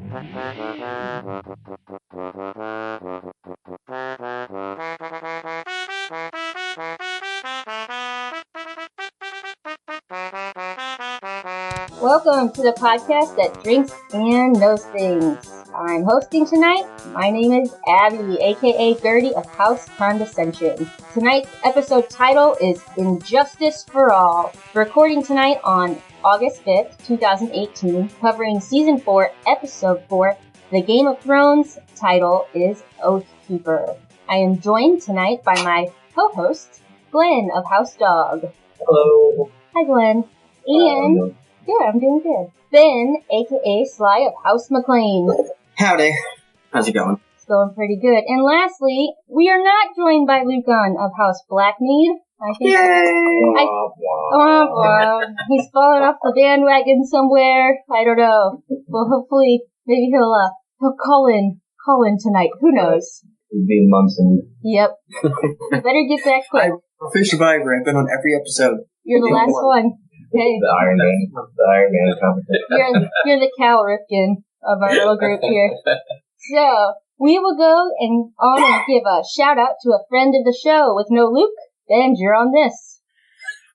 Welcome to the podcast that drinks and knows things. I'm hosting tonight. My name is Abby, aka Gertie of House Condescension. Tonight's episode title is Injustice for All. Recording tonight on August 5th, 2018, covering Season 4, Episode 4. The Game of Thrones title is Oathkeeper. I am joined tonight by my co-host, Glenn of House Dog. Hello. Hi, Glenn. And... good, I'm doing good. Ben, aka Sly of House McLean. Howdy. How's it going? It's going pretty good. And lastly, we are not joined by Lucan of House Blackmead. I think. Yay! He's fallen off the bandwagon somewhere. I don't know. Well, hopefully, maybe he'll call in tonight. Who knows? He's being Munson. Yep. You better get back quick. I'm a fish survivor. I've been on every episode. You're the last one. Okay. The Iron Man competition. You're the Cal Ripken of our little group here. So, we will go on and give a shout out to a friend of the show with no Luke. Ben, you're on this.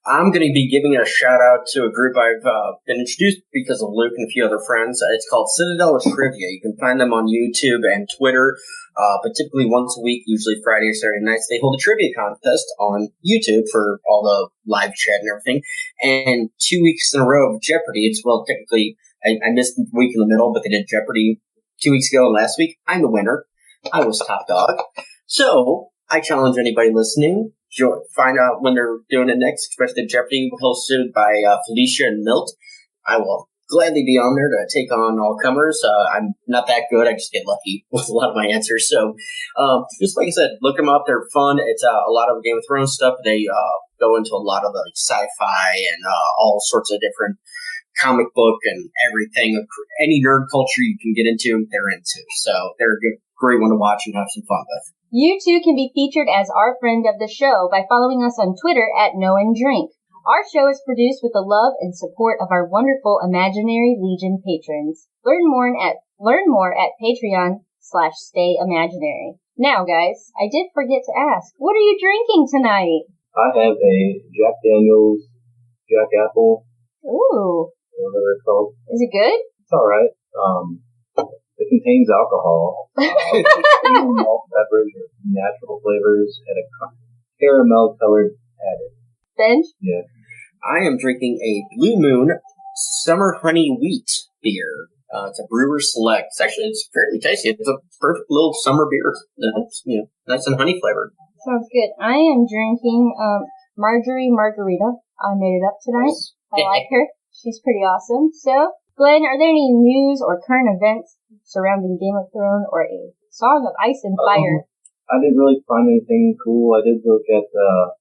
I'm going to be giving a shout out to a group I've been introduced because of Luke and a few other friends. It's called Citadel of Trivia. You can find them on YouTube and Twitter, but typically once a week, usually Friday or Saturday nights, they hold a trivia contest on YouTube for all the live chat and everything. And 2 weeks in a row of Jeopardy. Technically, I missed the week in the middle, but they did Jeopardy 2 weeks ago and last week. I'm the winner. I was top dog. So, I challenge anybody listening. Find out when they're doing it next, especially Jeopardy hosted by Felicia and Milt. I will gladly be on there to take on all comers. I'm not that good. I just get lucky with a lot of my answers. So, just like I said, look them up. They're fun. It's a lot of Game of Thrones stuff. They go into a lot of the sci-fi and all sorts of different comic book and everything. Any nerd culture you can get into, they're into. So they're a great one to watch and have some fun with. You too can be featured as our friend of the show by following us on Twitter at Know and Drink. Our show is produced with the love and support of our wonderful Imaginary Legion patrons. Learn more at Patreon.com/stayimaginary. Now, guys, I did forget to ask, what are you drinking tonight? I have a Jack Daniel's Jack Apple. Ooh. Whatever it's called. Is it good? It's alright. It contains alcohol, malt beverage, natural flavors, and a caramel colored added. Benj? Yeah. I am drinking a Blue Moon Summer Honey Wheat beer. It's a Brewer Select. It's fairly tasty. It's a perfect little summer beer. It's, nice and honey flavored. Sounds good. I am drinking Marjorie Margarita. I made it up tonight. I like her. She's pretty awesome. So, Glenn, are there any news or current events surrounding Game of Thrones or a Song of Ice and Fire? I didn't really find anything cool. I did look at the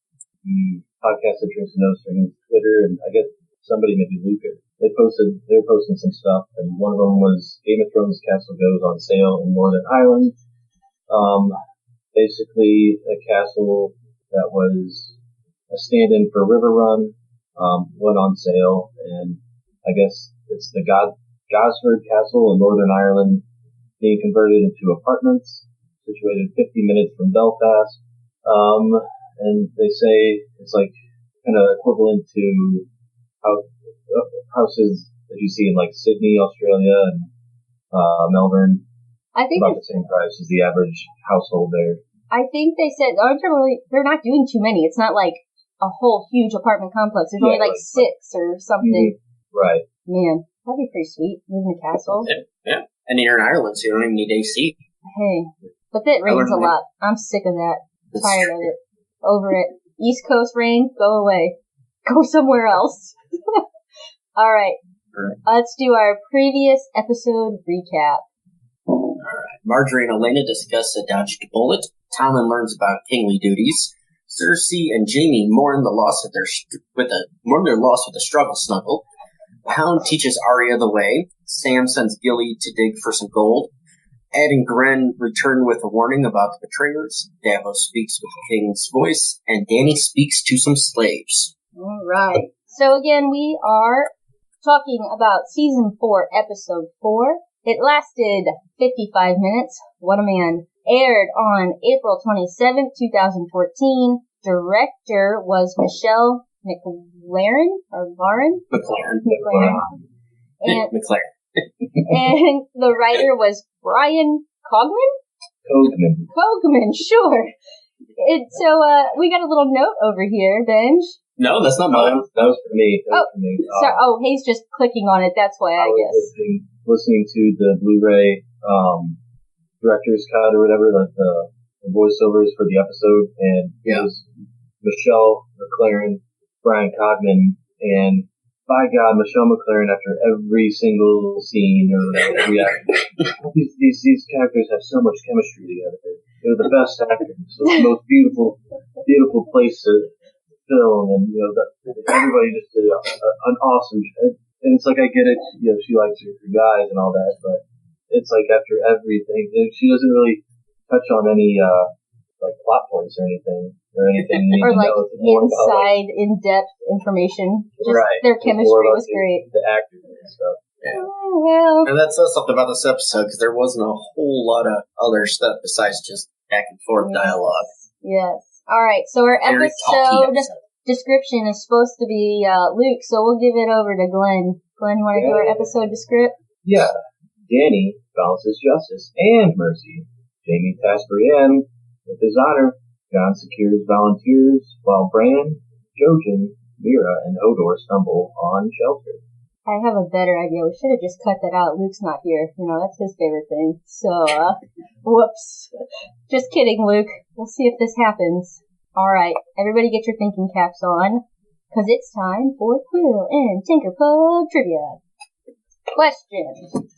podcast that Drinks and Knows Things Twitter, and I guess somebody, maybe Luca, they were posting some stuff, and one of them was Game of Thrones Castle goes on sale in Northern Ireland. Basically a castle that was a stand-in for River Run, went on sale, and I guess it's the Gosford Castle in Northern Ireland being converted into apartments, situated 50 minutes from Belfast. And they say it's like kind of equivalent to houses that you see in like Sydney, Australia, and Melbourne. I think about the same price as the average household there. I think they said they're not doing too many. It's not like a whole huge apartment complex. There's only like 6 or something. Mm-hmm. Right. Man, that'd be pretty sweet. Live in a castle. Yeah. And you're in Ireland, so you don't even need AC. Hey, but that rains a lot. I'm sick of that. Tired of it. Over it. East Coast rain, go away. Go somewhere else. All right. Let's do our previous episode recap. All right. Marjorie and Elena discuss a dodged bullet. Tommen learns about kingly duties. Cersei and Jaime mourn their loss with a struggle snuggle. Hound teaches Arya the way. Sam sends Gilly to dig for some gold. Ed and Gren return with a warning about the betrayers. Davos speaks with the king's voice, and Dany speaks to some slaves. All right. So again, we are talking about Season 4, Episode 4, It lasted 55 minutes. What a man. Aired on April 27th, 2014. Director was Michelle McLaren or Lauren? McLaren. And, McLaren. and the writer was Brian Cogman, sure. So we got a little note over here, Benj. No, that's not mine. That was for me. He's just clicking on it. That's why I guess. Listening to the Blu-ray director's cut or whatever, like the voiceovers for the episode, and it was Michelle McLaren, Brian Cogman, and by God, Michelle McLaren, after every single scene or every act, these characters have so much chemistry together. They're the best actors. It's the most beautiful place to film, and everybody just did an awesome. And it's like, I get it, she likes her guys and all that, but it's like after everything, she doesn't really touch on any like plot points or anything you need or to like know more inside, about, in-depth information. Just right. Their chemistry was great. The actors and stuff. Yeah. Oh, well. And that says something about this episode, because there wasn't a whole lot of other stuff besides just back and forth dialogue. Yes. All right. So our episode description is supposed to be Luke, so we'll give it over to Glenn. Glenn, you want to do our episode description? Yeah. Danny balances justice and mercy. Jamie tasks Brienne with his honor. John secures volunteers, while Bran, Jojen, Mira, and Hodor stumble on shelter. I have a better idea. We should have just cut that out. Luke's not here. That's his favorite thing. So, whoops. Just kidding, Luke. We'll see if this happens. Alright, everybody get your thinking caps on, because it's time for Quill and Tinker Pub Trivia. Question.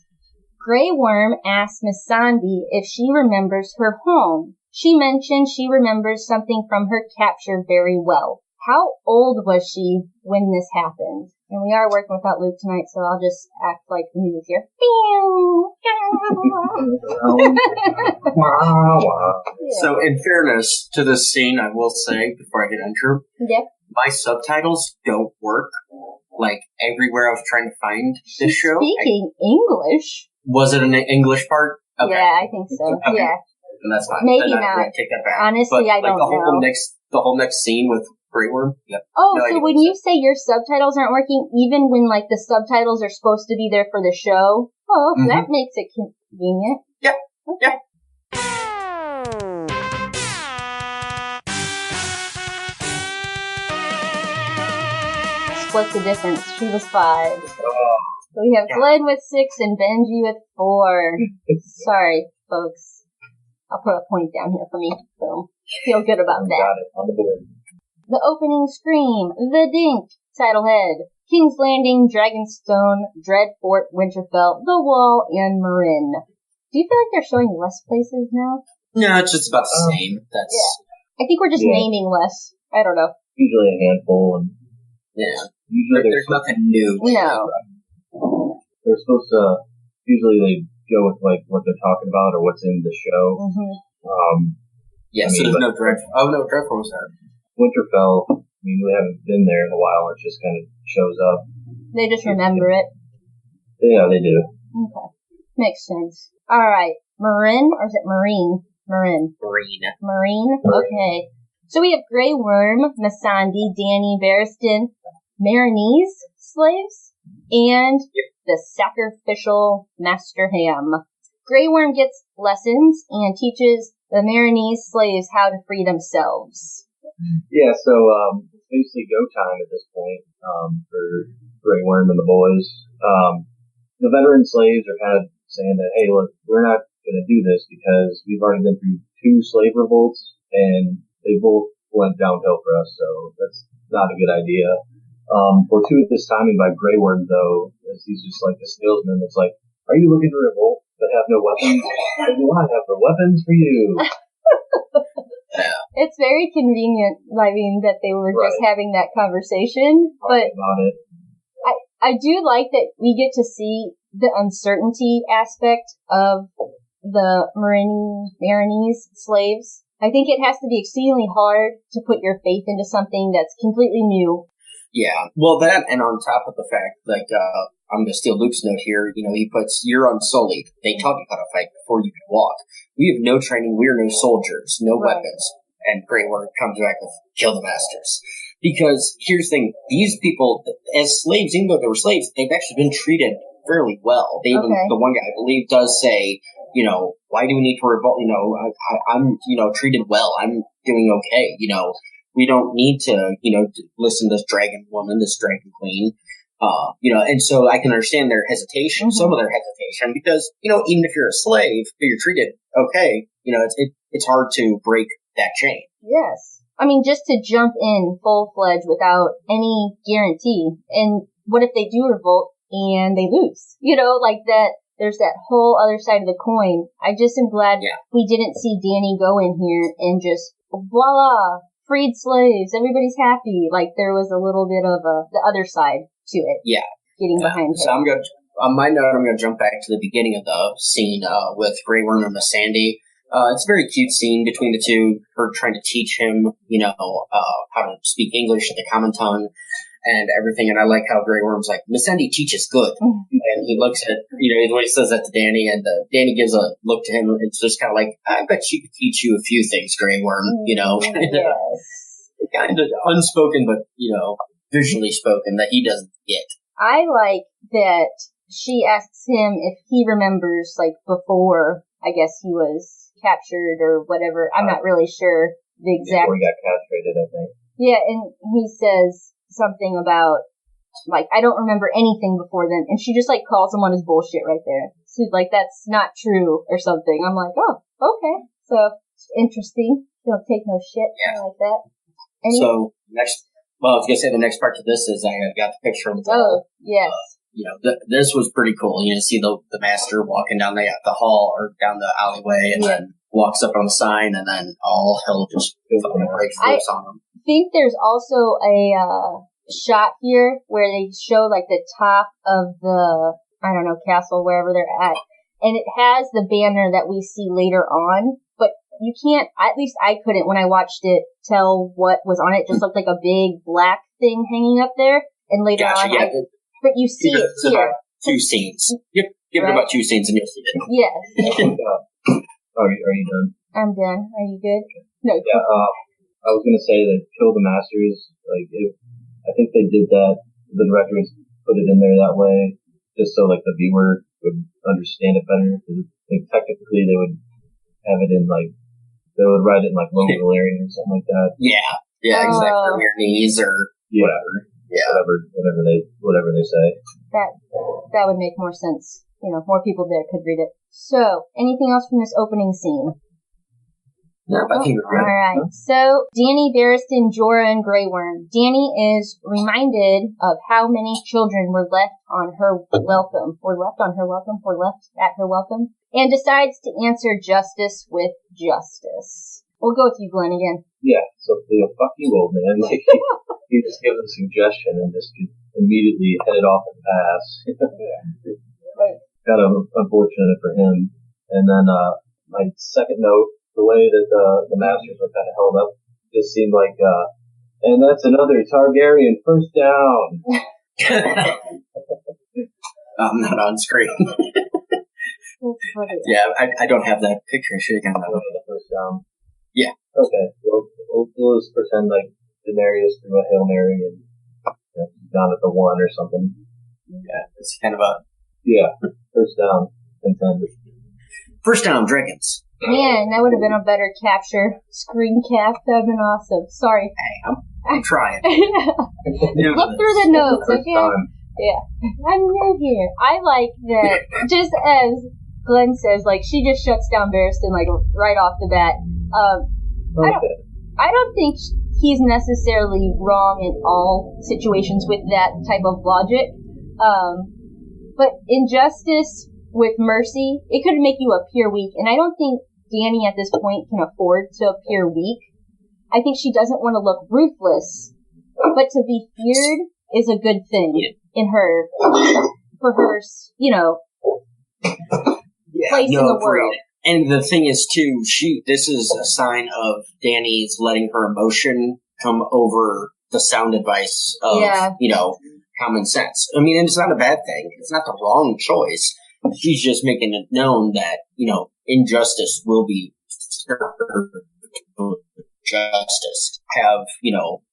Grey Worm asks Miss Sandy if she remembers her home. She mentioned she remembers something from her capture very well. How old was she when this happened? And we are working without Luke tonight, so I'll just act like the music here. So, in fairness to this scene, I will say, before I hit enter, my subtitles don't work. Like, everywhere I was trying to find this show. Speaking English. Was it an English part? Okay. Yeah, I think so. Okay. Yeah. And that's fine. Maybe then not. I take that back. Honestly, but, I don't know. The whole next scene with Grey Worm? Yep. Oh, no, so when you say your subtitles aren't working, even when, like, the subtitles are supposed to be there for the show? Oh, that makes it convenient. Yep. Okay. Yep. Split the difference. She was 5. So we have Glenn with 6 and Benji with 4. Sorry, folks. I'll put a point down here for me. Boom. Feel good about that. Got it. On the board. The opening scream, The Dink, Titlehead, King's Landing, Dragonstone, Dreadfort, Winterfell, The Wall, and Marin. Do you feel like they're showing less places now? No, it's just about the same. That's I think we're just naming less. I don't know. Usually a handful, and usually there's nothing new. No. They're supposed to. Usually they go with like what they're talking about or what's in the show. So there's no Dreadfort. Oh no, Dreadfort was there. Winterfell. I mean, we haven't been there in a while. It just kind of shows up. They just remember it. Yeah, they do. Okay. Makes sense. Alright. Marin, or is it Marine? Marin. Marine? Okay. So we have Grey Worm, Missandei, Dany, Barristan, Marinese slaves, and the sacrificial Master Ham. Grey Worm gets lessons and teaches the Marinese slaves how to free themselves. Yeah, so it's basically go time at this point for Grey Worm and the boys. The veteran slaves are kind of saying that, hey, look, we're not going to do this because we've already been through 2 slave revolts and they both went downhill for us, so that's not a good idea. Fortuitous timing by Grey Worm, though, as he's just like a salesman that's like, are you looking to revolt but have no weapons? Or do I have the weapons for you? It's very convenient, I mean, that they were just having that conversation, but I do like that we get to see the uncertainty aspect of the Marinese slaves. I think it has to be exceedingly hard to put your faith into something that's completely new. Yeah. Well, that, and on top of the fact, like, I'm going to steal Luke's note here. You know, he puts, "You're unsullied. They taught you how to fight before you could walk. We have no training. We're no soldiers, no weapons." And Grey Worm comes back with, "Kill the masters." Because here's the thing, these people, as slaves, even though they were slaves, they've actually been treated fairly well. They even, the one guy, I believe, does say, you know, "Why do we need to revolt? You know, I'm, you know, treated well. I'm doing okay. You know, we don't need to, you know, listen to this dragon woman, this dragon queen." You know, and so I can understand their hesitation, some of their hesitation, because, you know, even if you're a slave, but you're treated okay, you know, it's hard to break that chain. Yes. I mean, just to jump in full-fledged without any guarantee. And what if they do revolt and they lose? You know, like that, there's that whole other side of the coin. I just am glad we didn't see Dany go in here and just, voila, freed slaves, everybody's happy. Like, there was a little bit of the other side to it. Yeah. Getting behind her. So I'm going to, on my note, I'm going to jump back to the beginning of the scene with Grey Worm and Miss Sandy. It's a very cute scene between the two, her trying to teach him, you know, how to speak English, the common tongue, and everything. And I like how Grey Worm's like, "Miss Sandy teaches good." And he looks at, you know, when he says that to Dany, and Dany gives a look to him. It's just kind of like, "I bet she could teach you a few things, Grey Worm," you know. Kind of unspoken, but, you know, visually spoken, that he doesn't get. I like that she asks him if he remembers, like, before, I guess he was captured or whatever. I'm not really sure the exact... Before he got castrated, I think. Yeah, and he says something about, like, "I don't remember anything before then." And she just, like, calls him on his bullshit right there. She's like, "That's not true," or something. I'm like, oh, okay. So, interesting. Don't take no shit. I like that. So, next... Well, I was going to say the next part to this is I got the picture on the wall. Oh, yes. You know, this was pretty cool. You know, see the master walking down the hall or down the alleyway, and then walks up on the sign, and then all hell just breaks loose on him. I think there's also a shot here where they show, like, the top of the, I don't know, castle, wherever they're at, and it has the banner that we see later on, but you can't, at least I couldn't when I watched it, tell what was on it. It just looked like a big black thing hanging up there, and later on, but you see it here. About 2 scenes. Give it about 2 scenes and you'll see it. Yes. Are you done? I'm done. Are you good? No. Yeah, I was going to say that Kill the Masters, like, I think they did that, the directors put it in there that way, just so, like, the viewer would understand it better, because I think technically they would have it in, like, they would write it in, like, low Valerian or something like that. Yeah, exactly. From your knees or whatever. Yeah. Whatever they say. That would make more sense. You know, more people there could read it. So, anything else from this opening scene? No, I think we're good. Alright, so Dany, Barristan, Jorah, and Grey Worm. Dany is reminded of how many children were left at her welcome, and decides to answer justice with justice. We'll go with you, Glenn, again. Yeah, so fuck you, old man. Like, he just gives a suggestion and just immediately headed off and pass. Kind of unfortunate for him. And then my second note, the way that the Masters were kind of held up, just seemed like, and that's another Targaryen first down. I'm not on screen. Yeah, I don't have that picture. I should have gotten that one. The first down. Yeah. Okay. We'll just pretend like Daenerys threw a Hail Mary and down at the 1 or something. Yeah, it's kind of a... Yeah, first down, contender. First down, dragons. Man, that would have been a better capture. Screen cap, that would have been awesome. Sorry. Hey, I'm trying. Look through the notes, okay? Yeah. I'm new here. I like that, just as Glenn says, like, she just shuts down Barristan, like, right off the bat. I don't think he's necessarily wrong in all situations with that type of logic. But injustice with mercy, it could make you appear weak. And I don't think Dany at this point can afford to appear weak. I think she doesn't want to look ruthless, but to be feared is a good thing in her, for her, you know, place in the world. And the thing is, too, this is a sign of Dany's letting her emotion come over the sound advice of, common sense. I mean, it's not a bad thing. It's not the wrong choice. She's just making it known that, injustice will be served justice. Have,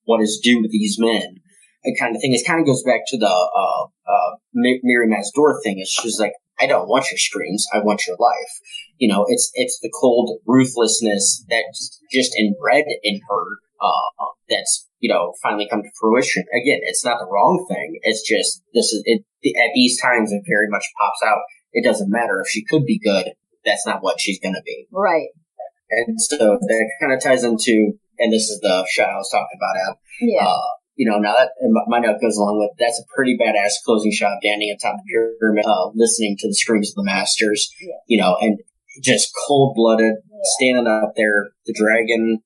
what is due to these men. That kind of thing. It kind of goes back to the Miri Mazdor thing. It's just like, I don't want your screams. I want your life. It's the cold ruthlessness that's just inbred in her. That's finally come to fruition. Again, it's not the wrong thing. It's just at these times it very much pops out. It doesn't matter if she could be good. That's not what she's going to be. Right. And so that kind of ties into, and this is the shot I was talking about, Ab. Yeah. Now that my note goes along with, that's a pretty badass closing shot, standing atop the pyramid, listening to the screams of the masters, and just cold-blooded, standing up there, the dragon,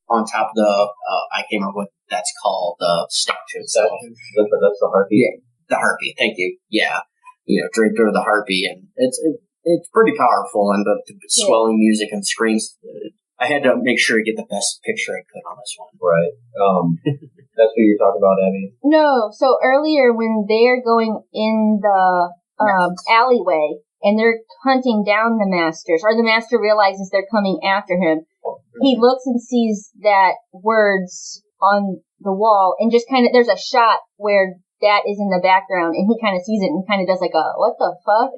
on top of the, I can't remember what that's called, the statue itself. That's the harpy? Yeah, the harpy, thank you. Yeah. Draped over the harpy, and it's pretty powerful, and the swelling music and screams. I had to make sure to get the best picture I could on this one. Right. That's what you're talking about, Abby? No, so earlier when they're going in the alleyway, and they're hunting down the masters, or the master realizes they're coming after him, he looks and sees that words on the wall, and just kind of, there's a shot where that is in the background, and he kind of sees it and kind of does like a, what the fuck?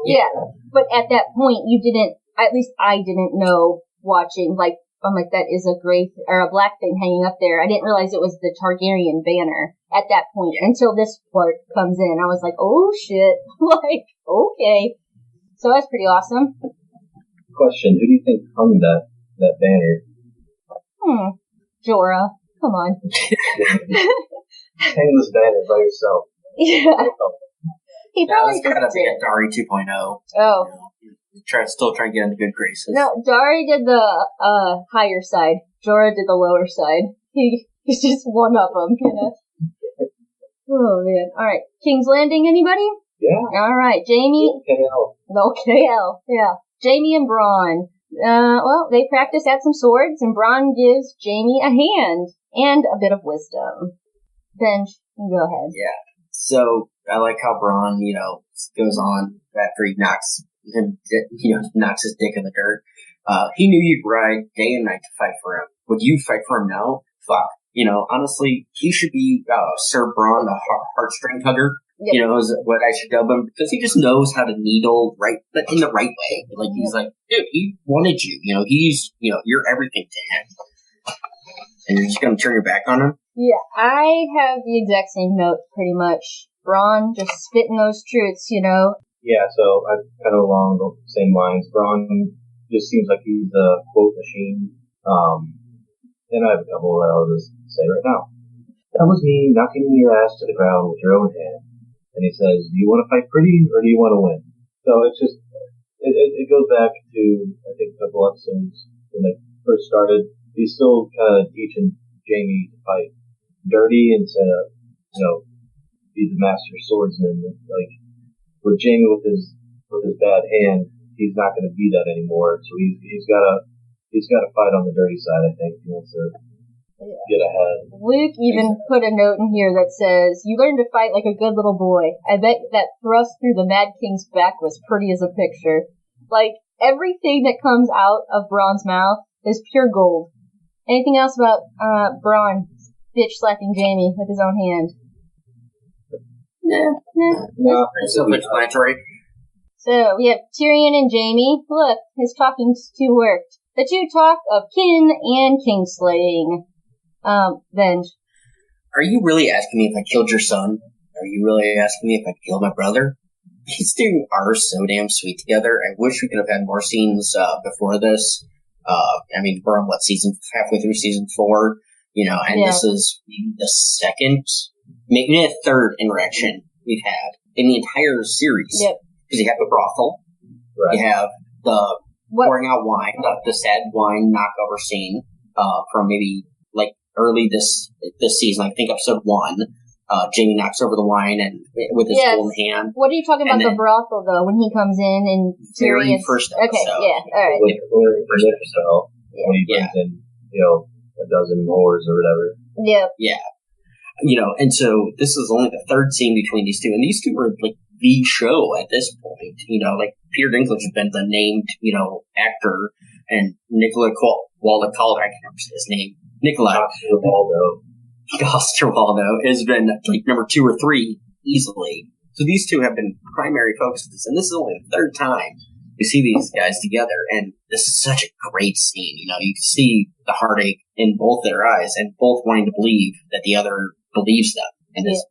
Yeah. But at that point, you didn't, at least I didn't know watching, like, I'm like, that is a gray, or a black thing hanging up there. I didn't realize it was the Targaryen banner at that point until this part comes in. I was like, oh shit. Like, okay. So that's pretty awesome. Question, who do you think hung that banner? Jorah. Come on. Hang this banner by yourself. Yeah. He probably it's kind of like a Dari 2.0. Oh. Still trying to get into good graces. No, Dari did the higher side. Jorah did the lower side. He's just one of them, Oh, man. All right. King's Landing, anybody? Yeah. All right. Jamie. KL. No, KL. Yeah. Jamie and Bronn. Well, they practice at some swords, and Bronn gives Jamie a hand and a bit of wisdom. Then you go ahead. Yeah. So I like how Bronn, goes on after he knocks his dick in the dirt. He knew you'd ride day and night to fight for him. Would you fight for him now? Fuck. Honestly, he should be Sir Bronn, the heartstring hugger. Yep. Is what I should dub him, because he just knows how to needle but in the right way. Like, he's like, dude, he wanted you. He's, you're everything to him. And you're just going to turn your back on him? Yeah, I have the exact same note, pretty much. Bronn just spitting those truths, Yeah, so I'm kind of along the same lines. Bronn just seems like he's a quote machine. And I have a couple that I'll just say right now. That was me knocking your ass to the ground with your own hand. And he says, do you want to fight pretty, or do you want to win? So it's just, it goes back to, I think, a couple episodes when they first started. He's still kind of teaching Jamie to fight dirty instead of, be the master swordsman. Like, with Jamie with his bad hand, he's not going to be that anymore. So he's got to fight on the dirty side, I think. He wants to get ahead. Luke even put a note in here that says, you learned to fight like a good little boy. I bet that thrust through the Mad King's back was pretty as a picture. Like, everything that comes out of Bronn's mouth is pure gold. Anything else about Bronn bitch slapping Jamie with his own hand? No. Self-explanatory. So, we have Tyrion and Jamie. Look, his talking to worked. The two talk of kin and kingslaying. Venge. Are you really asking me if I killed your son? Are you really asking me if I killed my brother? These two are so damn sweet together. I wish we could have had more scenes before this. We're on halfway through season 4, this is the second, maybe the third interaction we've had in the entire series. Yep. Because you have the brothel, right. You have the pouring out wine, the sad wine knockover scene from maybe like early this season. I think episode 1. Jamie knocks over the wine and with his golden hand. What are you talking about, the brothel, though, when he comes in and very first episode. Okay, yeah, all right. When he brings in, a dozen whores or whatever. Yeah. Yeah. And so this is only the third scene between these two, and these two are like the show at this point. Like Peter Dinklage has been the named, actor, and Nicola Waldo, I can't remember his name. Nicola Waldo has been like number 2 or 3 easily. So these two have been primary focuses, and this is only the third time we see these guys together, and this is such a great scene. You can see the heartache in both their eyes, and both wanting to believe that the other believes them. And this,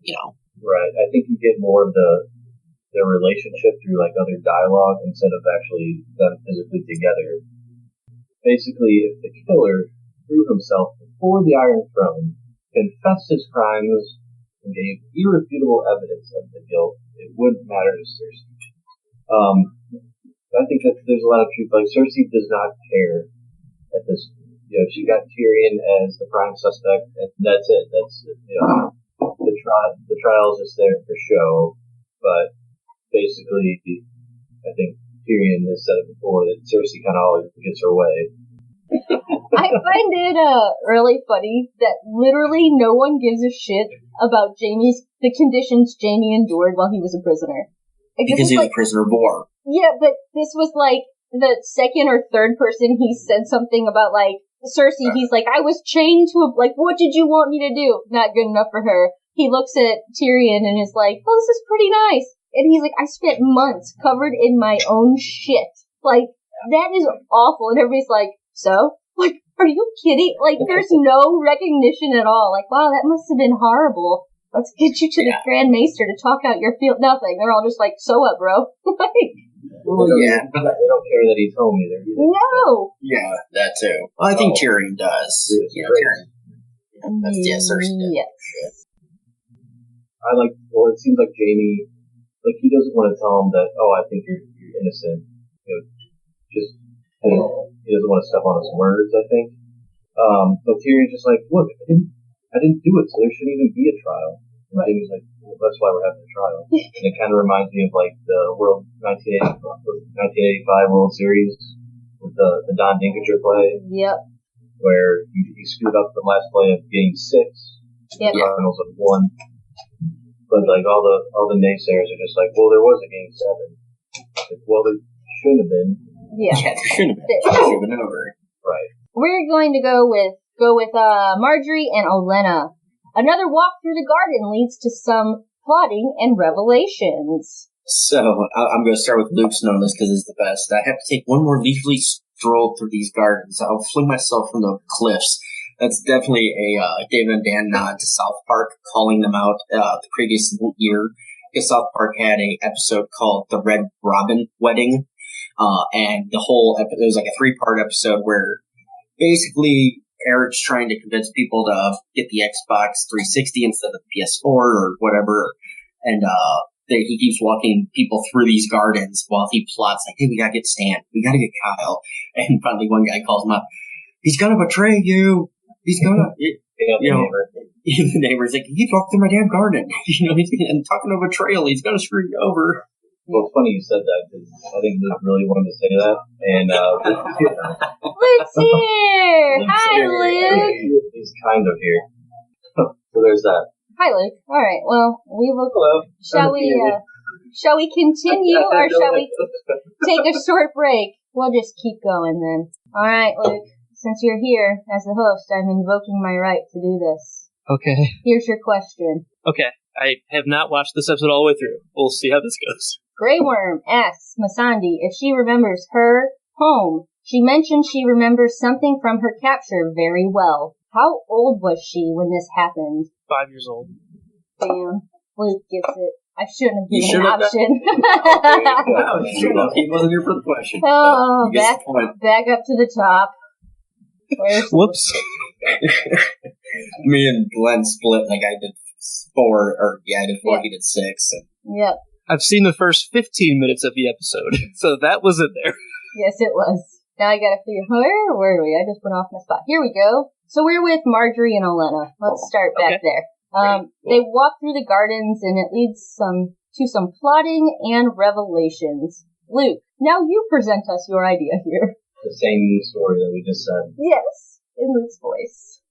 Right. I think you get more of their relationship through like other dialogue instead of actually them physically together. Basically, if the killer threw himself before the Iron Throne, confessed his crimes, and gave irrefutable evidence of the guilt, it wouldn't matter to Cersei. I think that there's a lot of truth. Like, Cersei does not care at this. She got Tyrion as the prime suspect, and that's it. That's the trial's just there for show. But basically, I think Tyrion has said it before that Cersei kind of always gets her way. I find it really funny that literally no one gives a shit about the conditions Jaime endured while he was a prisoner. Because he was a prisoner of war. Yeah, but this was like the second or third person he said something about, like, Cersei. He's like, I was chained to what did you want me to do? Not good enough for her. He looks at Tyrion and is like, oh, this is pretty nice. And he's like, I spent months covered in my own shit. Like, that is awful. And everybody's like, so? Like, are you kidding? Like, there's no recognition at all. Like, wow, that must have been horrible. Let's get you to the Grand Maester to talk out your field. Nothing. They're all just like, so what, bro? Like, well, yeah. They don't care that he told me either. No. Yeah, that too. Well, I think Tyrion does. Tyrion. Cersei did. Yes. It seems like Jaime, like, he doesn't want to tell him that, oh, I think you're innocent. He doesn't want to step on his words, I think. But Tyrion's just like, look, I didn't do it, so there shouldn't even be a trial. And Jaime's like, well, that's why we're having a trial. And it kind of reminds me of like the 1985 World Series with the Don Dinkinger play. Yep. Where he screwed up the last play of Game 6. Yep. The Cardinals have won. But like all the naysayers are just like, well, there was a Game 7. Like, well, there shouldn't have been. Yeah, there shouldn't have been. It should have been over. Right. We're going to go with Marjorie and Olenna. Another walk through the garden leads to some plotting and revelations. So, I'm going to start with Luke's on this because it's the best. I have to take one more leisurely stroll through these gardens. I'll fling myself from the cliffs. That's definitely a David and Dan nod to South Park, calling them out the previous year. Because South Park had a episode called The Red Robin Wedding. And the whole episode, it was like a 3-part episode where basically Eric's trying to convince people to get the Xbox 360 instead of the PS4 or whatever. And he keeps walking people through these gardens while he plots, like, hey, we gotta get Stan. We gotta get Kyle. And finally one guy calls him up. He's gonna betray you. He's gonna... The neighbor's like, he walked through my damn garden. And talking of betrayal, he's gonna screw you over. Well, it's funny you said that, because I think Luke really wanted to say that, and Luke's here! Hi, Luke! He's kind of here. So there's that. Hi, Luke. Alright, well, we will... Hello. Shall we continue, or shall we take a short break? We'll just keep going, then. Alright, Luke. Since you're here, as the host, I'm invoking my right to do this. Okay. Here's your question. Okay. I have not watched this episode all the way through. We'll see how this goes. Grey Worm asks Missandei if she remembers her home. She mentions she remembers something from her capture very well. How old was she when this happened? 5 years old. Damn. Luke gets it. I shouldn't have given an option. No, he wasn't here for the question. Oh, back up to the top. Whoops. Me and Glenn split, like I did 4, I did 4, he did 6. Yep. I've seen the first 15 minutes of the episode, so that was it there. Yes, it was. Now I gotta figure, where were we? I just went off my spot. Here we go. So we're with Marjorie and Olenna. Let's start back there. They walk through the gardens, and it leads to some plotting and revelations. Luke, now you present us your idea here. The same story that we just said. Yes, in Luke's voice.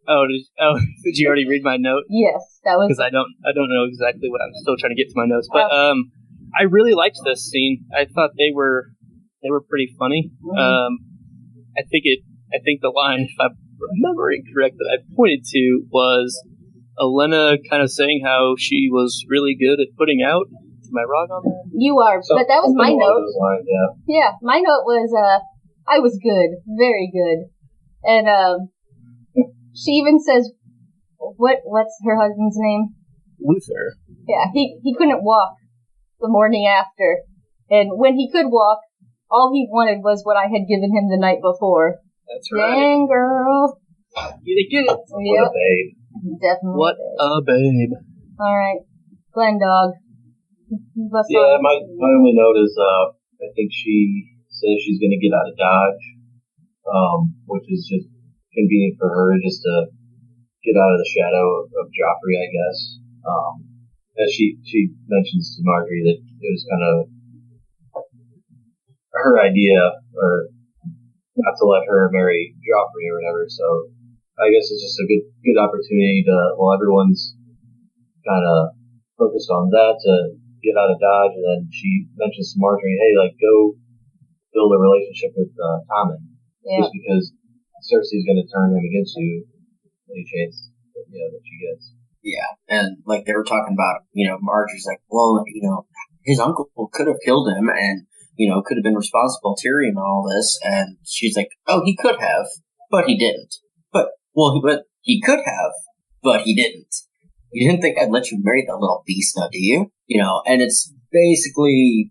Did you already read my note? Yes, that was because I don't know exactly what I'm still trying to get to my notes, but I really liked this scene. I thought they were pretty funny. Mhm. I think the line, if I'm remembering correct, that I pointed to was Elena kind of saying how she was really good at putting out. Am I wrong on that? You are, but that was my note. Those lines, yeah. Yeah, my note was I was good, very good, and she even says, what's her husband's name? Luther. Yeah, he couldn't walk the morning after, and when he could walk, all he wanted was what I had given him the night before. That's right. Dang, girl. You get it. What a babe. Definitely. What a babe. All right, Glenn Dog. Yeah, my only note is I think she says she's going to get out of Dodge, which is just convenient for her just to get out of the shadow of Joffrey, I guess. As she mentions to Marjorie that it was kind of her idea, or not to let her marry Joffrey or whatever. So I guess it's just a good opportunity to, while everyone's kind of focused on that, to get out of Dodge. And then she mentions to Marjorie, hey, like, go build a relationship with Tommen. Yeah. Just because Cersei's going to turn him against you, any chance that she gets. Yeah, and like they were talking about, Marjorie's like, well, his uncle could have killed him and, could have been responsible, Tyrion and all this. And she's like, oh, he could have, but he didn't. But he could have, but he didn't. You didn't think I'd let you marry that little beast now, do you? And it's basically,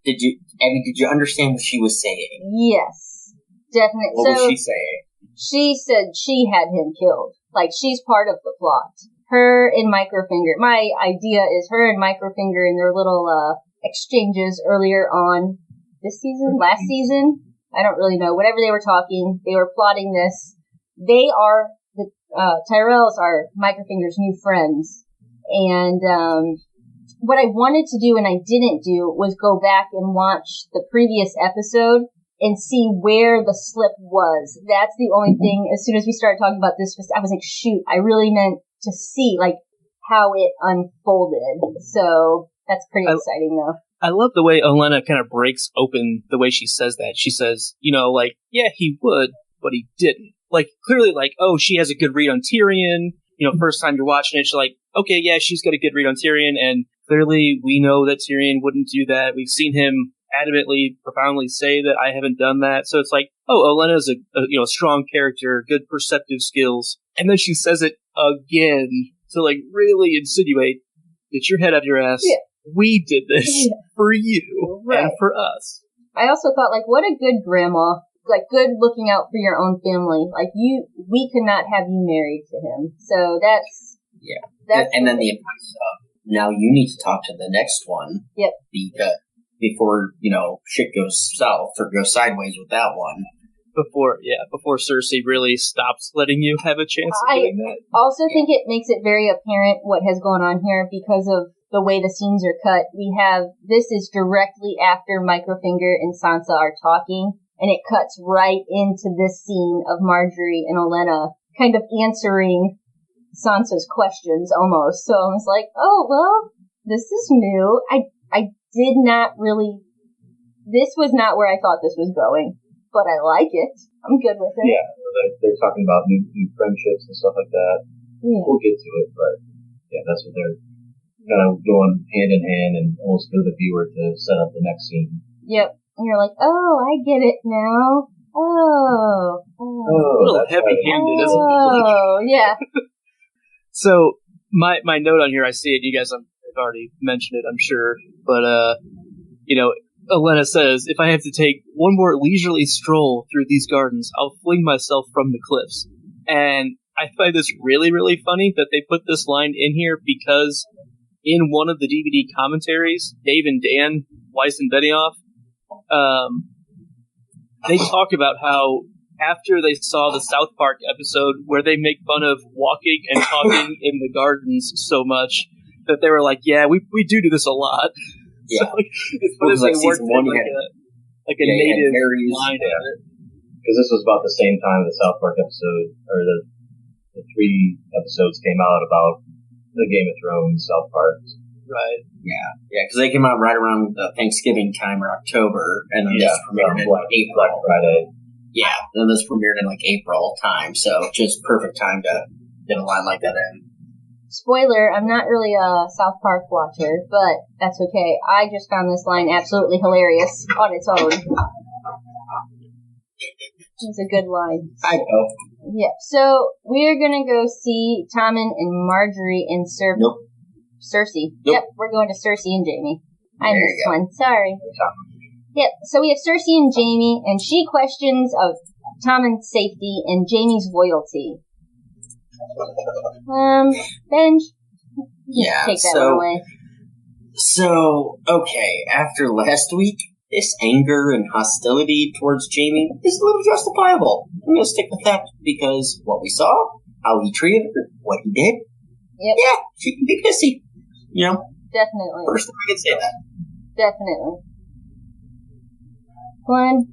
did you understand what she was saying? Yes, definitely. What was she saying? She said she had him killed. Like, she's part of the plot. Her and Microfinger. My idea is her and Microfinger in their little exchanges earlier on this season, last season. I don't really know. Whatever they were talking, they were plotting this. They are, the Tyrells are Microfinger's new friends. And what I wanted to do and I didn't do was go back and watch the previous episode and see where the slip was. That's the only thing. As soon as we started talking about this, I was like, shoot, I really meant to see, like, how it unfolded. So that's pretty exciting, though. I love the way Olenna kind of breaks open the way she says that. She says, like, yeah, he would, but he didn't. Like, clearly, like, oh, she has a good read on Tyrion. First time you're watching it, she's like, okay, yeah, she's got a good read on Tyrion, and clearly we know that Tyrion wouldn't do that. We've seen him adamantly, profoundly say that I haven't done that. So it's like, oh, Olenna is a strong character, good perceptive skills. And then she says it again to, like, really insinuate, get your head out of your ass. Yeah. We did this for you and for us. I also thought, like, what a good grandma. Like, good looking out for your own family. Like, we could not have you married to him. So that's... Yeah. And then the advice of, now you need to talk to the next one. Yep. Before, shit goes south or goes sideways with that one. Before Cersei really stops letting you have a chance of doing that. I also think it makes it very apparent what has gone on here because of the way the scenes are cut. This is directly after Microfinger and Sansa are talking, and it cuts right into this scene of Marjorie and Olenna kind of answering Sansa's questions almost. So I was like, oh, well, this is new. I did not really, this was not where I thought this was going, but I like it. I'm good with it. Yeah, they're talking about new friendships and stuff like that. Yeah. We'll get to it, but yeah, that's what they're kind of going hand in hand and almost for the viewer to set up the next scene. Yep. And you're like, oh, I get it now. Oh. A little heavy-handed, isn't it? Oh, yeah. So, my note on here, I see it, you guys have already mentioned it, I'm sure, but, Olenna says, if I have to take one more leisurely stroll through these gardens, I'll fling myself from the cliffs. And I find this really, really funny that they put this line in here because in one of the DVD commentaries, Dave and Dan Weiss and Benioff, they talk about how after they saw the South Park episode where they make fun of walking and talking in the gardens so much that they were like, yeah, we do this a lot. Yeah. So, it's funny as they worked like a native line at it. Because this was about the same time the South Park episode, or the the 3 episodes came out about the Game of Thrones South Park. Right. Yeah, because they came out right around Thanksgiving time or October, and then this premiered in Black Friday. Yeah, then this premiered in like April time, so just perfect time to get a line like that in. Spoiler, I'm not really a South Park watcher, but that's okay. I just found this line absolutely hilarious on its own. It's a good line. I know. Yeah, so we're gonna go see Tommen and Marjorie in Nope. Cersei. Nope. Yep, we're going to Cersei and Jamie. I There missed you go. one. Sorry. Yep, so we have Cersei and Jamie, and she questions of Tommen's safety and Jamie's loyalty. Benj, Yeah, take that one away. So, okay, after last week, this anger and hostility towards Jamie is a little justifiable. I'm gonna stick with that, because what we saw, how he treated her, what he did, Yep. yeah, she can be pissy. You know? Definitely. First time I can say that. Definitely. Glenn?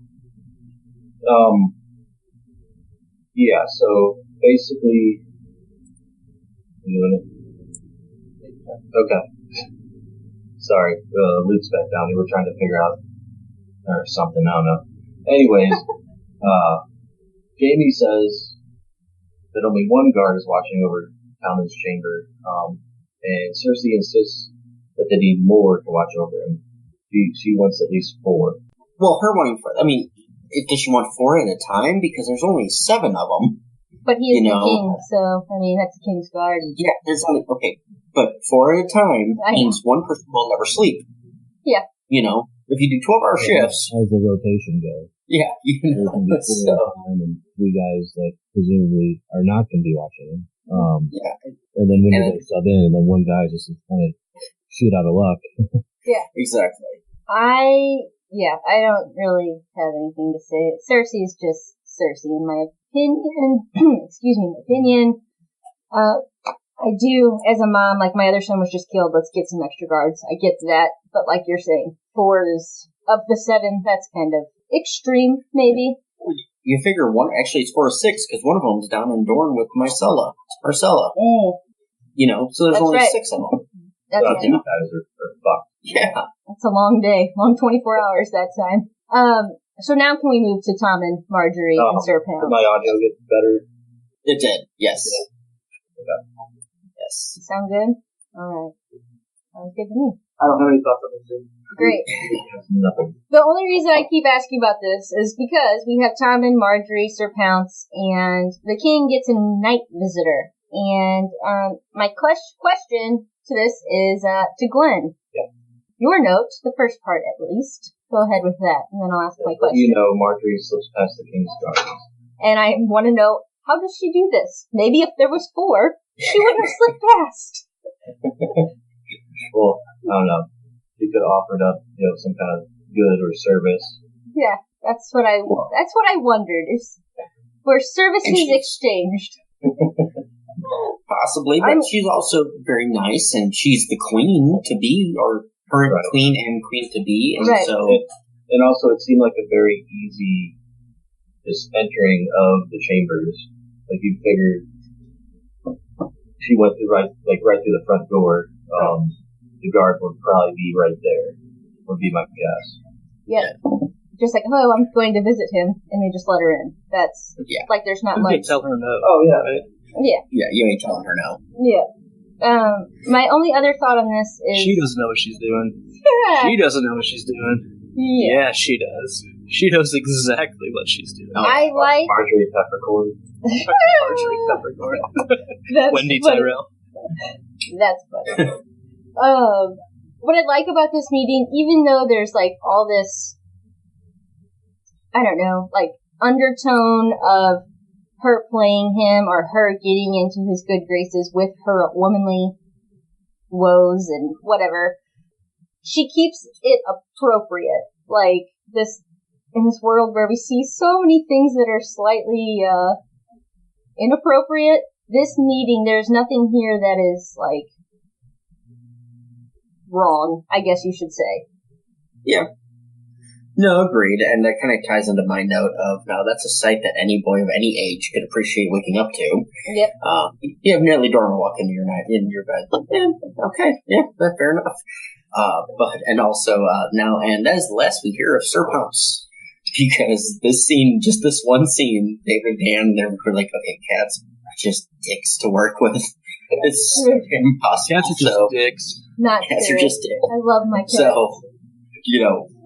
Yeah, so basically, you doing it? Okay. Sorry, Luke's back down. We were trying to figure out, or something, I don't know. Anyways, Jamie says that only one guard is watching over Tommen's chamber, and Cersei insists that they need more to watch over him. She wants at least 4. Well, her wanting for, I mean, does she want 4 at a time? Because there's only 7 of them. But he is the king, so, I mean, that's the king's guard. Yeah, there's only, okay, but 4 at a time means one person will never sleep. Yeah. You know, if you do 12-hour shifts. How's the rotation go? Yeah, you know, There's going to be 4 at a time and 3 guys that presumably are not going to be watching him. Yeah. And then when they sub in, and then one guy just kind of shit out of luck. Yeah. Exactly. I don't really have anything to say. Cersei is just Cersei, in my opinion. Excuse me, my opinion. I do, as a mom, like, my other son was just killed, let's get some extra guards. I get that, but like you're saying, 4 is, of the 7, that's kind of extreme, maybe. You figure it's 4 or 6, because one of them's down in Dorne with Marcella. You know, so there's That's only right. 6 of them. That's Those guys are fucked. Yeah. That's a long day, long 24 hours that time. So now can we move to Tommen, Marjorie, and Sir Pounds? Did my audio get better? It did, yes. Yeah. Okay. Yes. Sound good? Alright. Sounds good to me. I don't have any thoughts on this thing. Great. Nothing. The only reason I keep asking about this is because we have Tommen, Marjorie, Sir Pounce, and the king gets a night visitor. And my question to this is to Glenn. Yeah. Your note, the first part at least. Go ahead with that, and then I'll ask my question. You know, Marjorie slips past the king's guard. And I want to know, how does she do this? Maybe if there was 4, she wouldn't have slipped past. Well, I don't know. She could have offered up, some kind of good or service. Yeah, that's what I wondered. Were services exchanged? Possibly, but she's also very nice, and she's the queen to be, or current queen and queen to be, and so... And also, it seemed like a very easy just entering of the chambers. Like, you figured she went through right through the front door. The guard would probably be right there, would be my guess. Yeah. Just like, oh, I'm going to visit him, and they just let her in. That's, like, there's not much. You can tell her no. Oh, yeah. Right? Yeah. Yeah, you ain't telling her no. Yeah. My only other thought on this is... She doesn't know what she's doing. Yeah. She doesn't know what she's doing. Yeah, she does. She knows exactly what she's doing. I like... Marjorie Peppercorn. Marjorie Peppercorn. Wendy funny. Tyrell. That's funny. What I like about this meeting, even though there's, like, all this, I don't know, like, undertone of her playing him or her getting into his good graces with her womanly woes and whatever, she keeps it appropriate. Like, this, in this world where we see so many things that are slightly, inappropriate, this meeting, there's nothing here that is, like, wrong, I guess you should say. Yeah. No, agreed, and that kind of ties into my note of, now that's a sight that any boy of any age could appreciate waking up to. Yep. You have nearly Dormer walk into your night in your bed. Okay, that's fair enough. And also, now, and that is the last we hear of Sir Pounce. Because this scene, just this one scene, David and Dan, they were like, okay, cats are just dicks to work with. It's impossible. Cats are just dicks. Not Cats true. are just dicks. I love my cat. So,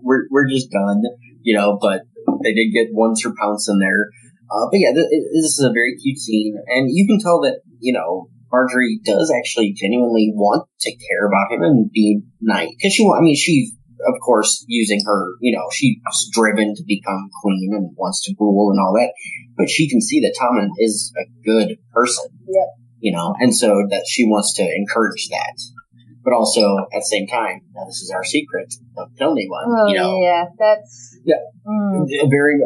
we're just done, but they did get one Sir Pounce in there. But yeah, this is a very cute scene, and you can tell that, Marjorie does actually genuinely want to care about him and be nice. Because she's, of course, using her, she's driven to become queen and wants to rule and all that. But she can see that Tommen is a good person. Yep. And so that she wants to encourage that. But also, at the same time, now this is our secret. Don't tell anyone. Oh, yeah, that's... Yeah. A very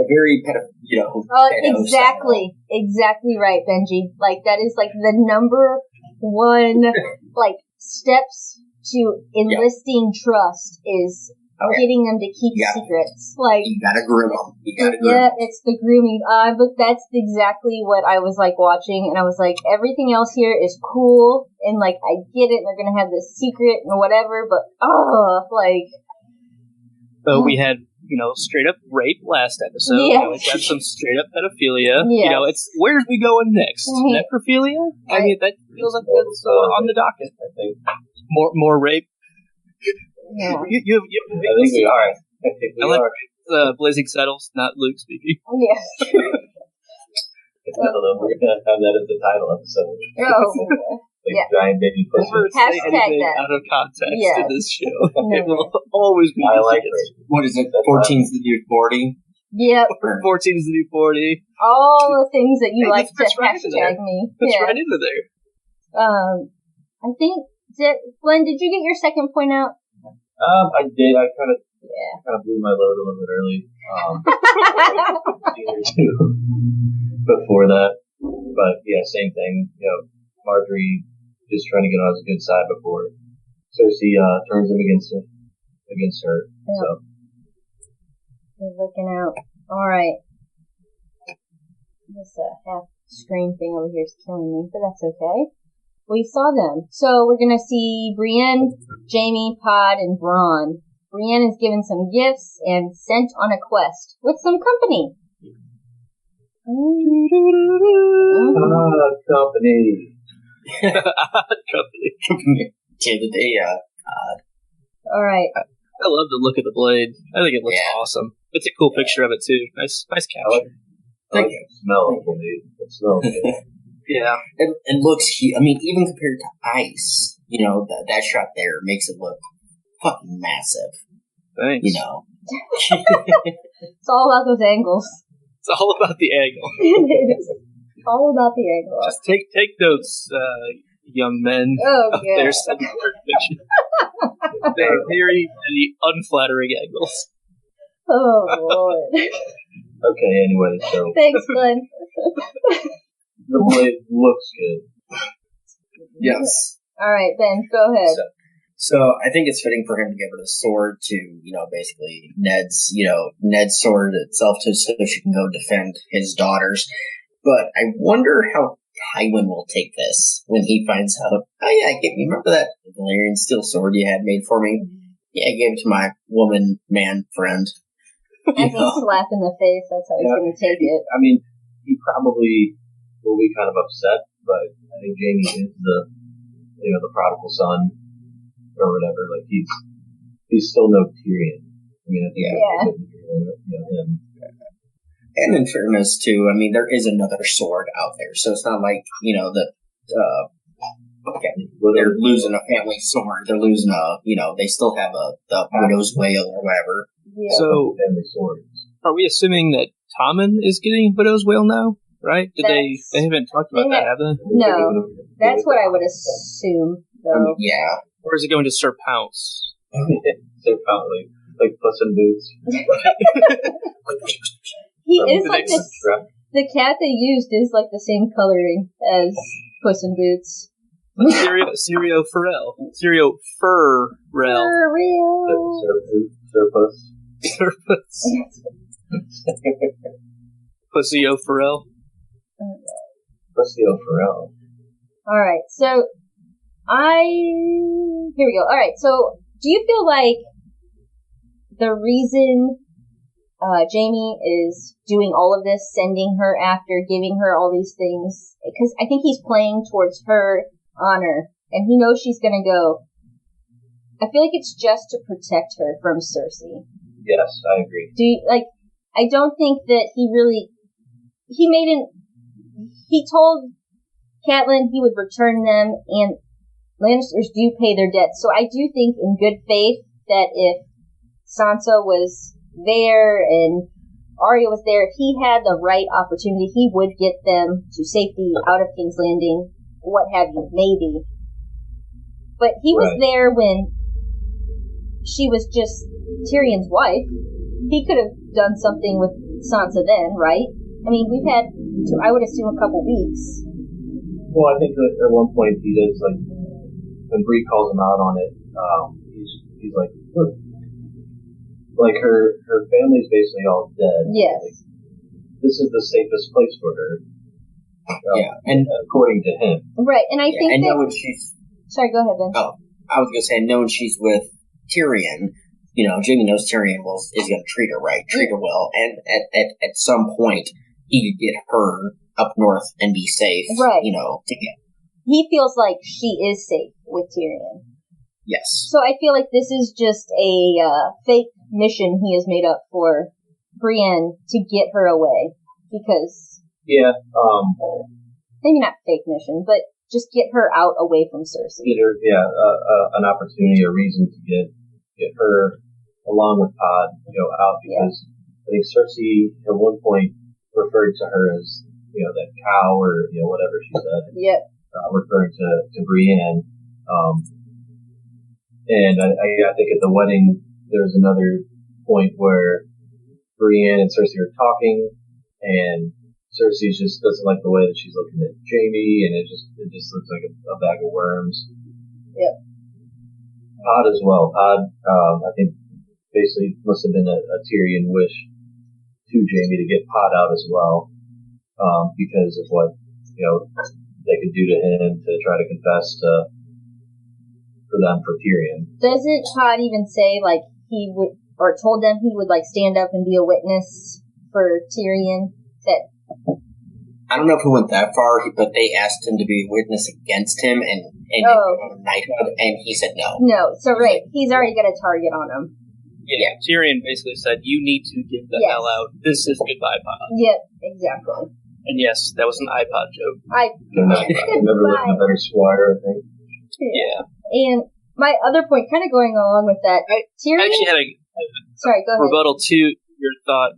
exactly right, Benji. Like, that is, like, the number one, like, steps to enlisting trust is getting them to keep secrets. Like, you gotta groom them. It's the grooming. But that's exactly what I was, like, watching, and I was like, everything else here is cool, and, like, I get it, and they're gonna have this secret and whatever, but, So we had, straight up rape last episode. Yeah. We got some straight up pedophilia. Yes. It's where's we going next? Right. Necrophilia? I mean, that feels like that's on the docket. I think. More rape. Yeah. You have I think we are. I like Blazing Saddles, not Luke speaking. Yeah. I don't know. We're gonna have that as the title episode. Oh. Giant baby pussy. Never say Hashtag anything that. out of context in this show. No. It will always be. I like it. What is it? 14's the new 40? Yep. 14 is the new 40. All the things that you like to that's right into hashtag there. me. That's right into there. I think, Glenn, did you get your second point out? I did. I kind of blew my load a little bit early. Before that, but yeah, same thing. Marjorie just trying to get on his good side before Cersei turns him against her. Yeah. So We're looking out. All right. This half screen thing over here is killing me, but that's okay. We saw them. So we're gonna see Brienne, Jaime, Pod, and Bronn. Brienne is given some gifts and sent on a quest with some company. Company. Company. All right. I love the look of the blade. I think it looks awesome. It's a cool picture of it too. Nice capture. Thank you. Smell of blade. It smells good. Yeah. It looks huge. I mean, even compared to ice, that shot there makes it look fucking massive. Thanks. It's all about those angles. It's all about the angle. It is all about the angle. Just take notes, young men. Oh, out there studying art fiction. They are very unflattering angles. Oh, Lord. Okay, anyway, so Thanks, Glenn. the blade looks good. Yes. All right, Ben, go ahead. So I think it's fitting for him to give her the sword to, basically Ned's sword itself so she can go defend his daughters. But I wonder how Tywin will take this when he finds out, oh yeah, you remember that Valyrian steel sword you had made for me? Yeah, I gave it to my man friend. I think slap in the face, that's how he's going to take it. I mean, he probably will be kind of upset, but I think Jaime is the prodigal son or whatever. Like he's still no Tyrion. I mean, I think him. And in fairness too, I mean, there is another sword out there, so it's not like they're losing a family sword. They're losing they still have the widow's wail or whatever. Yeah. So, family swords. Are we assuming that Tommen is getting widow's wail now? Right? They haven't talked about that, have they? No, that's what I would assume, though. Yeah. Or is it going to Sir Pounce? Sir Pounce, like Puss in Boots. He is like this. The cat they used is like the same coloring as Puss in Boots. Like Syrio Farrell. Syrio Furrell. For real. Sir Puss. Serpents. Pussy O'Farrell. Pussy O'Farrell. Alright, so here we go. Alright, so do you feel like the reason Jamie is doing all of this, sending her after, giving her all these things, because I think he's playing towards her honor, and he knows she's gonna go. I feel like it's just to protect her from Cersei. Yes, I agree. I don't think that he told Catelyn he would return them, and Lannisters do pay their debts, so I do think in good faith that if Sansa was there and Arya was there, if he had the right opportunity, he would get them to safety out of King's Landing, what have you, maybe. But he was there when she was just Tyrion's wife. He could have done something with Sansa then, right? I mean, we've had, I would assume, a couple weeks. Well, I think that at one point he does, like, when Bree calls him out on it, he's like, look, like her family's basically all dead. Yes. Like, this is the safest place for her. And according to him. Right, and I think and that... knowing she's... Sorry, go ahead, Ben. Oh, I was going to say, knowing she's with Tyrion, Jamie knows Tyrion is going to treat her right, treat her well, and at some point, he could get her up north and be safe, right. Together. He feels like she is safe with Tyrion. Yes. So I feel like this is just a fake mission he has made up for Brienne to get her away, because... Yeah, maybe not fake mission, but just get her out away from Cersei. Get her, an opportunity, a reason to get her along with Pod, out, because I think Cersei at one point referred to her as, that cow or, whatever she said. Yep. Referring to Brienne. And I think at the wedding, there's another point where Brienne and Cersei are talking, and Cersei just doesn't like the way that she's looking at Jamie, and it just looks like a bag of worms. Yep. Pod as well. Pod, I think, basically must have been a Tyrion wish to Jamie to get Pod out as well, because of what they could do to him to try to confess for Tyrion. Doesn't Pod even say like he would, or told them he would like stand up and be a witness for Tyrion? That I don't know if he went that far, but they asked him to be a witness against him and knighthood, and he said no. No, so he's already got a target on him. Yeah, Tyrion basically said, "You need to get the hell out. This is goodbye, Pod." Yep, exactly. And yes, that was an iPod joke. Never lived a better squire, I think. Yeah. And my other point, kind of going along with that, Tyrion... I actually had a Sorry, go ahead. rebuttal to your thought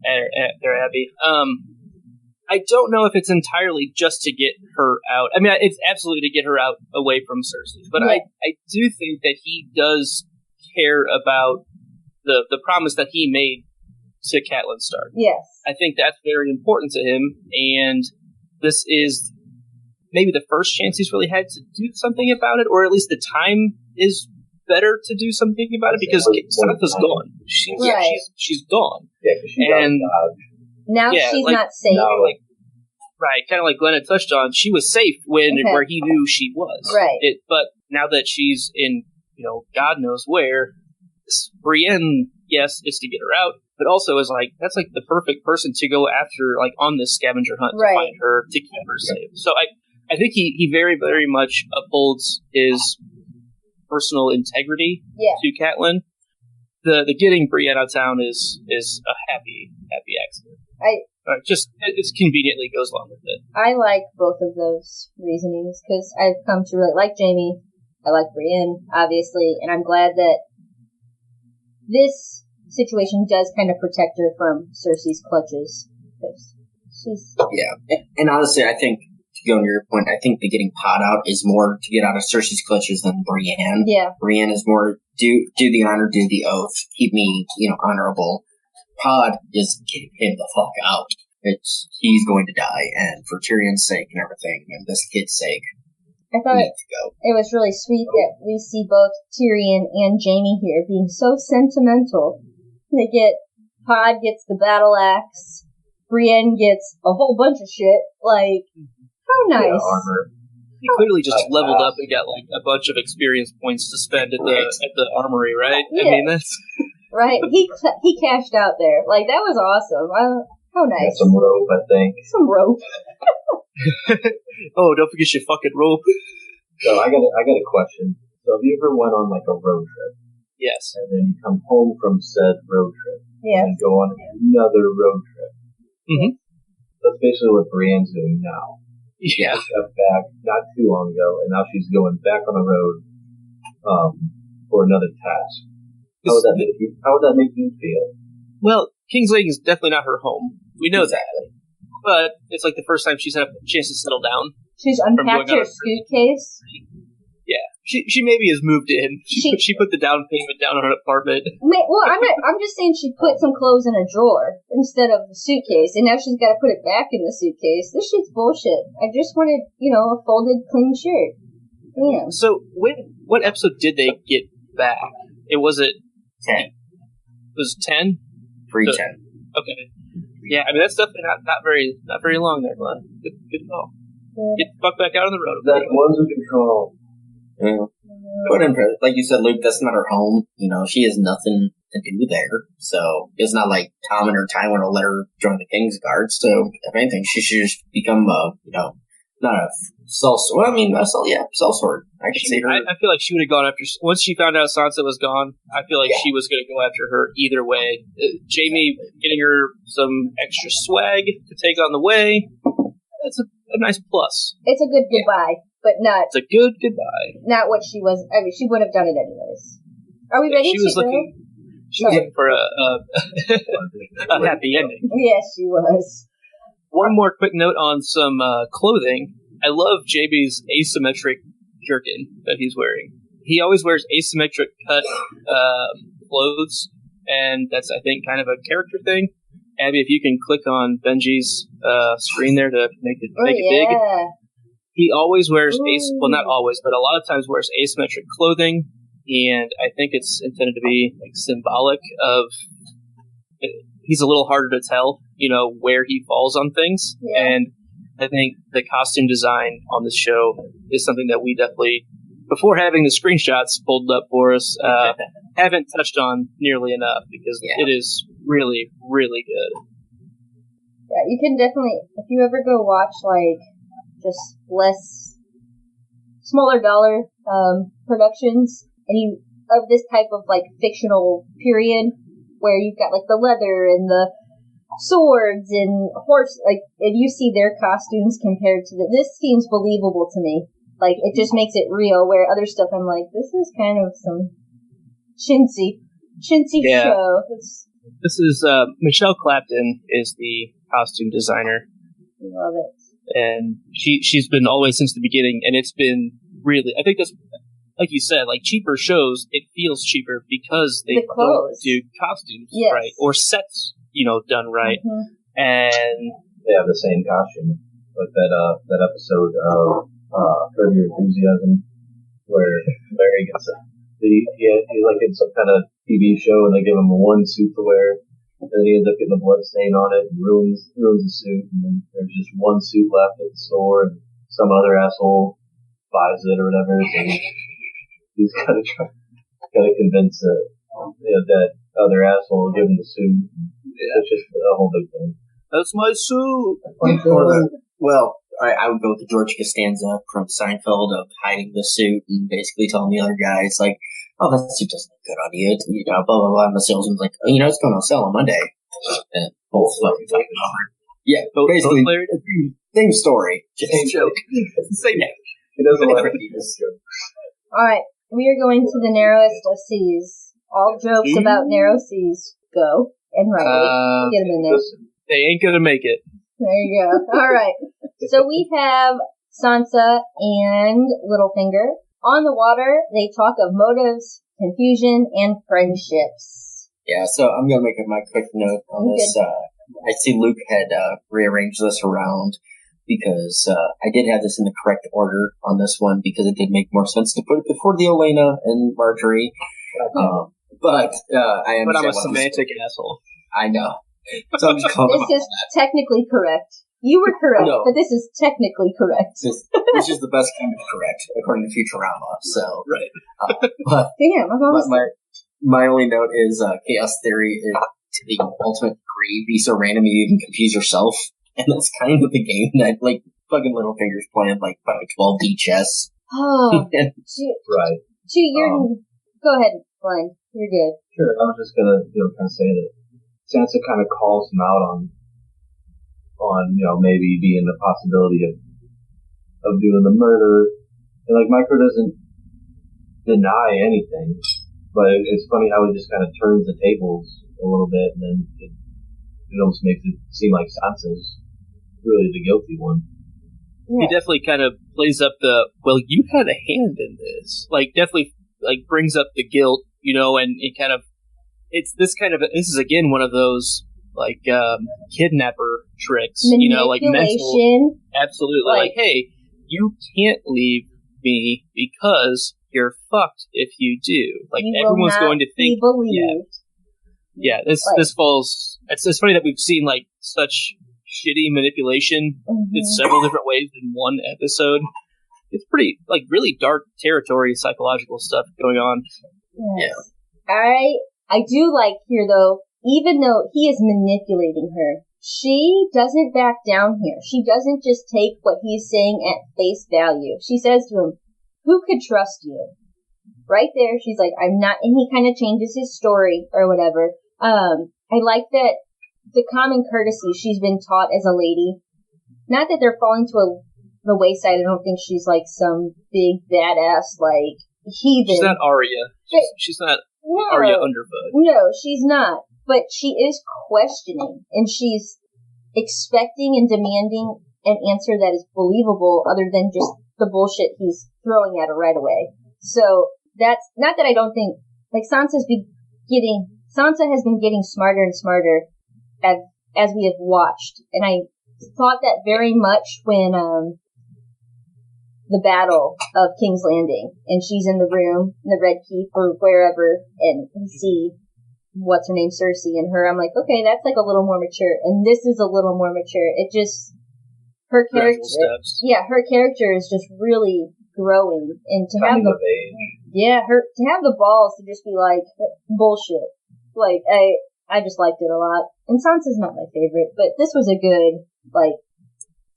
there, Abby. I don't know if it's entirely just to get her out. I mean, it's absolutely to get her out away from Cersei. But I do think that he does care about the promise that he made to Catelyn Stark. Yes. I think that's very important to him, and this is maybe the first chance he's really had to do something about it, or at least the time is better to do something about it, because Sansa's gone. She's gone. Yeah, because she's and now she's not safe. Right, kind of like Glenn had touched on, she was safe where he knew she was. Right. But now that she's in, God knows where, Brienne, yes, is to get her out, but also is that's the perfect person to go after, on this scavenger hunt to find her, to keep her safe. So I think he very, very much upholds his personal integrity to Catelyn. The getting Brienne out of town is a happy accident. It conveniently goes along with it. I like both of those reasonings, because I've come to really like Jamie. I like Brienne, obviously, and I'm glad that this situation does kind of protect her from Cersei's clutches. Yeah, and honestly, I think, to go on your point, I think the getting Pod out is more to get out of Cersei's clutches than Brienne. Yeah. Brienne is more do the honor, do the oath, keep me, honorable. Pod is get him the fuck out. He's going to die, and for Tyrion's sake and everything, and this kid's sake, I thought it was really sweet that we see both Tyrion and Jamie here being so sentimental. They get Pod gets the battle axe. Brienne gets a whole bunch of shit. Like, how nice. Yeah, armor. He clearly just leveled up and got like a bunch of experience points to spend at the armory, right? Yeah. I mean, that's right. He cashed out there. Like, that was awesome. How nice. Got some rope, I think. Some rope. Oh, don't forget your fucking rope. So I got a question. So have you ever went on like a road trip? Yes. And then you come home from said road trip. Yeah. And go on another road trip. Mm-hmm. That's basically what Brienne's doing now. Yeah. She stepped back not too long ago, and now she's going back on the road for another task. How would that make you feel? Well, King's Landing is definitely not her home. We know that. But it's like the first time she's had a chance to settle down. She's unpacked her suitcase. Yeah. She maybe has moved in. She put the down payment down on her apartment. Well, I'm just saying she put some clothes in a drawer instead of the suitcase, and now she's got to put it back in the suitcase. This shit's bullshit. I just wanted, a folded, clean shirt. Damn. So, what episode did they get back? Was it 10. It was 10? 3:10. Okay. Yeah, I mean, that's definitely not very long there, Glenn. Good call. Get the fuck back out on the road. That was a control. Yeah. But like you said, Luke, that's not her home. She has nothing to do there. So it's not like Tom and her Tywin will let her join the King's Guard. So if anything, she should just become not a sellsword. Well, I mean, sellsword. I can see her. I feel like she would have gone after, once she found out Sansa was gone, I feel like she was going to go after her either way. Jaime getting her some extra swag to take on the way, that's a nice plus. It's a good goodbye, but not... It's a good goodbye. Not what she was... I mean, she would have done it anyways. Are we ready She was looking for a happy ending. Yes, she was. One more quick note on some clothing. I love JB's asymmetric jerkin that he's wearing. He always wears asymmetric cut clothes, and that's, I think, kind of a character thing. Abby, if you can click on Benji's screen there to make it big. He always wears well, not always, but a lot of times wears asymmetric clothing, and I think it's intended to be like symbolic of. He's a little harder to tell, where he falls on things, and I think the costume design on this show is something that we definitely, before having the screenshots pulled up for us, haven't touched on nearly enough because it is really, really good. Yeah, you can definitely, if you ever go watch just smaller dollar productions, and of this type of fictional period where you've got the leather and the swords and horse, and you see their costumes compared to this seems believable to me. It just makes it real, where other stuff I'm like, this is kind of some chintzy show. This is Michelle Clapton is the costume designer. Love it. And she's been always since the beginning, and it's been really, I think that's, like you said, cheaper shows, it feels cheaper because they don't do costumes right, or sets, done right. Mm-hmm. And they have the same costume, like that episode of Curb Your Enthusiasm, where Larry gets he's in some kind of TV show, and they give him one suit to wear, and then he ends up getting a blood stain on it and ruins the suit, and then there's just one suit left at the store, and some other asshole buys it or whatever, and he's gotta convince that other asshole to give him the suit. It's just a whole big thing. That's my suit. Well, I would go with the George Costanza from Seinfeld of hiding the suit and basically telling the other guys, oh, that suit doesn't look good on you. Blah, blah, blah. And the salesman's like, it's going on sale on Monday. And both fucking talking over. Yeah, basically, same story. Same joke. Same joke. He doesn't let it be this joke. Alright, we are going to the narrowest of seas. All jokes about narrow seas go. And Riley. Get them in there. They ain't gonna make it. There you go. Alright. So we have Sansa and Littlefinger. On the water, they talk of motives, confusion, and friendships. Yeah, so I'm going to make my quick note on this. I see Luke had rearranged this around because I did have this in the correct order on this one because it did make more sense to put it before the Olenna and Marjorie. But I understand. But I'm a semantic asshole. I know. So I'm just calling This is technically correct. You were correct, No. but this is technically correct. Which is the best kind of correct, according to Futurama. So, Right. But Damn, I'm almost... my only note is Chaos Theory is to the ultimate degree. Be so random you even confuse yourself. And that's kind of the game that, like, fucking Littlefinger's playing, like, fucking 12D chess. Oh, Right. Go ahead, Glenn. You're good. Sure. I was just gonna, kind of say that Sansa kind of calls him out on, maybe being the possibility of doing the murder. And, like, Micro doesn't deny anything, but it's funny how he just kind of turns the tables a little bit, and then it almost makes it seem like Sansa's really the guilty one. Yeah. He definitely kind of plays up well, you had a hand in this. Like, definitely, like, brings up the guilt, and it kind of, this is again one of those, like, kidnapper tricks, like mental. Absolutely. Like, hey, you can't leave me because you're fucked if you do. Like, everyone's going to think. Yeah, this falls. It's funny that we've seen, like, such shitty manipulation in several different ways in one episode. It's pretty, like, really dark territory, psychological stuff going on. Yes. Yeah. I do like here, though, even though he is manipulating her, she doesn't back down here. She doesn't just take what he's saying at face value. She says to him, "Who could trust you?" Right there, she's like, "I'm not," and he kind of changes his story or whatever. I like that the common courtesy she's been taught as a lady. Not that they're falling to the wayside. I don't think she's like some big badass like heathen. She's not Arya. She's not Arya Underfoot. No, she's not. But she is questioning, and she's expecting and demanding an answer that is believable, other than just the bullshit he's throwing at her right away. So that's not that I don't think, like, Sansa has been getting smarter and smarter as we have watched, and I thought that very much when the battle of King's Landing, and she's in the room in the Red Keep or wherever, and we see what's her name, Cersei, and her. I'm like, okay, that's like a little more mature, and this is a little more mature. It just her character, her character is just really growing, and to have the balls to just be like bullshit. Like, I just liked it a lot. And Sansa's not my favorite, but this was a good, like,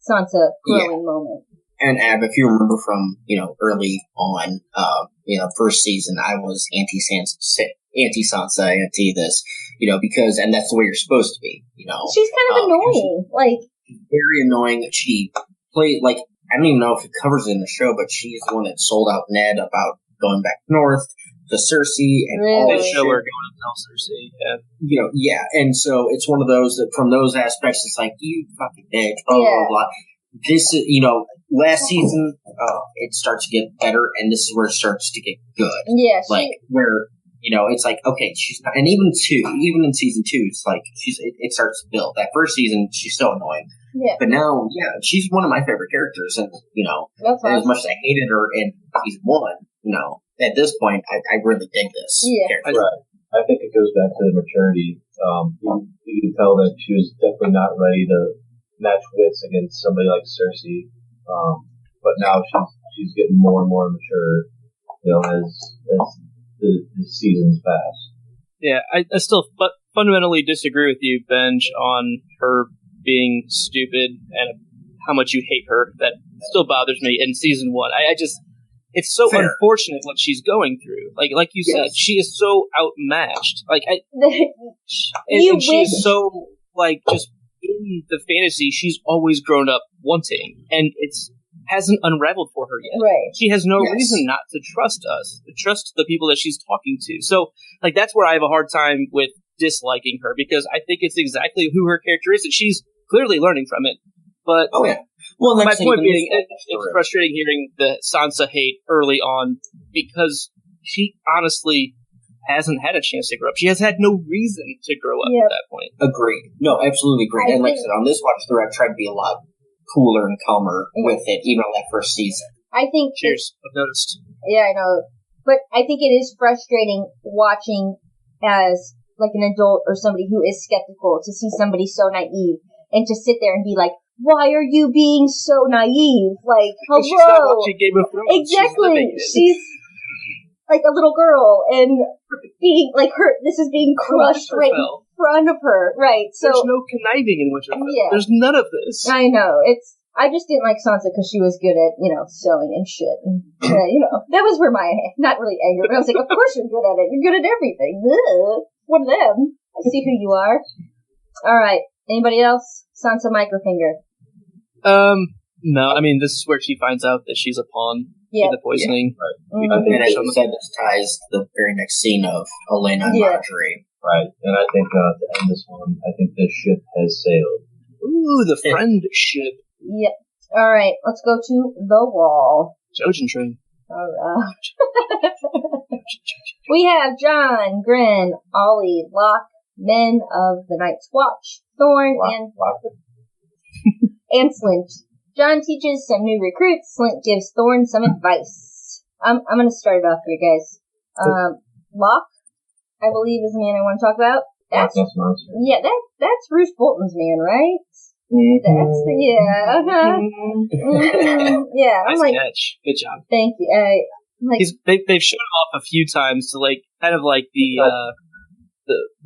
Sansa growing moment. And Ab, if you remember from, early on, first season, I was anti-Sansa, anti this, because, and that's the way you're supposed to be, She's kind of annoying. Very annoying. She played, like, I don't even know if it covers it in the show, but she's the one that sold out Ned about going back north to Cersei and all that shit. They show her going to tell Cersei, and so it's one of those that, from those aspects, it's like, you fucking bitch, blah, blah, blah. This is, last season, it starts to get better, and this is where it starts to get good. Yeah. Where, it's like, okay, she's not, and even in season 2, it's like, it starts to build. That first season, she's so annoying. Yeah. But now, she's one of my favorite characters, and, as much as I hated her in season 1, at this point, I really dig this character. Right. I think it goes back to the maturity. You can tell that she was definitely not ready to match wits against somebody like Cersei. But now she's getting more and more mature, as the seasons pass. Yeah, I still fundamentally disagree with you, Benj, on her being stupid and how much you hate her. That still bothers me in season 1. It's so unfortunate what she's going through. Like you said, she is so outmatched. And she is so, like, just in the fantasy she's always grown up wanting, and hasn't unraveled for her yet. Right. She has no reason not to trust us, to trust the people that she's talking to. So, like, that's where I have a hard time with disliking her, because I think it's exactly who her character is, and she's clearly learning from it. But well, my point being, it's frustrating hearing the Sansa hate early on, because she honestly hasn't had a chance to grow up. She has had no reason to grow up at that point. Agreed. No, absolutely agreed. And like I said, on this watch through, I've tried to be a lot cooler and calmer with it, even on that first season. I think... Cheers. I've noticed. Yeah, I know. But I think it is frustrating watching as like an adult or somebody who is skeptical to see somebody so naive and to sit there and be like, why are you being so naive? Like, hello. She's not watching Game of Thrones. Exactly. She's like a little girl and being like this is being crushed right in front of her. Right. So there's no conniving in Winterfell. Yeah. There's none of this. I know. I just didn't like Sansa because she was good at, sewing and shit. And, that was where my, not really anger, but I was like, of course you're good at it. You're good at everything. Ugh. One of them. I see who you are. All right. Anybody else? Sansa Microfinger. No. I mean, this is where she finds out that she's a pawn in the poisoning. Yeah. Right. And as you said, this ties to the very next scene of Olenna and Marjorie. Right. And I think to end this one, I think this ship has sailed. Ooh, the friend ship. Yep. All right, let's go to the wall. Jojen train. All right. We have Jon, Gren, Ollie, Locke, men of the Night's Watch, Thorn, and Slint. Jon teaches some new recruits. Slint gives Thorn some advice. I'm going to start it off here, guys. Locke, I believe, is the man I want to talk about. That's Roose Bolton's man, right? Mm-hmm. That's yeah. Nice I'm catch. Good job. Thank you. They've shown him off a few times to kind of like the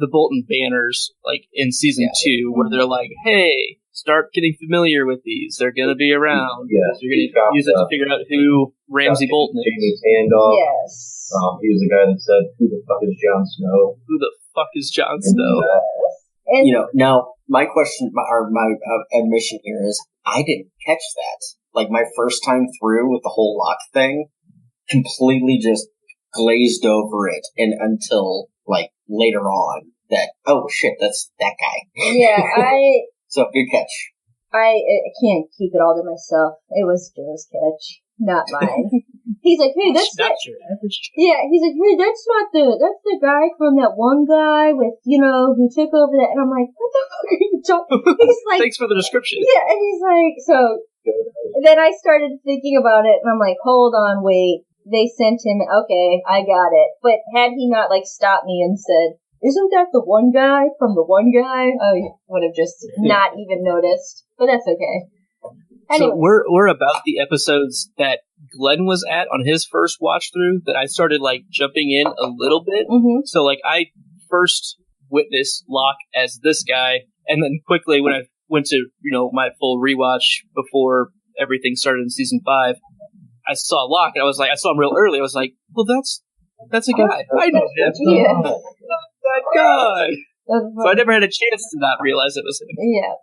Bolton banners in season 2 where they're like, hey, start getting familiar with these. They're gonna be around. Yes, you're gonna use it to figure out who Ramsay Bolton is. Jamie's hand off. Yes. He was the guy that said, "Who the fuck is Jon Snow?" Who the fuck is Jon Snow? And now my question, my admission here is, I didn't catch that. My first time through with the whole Locke thing, completely just glazed over it, and until later on that, oh shit, that's that guy. Yeah, So good catch. I can't keep it all to myself. It was Joe's catch, not mine. He's like, hey, that's not your average. Yeah, he's like, hey, that's the guy from that one guy with, who took over that. And I'm like, what the fuck are you talking? He's like, thanks for the description. Yeah, and he's like, so. Then I started thinking about it, and I'm like, hold on, wait. They sent him. Okay, I got it. But had he not stopped me and said, isn't that the one guy from the one guy? I would have just not even noticed. But that's okay. Anyway. So we're about the episodes that Glenn was at on his first watch through that I started jumping in a little bit. Mm-hmm. So I first witnessed Locke as this guy, and then quickly when I went to my full rewatch before everything started in season 5, I saw Locke and I saw him real early. I was like, well, that's a guy. I know him. Yeah. That guy. So I never had a chance to not realize it was him. Yeah.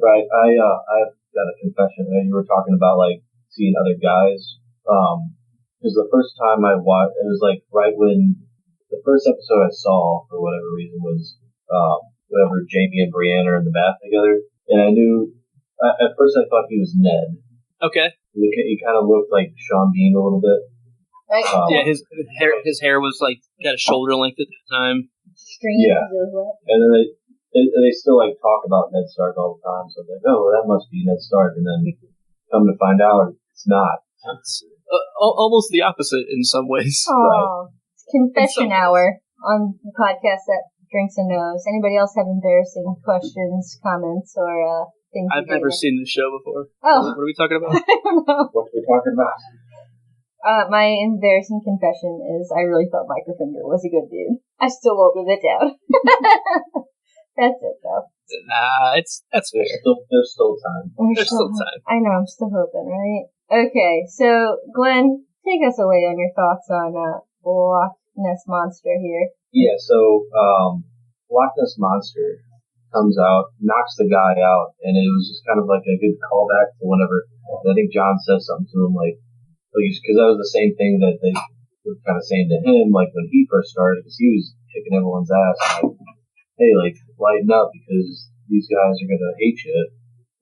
Right. I've got a confession. You were talking about seeing other guys. Because the first time I watched, it was right when the first episode I saw for whatever reason was whenever Jamie and Brienne are in the bath together, and I knew at first I thought he was Ned. Okay. He kind of looked like Sean Bean a little bit. Right. Yeah, his hair was got a shoulder length at the time. Strange. Yeah. And then they still talk about Ned Stark all the time, so they're like, oh, that must be Ned Stark, and then come to find out it's not. It's almost the opposite in some ways. Oh, right. It's confession hour on the podcast that Drinks and Knows. Anybody else have embarrassing questions, comments, or things? I've never seen this show before. Oh. What are we talking about? I don't know. What are we talking about? My embarrassing confession is I really thought Microfinger was a good dude. I still won't live it down. That's it, though. That's fair. There's still time. There's still time. I know, I'm still hoping, right? Okay, so Glenn, take us away on your thoughts on Loch Ness Monster here. Yeah, so Loch Ness Monster comes out, knocks the guy out, and it was just kind of a good callback to whenever I think Jon says something to him because that was the same thing that they were kind of saying to him when he first started, because he was kicking everyone's ass. Hey, lighten up because these guys are gonna hate you.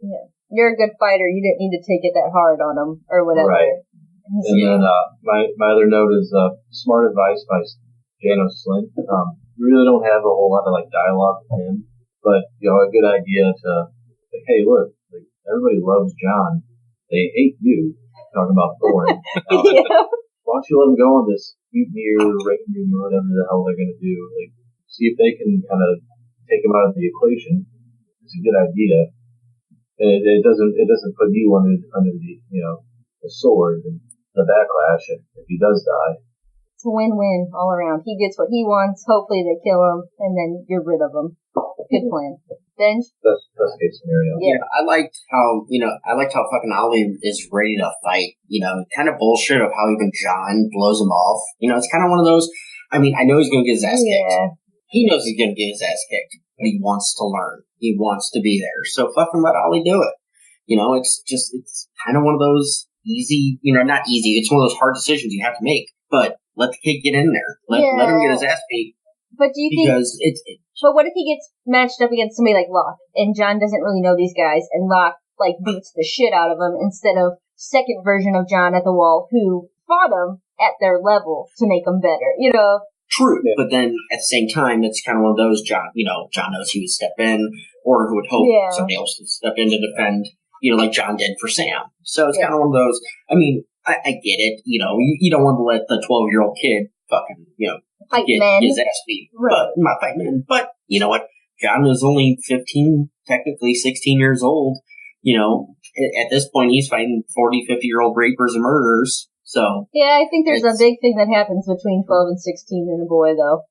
Yeah, you're a good fighter. You didn't need to take it that hard on them or whatever. Right. And then my other note is smart advice by Janos Slint. We really don't have a whole lot of dialogue with him, but a good idea to hey, look, everybody loves Jon. They hate you. Talking about Thorn. Yeah. Why don't you let them go on this mutiny or raiding or whatever the hell they're gonna do? see if they can kind of take him out of the equation. It's a good idea. And it doesn't put you under the, the sword and the backlash if he does die. It's a win-win all around. He gets what he wants. Hopefully they kill him, and then you're rid of him. Good plan. Benj? Best case scenario. Yeah, I liked how fucking Ollie is ready to fight. Kind of bullshit of how even John blows him off. It's kind of one of those. I mean, I know he's gonna get his ass kicked. He knows he's gonna get his ass kicked, but he wants to learn. He wants to be there. So fucking let Ollie do it. It's kind of one of those easy, not easy. It's one of those hard decisions you have to make. But let the kid get in there. Let him get his ass beat. But do you think? But what if he gets matched up against somebody like Locke, and John doesn't really know these guys, and Locke beats the shit out of him instead of second version of John at the wall who fought him at their level to make them better, True, but then at the same time, it's kind of one of those John knows he would step in, or who would hope somebody else would step in to defend, like John did for Sam. So it's kind of one of those. I mean, I get it. You don't want to let the 12-year-old kid fucking, fight get men. his ass beat. Right. But not fight men. But you know what? John is only 15, technically 16 years old. At this point, he's fighting 40, 50-year-old rapers and murderers. So yeah, I think there's a big thing that happens between 12 and 16 in a boy, though.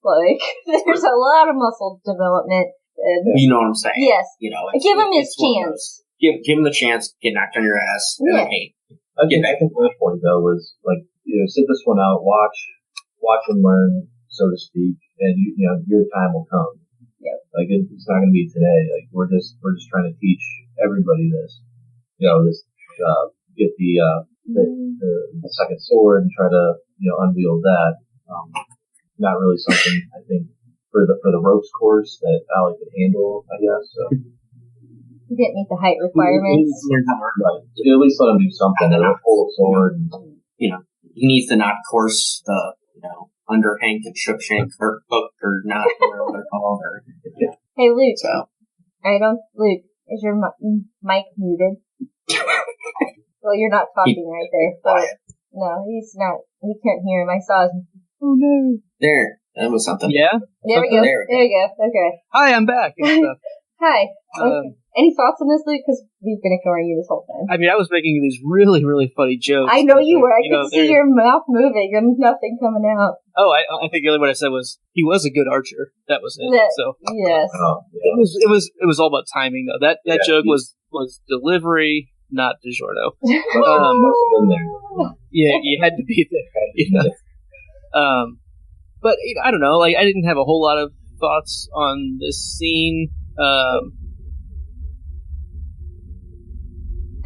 There's a lot of muscle development. And, you know what I'm saying? Yes. Give him his chance. Give him the chance. Get knocked on your ass. Yeah. I think my point though was sit this one out, watch and learn, so to speak, and your time will come. Yeah. It's not going to be today. We're just trying to teach everybody this. Get the second sword and try to unwield that. Not really something I think for the ropes course that Ollie could handle. I guess so. He didn't meet the height requirements. At least let him do something. Pull a sword. He needs to not course the underhank and shookshank or hook or not, whatever they're called. Hey, Luke. So. Luke, is your mic muted? Well, you're not talking right there. But no, he's not. We couldn't hear him. I saw his. Oh no. There. That was something. Yeah? There we go. There we go. Okay. Hi, I'm back. Hi. Okay. Any thoughts on this, Luke? Because we've been ignoring you this whole time. I mean, I was making these really, really funny jokes. I know you were. I could see your mouth moving and nothing coming out. Oh, I think the only one I said was he was a good archer. That was it. Yes. Oh, yeah. It was all about timing though. That joke was delivery, not DiGiorno. Must have been there. Yeah, you had to be there. But I don't know. I didn't have a whole lot of thoughts on this scene.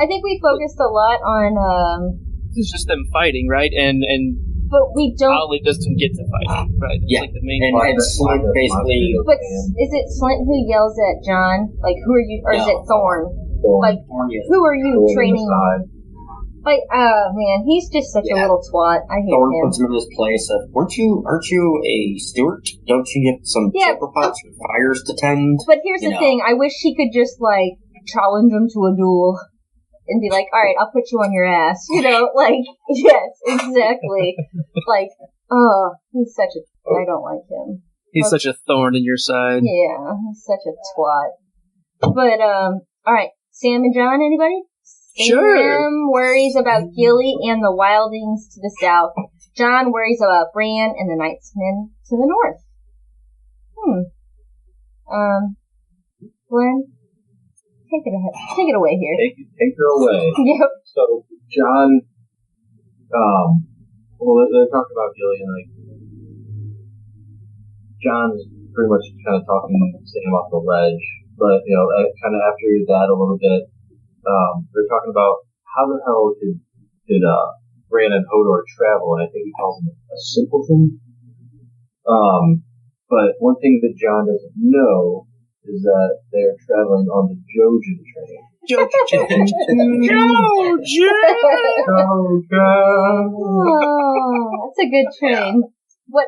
I think we focused a lot on. It's just them fighting, right? And but we don't. Ollie doesn't get to fight, right? That's the main and Slint basically. But is it Slint who yells at John? Who are you? Or is it Thorn? Who are you training? Man, he's just such a little twat. I hate Thorn him. puts him in his place of, aren't you a steward? Don't you get some chipper pots or fires to tend? But here's the thing. I wish he could just, challenge him to a duel. And be like, alright, I'll put you on your ass. Yes, exactly. He's such a... I don't like him. He's such a thorn in your side. Yeah, he's such a twat. But, alright, Sam and John, anybody? Sure. Sam worries about Gilly and the wildlings to the south. John worries about Bran and the Knightsmen to the north. Glenn? Take it away here. Take her away. Yep. So John, they're talking about Gilly and John is pretty much kind of talking Sam off the ledge, but kind of after that a little bit, they're talking about how the hell could Bran and Hodor travel, and I think he calls him a simpleton. But one thing that John doesn't know is that they're traveling on the Jojen train. Jojen! Oh, that's a good train. What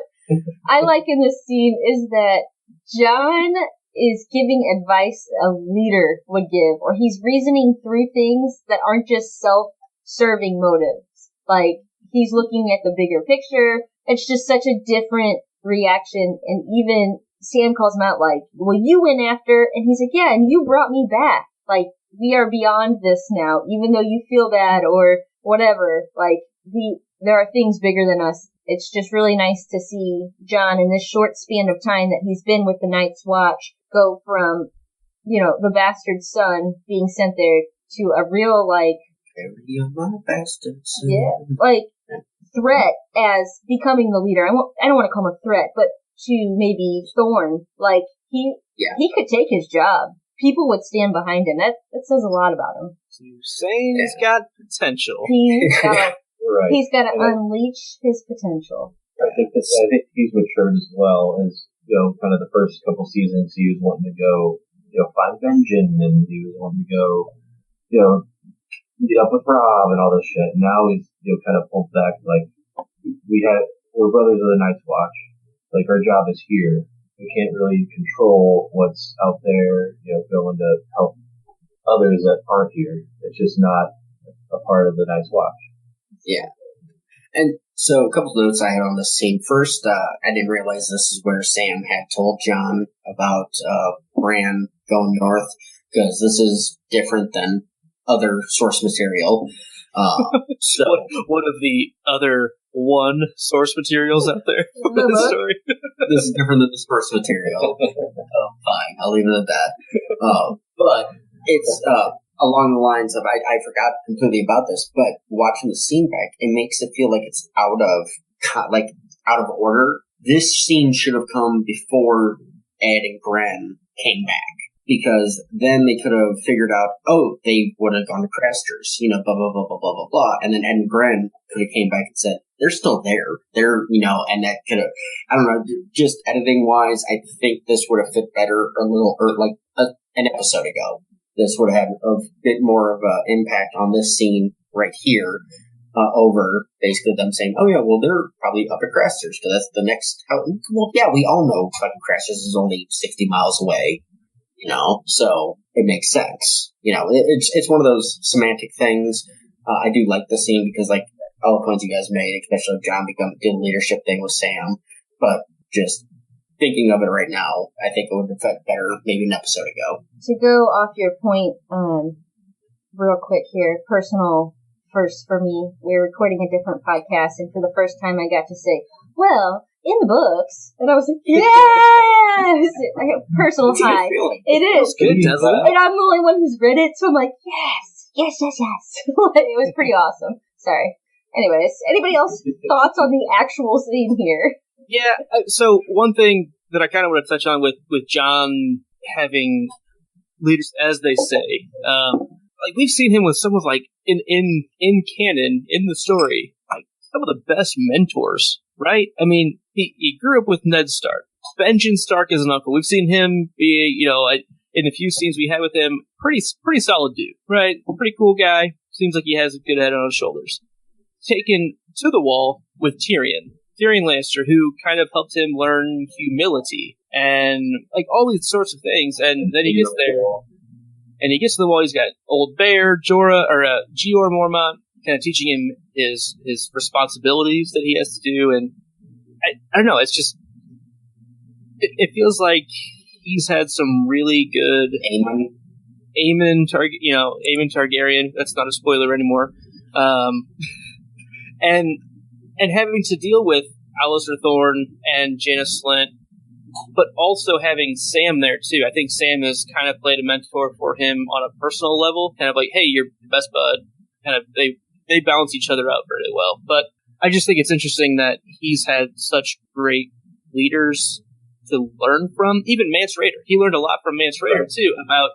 I like in this scene is that John is giving advice a leader would give, or he's reasoning through things that aren't just self-serving motives. He's looking at the bigger picture. It's just such a different reaction, and even Sam calls him out like, well, you went after, and he's like, yeah, and you brought me back. Like, we are beyond this now, even though you feel bad or whatever. Like, there are things bigger than us. It's just really nice to see John in this short span of time that he's been with the Night's Watch go from, the bastard son being sent there to a real, like, my bastard son. Yeah, like, threat as becoming the leader. I don't want to call him a threat, but to maybe Thorn. Like, he could take his job. People would stand behind him. That says a lot about him. So you're saying he's got potential. He's got to unleash his potential. I think he's matured as well as, kind of the first couple seasons he was wanting to go, find Benjamin, and he was wanting to go, meet up with Rob and all this shit. Now he's, kind of pulled back, like, we're brothers of the Night's Watch. Like, our job is here. We can't really control what's out there, going to help others that aren't here. It's just not a part of the Night's Watch. Yeah. And so a couple of notes I had on this scene. First, I didn't realize this is where Sam had told John about Bran going north, because this is different than other source material. So one of the other source materials out there for the story. This is different than the source material. Fine, I'll leave it at that. But it's along the lines of, I forgot completely about this, but watching the scene back, it makes it feel like it's out of order. This scene should have come before Ed and Bran came back. Because then they could have figured out, they would have gone to Craster's, blah, blah, blah, blah, blah, blah, blah. And then Ed and Bran could have came back and said, they're still there. They're, and that could have, I don't know, just editing wise, I think this would have fit better an episode ago. This would have had a bit more of an impact on this scene right here, over basically them saying, they're probably up at Craster's, because that's the next house. Well, yeah, we all know fucking Craster's is only 60 miles away. So it makes sense. It's one of those semantic things. I do like the scene because, like, all the points you guys made, especially if John did the leadership thing with Sam. But just thinking of it right now, I think it would have fit better maybe an episode ago. To go off your point, real quick here, personal first for me, we're recording a different podcast, and for the first time I got to say, well, in the books, and I was like, yes! I have personal high. It is. Good, doesn't it? And I'm the only one who's read it, so I'm like, yes. It was pretty awesome. Sorry. Anyways, anybody else thoughts on the actual scene here? Yeah, so one thing that I kind of want to touch on with John having leaders, as they say, like, we've seen him with some of, like, in canon, in the story, like, some of the best mentors, right? I mean, he grew up with Ned Stark. Benjen Stark is an uncle. We've seen him be, in a few scenes we had with him, pretty solid dude, right? Pretty cool guy. Seems like he has a good head on his shoulders. Taken to the wall with Tyrion Lannister, who kind of helped him learn humility and, like, all these sorts of things. And then he gets there, and he gets to the wall. He's got Old Bear, Jeor Mormont, kind of teaching him his responsibilities that he has to do. And I don't know. It's just, it feels like he's had some really good Aemon Targaryen. That's not a spoiler anymore. And having to deal with Alistair Thorne and Jaina Slynt, but also having Sam there too. I think Sam has kind of played a mentor for him on a personal level, kind of like, hey, you're best bud. Kind of they balance each other out very well. But I just think it's interesting that he's had such great leaders to learn from. Even Mance Rayder. He learned a lot from Mance Rayder too about,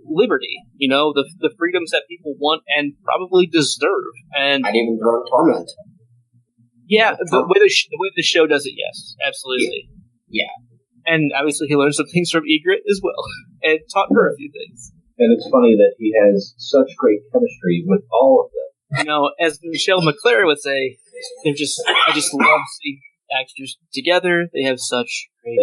liberty, the freedoms that people want and probably deserve. And I'd even throw in Torment. Yeah, the way the show does it, yes, absolutely. Yeah. And obviously he learned some things from Ygritte as well, and taught her a few things. And it's funny that he has such great chemistry with all of them. As Michelle McClare would say, I just love seeing actors together. They have such great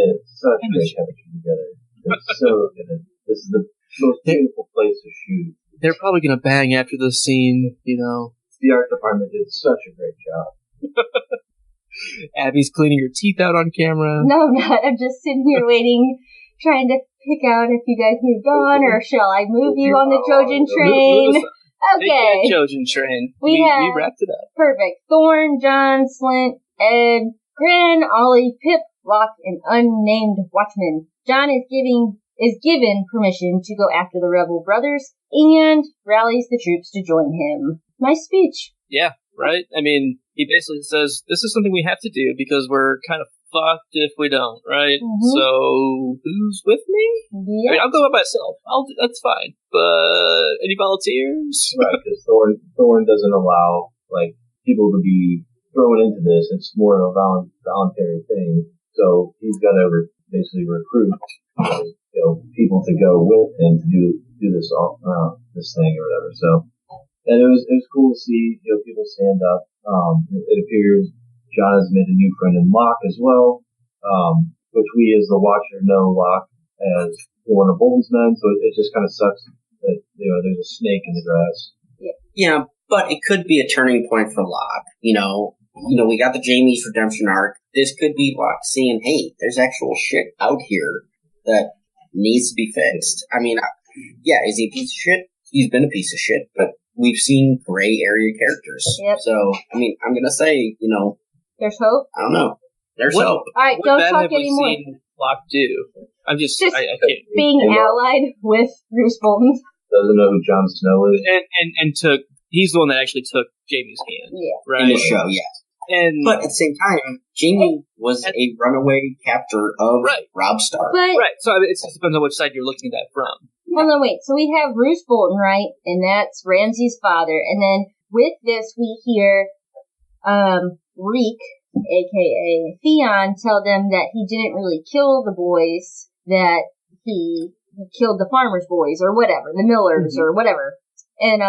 chemistry together. It's so good. This is the most beautiful place to shoot. They're probably going to bang after this scene, The art department did such a great job. Abby's cleaning her teeth out on camera. No, I'm not. I'm just sitting here waiting, trying to pick out if you guys moved on, or shall I move you on the Trojan train? Okay. Take that Trojan train. We wrapped it up. Perfect. Thorn, John, Slint, Ed, Gran, Ollie, Pip, Locke, and unnamed Watchman. John is given permission to go after the rebel brothers and rallies the troops to join him. Nice speech. Yeah, right? I mean, he basically says, this is something we have to do because we're kind of fucked if we don't, right? Mm-hmm. So, who's with me? Yeah. I mean, I'll go by myself. That's fine. But, any volunteers? Right, because Thorn doesn't allow, like, people to be thrown into this. It's more of a voluntary thing. So, he's got to basically recruit, people to go with him to do this thing or whatever. So, and it was cool to see, people stand up. It appears John has made a new friend in Locke as well, which we as the watcher know Locke as one of Bolton's men, so it just kind of sucks that, there's a snake in the grass. Yeah, but it could be a turning point for Locke. We got the Jamie's redemption arc. This could be Locke seeing, hey, there's actual shit out here that needs to be fixed. I mean, yeah, is he a piece of shit? He's been a piece of shit, but we've seen gray area characters. Yep. So, I mean, I'm going to say, there's hope. I don't know. There's hope. All right, what don't bad talk have we anymore. seen Locke do? I can't. Being allied with Bruce Bolton. Doesn't know who Jon Snow is. And he's the one that actually took Jamie's hand. Yeah. Right? In the show, yes. But at the same time, Jamie was a runaway captor of Robb Stark. Right, so it just depends on which side you're looking at that from. Hold on, wait. So we have Bruce Bolton, right? And that's Ramsay's father. And then with this, we hear Reek, a.k.a. Theon, tell them that he didn't really kill the boys, that he killed the farmers' boys, or whatever, the millers, or whatever. And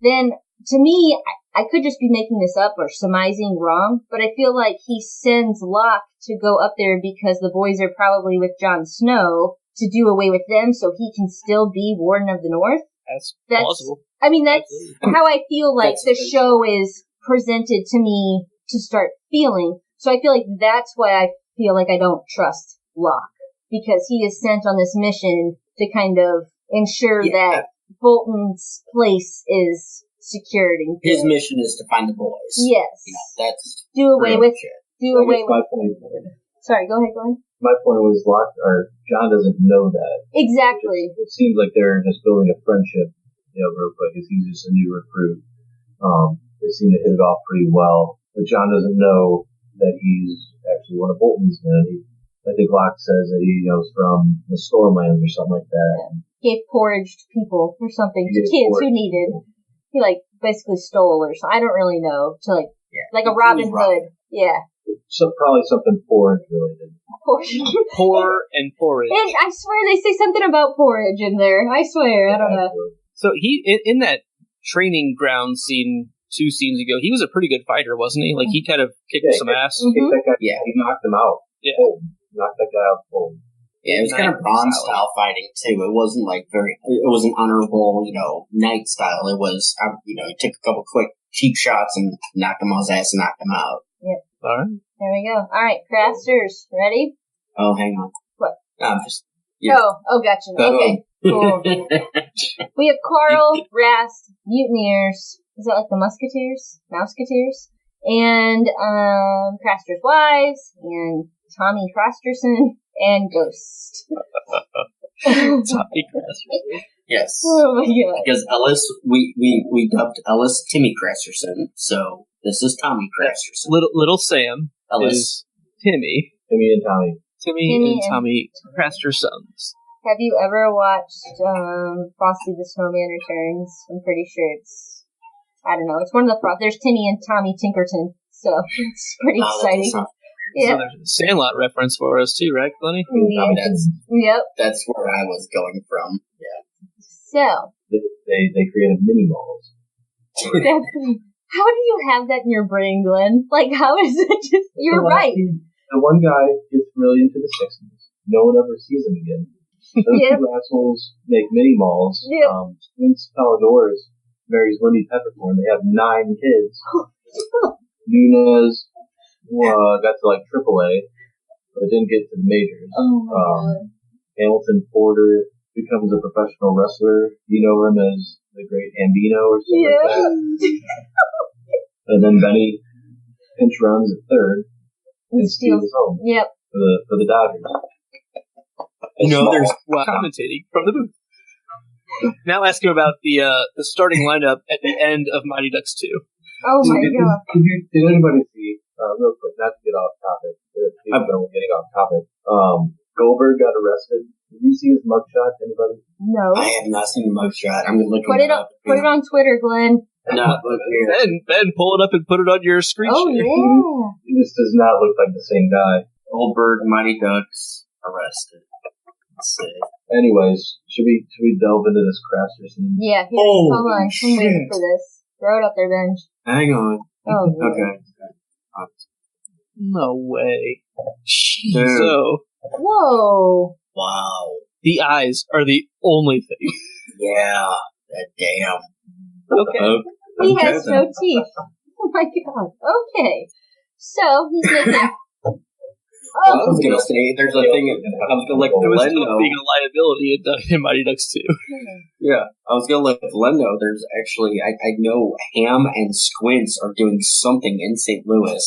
then, to me, I could just be making this up or surmising wrong, but I feel like he sends Locke to go up there because the boys are probably with Jon Snow to do away with them so he can still be Warden of the North. That's plausible. I mean, that's how I feel like the show is presented to me to start feeling. So I feel like that's why I feel like I don't trust Locke, because he is sent on this mission to kind of ensure that Bolton's place is secured and good. His mission is to find the boys. Yes. That's do away with my point. Sorry, go ahead, Glenn. My point was John doesn't know that. Exactly. It seems like they're just building a friendship, real quick, as he's just a new recruit. They seem to hit it off pretty well, but John doesn't know that he's actually one of Bolton's men. I think Locke says that he knows from the Stormlands or something like that. Yeah. Gave porridge to people or something, to kids who needed. He basically stole or something. I don't really know. Like a Robin Hood. Yeah. So probably something porridge related. Poor and porridge. And I swear they say something about porridge in there. I swear. I don't know. So he, in that training ground scene 2 scenes ago, he was a pretty good fighter, wasn't he? Like, he kind of kicked some ass. Kicked that guy. Yeah. He knocked him out. Yeah. Knocked that guy out cold. Yeah, it was kind of bronze style fighting too. It wasn't it wasn't honorable, knight style. It was, he took a couple quick cheap shots and knocked him on his ass and knocked him out. Yep. All right. There we go. All right, Crafters, ready? Oh, hang on. What? I'm just. Yeah. Oh, gotcha. Okay, cool. We have Carl, Rast, Mutineers. Is that like the Mouseketeers? And Craster's wives, and Tommy Crasterson, and Ghost. Tommy Crasterson. Yes. Oh my god. Because Ellis, we dubbed Ellis Timmy Crasterson, so this is Tommy Crasterson. Little Sam Ellis. Is Timmy. Timmy and Tommy. Timmy and Tommy Crastersons. Have you ever watched Frosty the Snowman Returns? I'm pretty sure it's, I don't know, it's one of the there's Timmy and Tommy Tinkerton, so it's pretty exciting. Yeah. So there's a Sandlot reference for us too, right, Glenny? Yeah. That's where I was going from. Yeah. So they created mini malls. How do you have that in your brain, Glenn? How is it just, you're right. The one guy gets really into the 60s. No one ever sees him again. Those two assholes make mini malls. Yep. Vince Palladores marries Wendy Peppercorn. They have 9 kids. Nunez, got to like AAA, but it didn't get to the majors. Oh my god. Hamilton Porter becomes a professional wrestler. You know him as the Great Ambino or something like that. And then Benny pinch runs at third and steals home. Yep. For the Dodgers. There's commentating from the booth. Now ask him about the starting lineup at the end of Mighty Ducks 2. Oh my god. Did anybody see, real quick, not to get off topic, I'm getting off topic, Goldberg got arrested. Did you see his mugshot, anybody? No. I have not seen the mugshot. I'm going to look it up. Put it on Twitter, Glenn. No, look here. Ben, pull it up and put it on your screen share. Yeah. This does not look like the same guy. Goldberg, Mighty Ducks, arrested. Let's see. Anyways, should we delve into this Crasterson? Yeah, here, hold on. I'm waiting for this. Throw it up there, Benj. Hang on. Oh, okay. No way. Dude. So, whoa. Wow. The eyes are the only thing. Yeah. Damn. Okay. He has no teeth. Oh my god. Okay. So, he's making... Well, I was going to say, there's a thing, I was going to let Glenn know. Being a liability in Mighty Ducks 2. Yeah, I was going to let Glenn know there's actually, I know Ham and Squints are doing something in St. Louis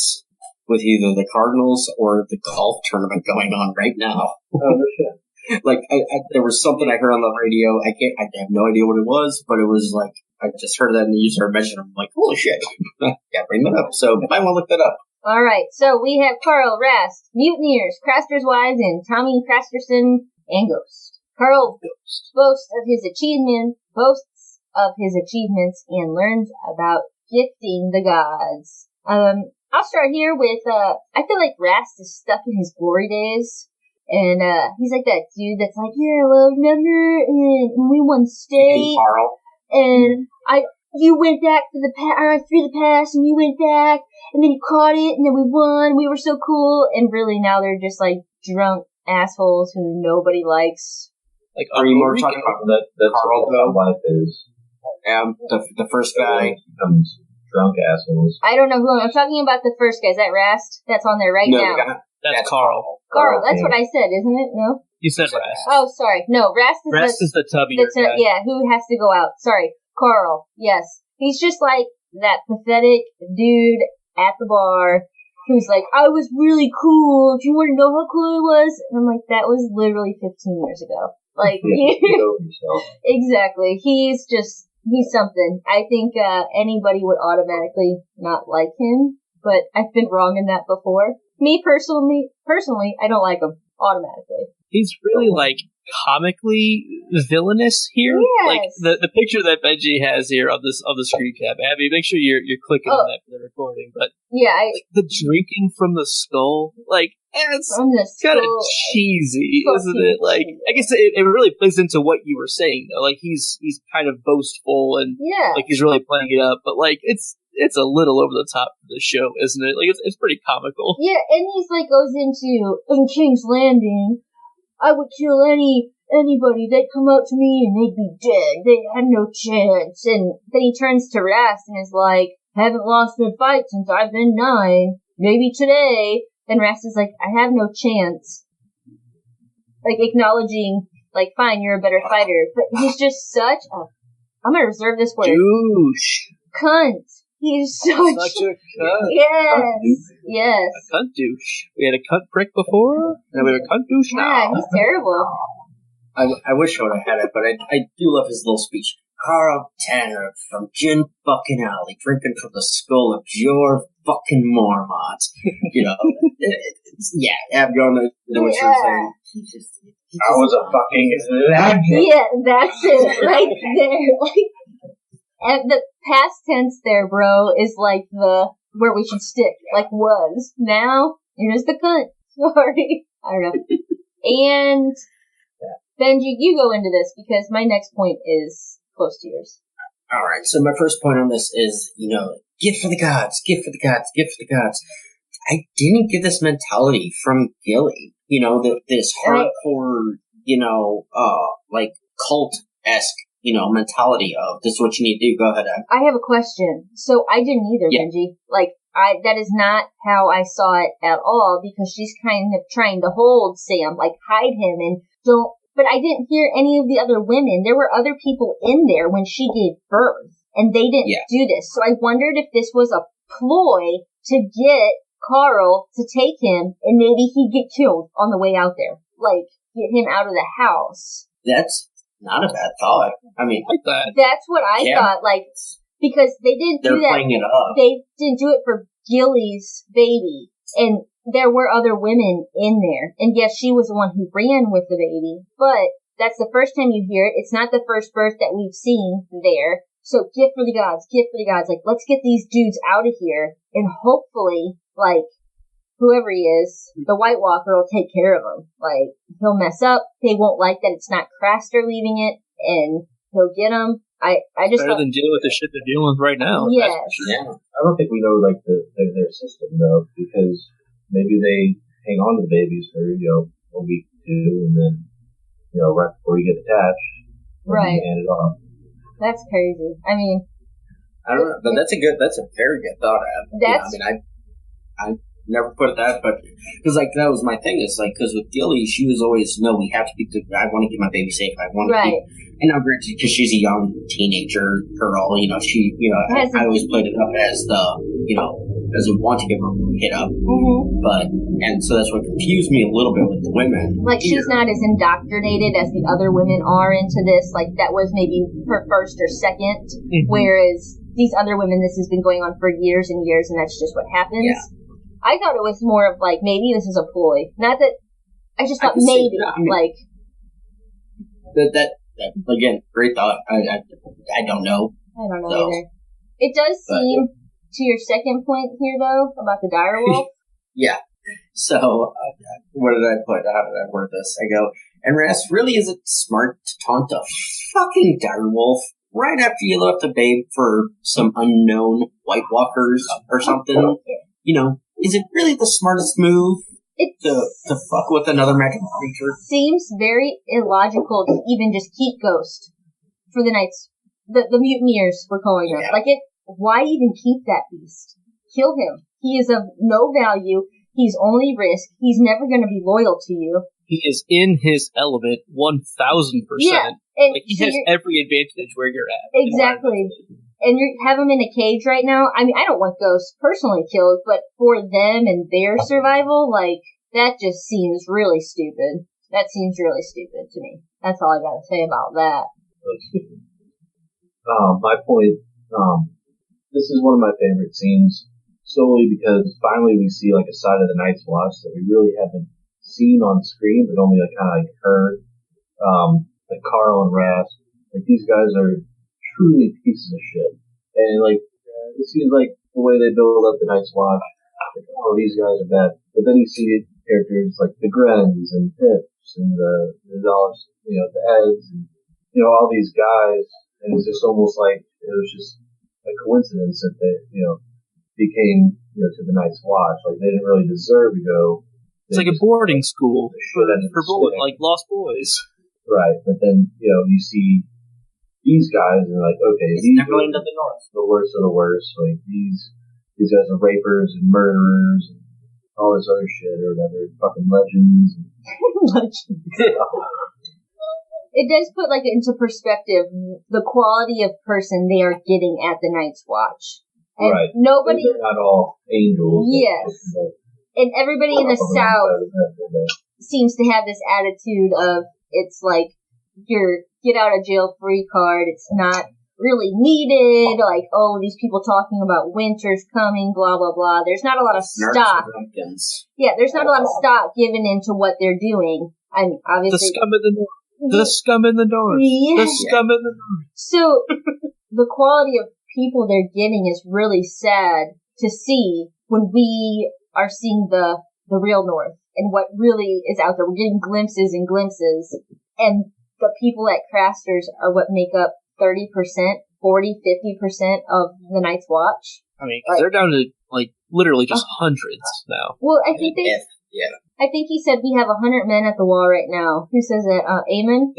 with either the Cardinals or the golf tournament going on right now. Oh, no shit. Like, there was something I heard on the radio, I have no idea what it was, but it was like, I just heard that and you started mentioning it. I'm like, holy shit. Gotta bring that up. So, you might want to look that up. All right, so we have Carl, Rast, Mutineers, Craster's Wives, and Tommy Crasterson and Ghost. Carl boasts of his achievements and learns about gifting the gods. I'll start here with, I feel like Rast is stuck in his glory days. And, he's like that dude that's like, yeah, well, remember when we won state? Carl. And you went back to through the pass, and you went back, and then you caught it, and then we won, we were so cool, and really now they're just like drunk assholes who nobody likes. Like, are you more talking about that's Carl, how life is. The first guy becomes drunk assholes. I don't know who I'm talking about. The first guy, is that Rast? That's on there now. That's Carl. Carl, that's what I said, isn't it? No? You said Rast. Oh, sorry. No, Rast is the tubby guy. Yeah, who has to go out. Sorry. Carl, yes. He's just like that pathetic dude at the bar who's like, I was really cool. Do you want to know how cool I was? And I'm like, that was literally 15 years ago. Like, exactly. He's something. I think anybody would automatically not like him, but I've been wrong in that before. Me personally, I don't like him automatically. He's really like comically villainous here. Yes. Like the picture that Benji has here of the screen cap. Abby, make sure you're clicking on that for the recording. But yeah, the drinking from the skull, like it's kind of cheesy, isn't it? Like I guess it really plays into what you were saying though. Like he's kind of boastful and like he's really playing it up, but like it's a little over the top for the show, isn't it? Like it's pretty comical. Yeah, and he's like goes into in King's Landing, I would kill anybody. They'd come out to me and they'd be dead. They had no chance. And then he turns to Rast and is like, haven't lost a fight since I've been 9. Maybe today. And Rast is like, I have no chance. Like acknowledging, like, fine, you're a better fighter. But he's just such a, I'm gonna reserve this word. Douche. Cunt. He's such a cunt. Yes. A cunt douche. We had a cunt prick before, and we have a cunt douche now. Yeah, he's terrible. I wish I would have had it, but I do love his little speech. Carl Tanner from Gin fucking Alley, drinking from the skull of your fucking Mormont. You know, I'm going to know what you're saying. I was a fucking legend. Yeah, that's it, right there. Like, and the past tense there, bro, is like where we should stick. Like was. Now, you're just the cunt. Sorry. I don't know. And Benji, you go into this because my next point is close to yours. Alright, so my first point on this is, gift for the gods, gift for the gods, gift for the gods. I didn't get this mentality from Gilly. This hardcore, like cult-esque, mentality of this is what you need to do. Go ahead, Ed. I have a question. So I didn't either, Benji. Like, that is not how I saw it at all, because she's kind of trying to hold Sam, like hide him and don't, but I didn't hear any of the other women. There were other people in there when she gave birth, and they didn't do this. So I wondered if this was a ploy to get Carl to take him, and maybe he'd get killed on the way out there. Like, get him out of the house. That's not a bad thought. I mean, that's what I thought, like, because they didn't do that. They're playing it up. They didn't do it for Gilly's baby, and there were other women in there. And yes, she was the one who ran with the baby, but that's the first time you hear it. It's not the first birth that we've seen there. So gift for the gods. Like, let's get these dudes out of here, and hopefully, like, whoever he is, the White Walker will take care of him. Like, he'll mess up. They won't like that it's not Craster leaving it, and he'll get him. I just better than dealing with the shit they're dealing with right now. Yes. Yeah. I don't think we know like their system though, because maybe they hang on to the babies for a week or two, and then right before you get attached, right, you hand it off. That's crazy. I mean, I don't know, but that's a very good thought. I never put it that, but because like that was my thing. Is like because with Gilly, she was always we have to keep. I want to keep my baby safe. I want to keep. And now, granted, because she's a young teenager girl, she, I always played it up as the, doesn't want to give her hit up. Mm-hmm. And so that's what confused me a little bit with the women. Like, she's not as indoctrinated as the other women are into this. Like, that was maybe her first or second, whereas these other women, this has been going on for years and years, and that's just what happens. Yeah. I thought it was more of, like, maybe this is a ploy. Not that, I just thought maybe, That again, great thought. I don't know. I don't know either. It does seem, to your second point here, though, about the direwolf. Yeah. So, what did I put? How did I word this? I go, and Ras, really is it smart to taunt a fucking direwolf right after you left the babe for some unknown White Walkers or something? Is it really the smartest move? To fuck with another magical creature? Seems very illogical to even just keep Ghost for the Knights. The mutineers, we're calling them. Like, why even keep that beast? Kill him. He is of no value. He's only risk. He's never going to be loyal to you. He is in his element 1,000%. Yeah. And like, he has every advantage where you're at. Exactly. And you have him in a cage right now. I mean, I don't want Ghost personally killed, but for them and their survival, like, that just seems really stupid. That seems really stupid to me. That's all I gotta say about that. My point, this is one of my favorite scenes, solely because finally we see like a side of the Night's Watch that we really haven't seen on screen, but only kind of heard. Like Carl and Ras, like these guys are truly pieces of shit. And like, it seems like the way they build up the Night's Watch, like, oh, these guys are bad. But then you see characters like the Grens and Pips and the dollars, the Eds, and all these guys, and it's just almost like it was just a coincidence that they, became, to the Night's Watch. Like they didn't really deserve to go. It's like a boarding school for like lost boys. Right, but then you see these guys and like, okay, these are the worst of the worst. Like these guys are rapers and murderers and all this other shit or whatever, fucking legends. It does put like into perspective the quality of person they are getting at the Night's Watch. And right. Nobody. They're not all angels. Yes. And everybody in the South seems to have this attitude of it's like your get out of jail free card. It's not really needed. Like, oh, these people talking about winter's coming, blah, blah, blah. There's not a lot of stock. Yeah, there's not a lot of stock given into what they're doing. And obviously. The scum in the north. The scum in the north. Yeah. The scum in the north. So, the quality of people they're getting is really sad to see when we are seeing the real North and what really is out there. We're getting glimpses and glimpses. And the people at Craster's are what make up 30%, 40, 50% of the Night's Watch. I mean, they're down to, like, literally just hundreds now. Well, I think I think he said we have 100 men at the wall right now. Who says it? Eamon?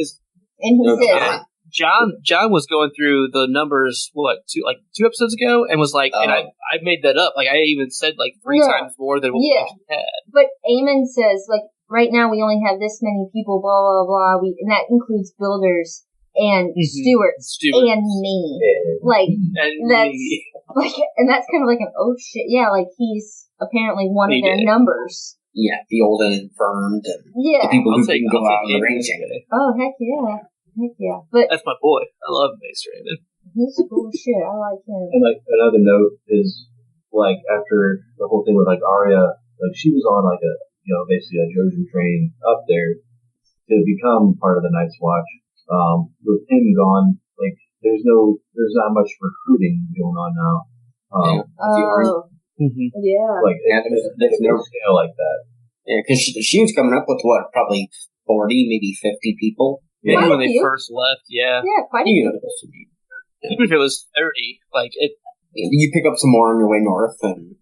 And he said, John was going through the numbers, two episodes ago, and was like, and I made that up. Like, I even said, like, 3 times more than what we actually had. But Eamon says, like, right now we only have this many people, blah, blah, blah, and that includes builders and stewards and me. Like, and that's kind of like an, oh shit, yeah, like, he's apparently one of their numbers. Yeah, the old and infirmed, and the people who can go out and ranging. Oh, heck yeah. Heck yeah. But that's my boy. I love Mace Raymond. He's cool shit. I like him. And, like, another note is, like, after the whole thing with, like, Arya, like, she was on, like, basically a Trojan train up there to become part of the Night's Watch. With him gone, like, there's not much recruiting going on now. Yeah. Like, there's no scale like that. Yeah, because she was coming up with, probably 40, maybe 50 people. Maybe when they first left, yeah. Yeah, quite a few. Even if it was 30, like, it... You pick up some more on your way north, and...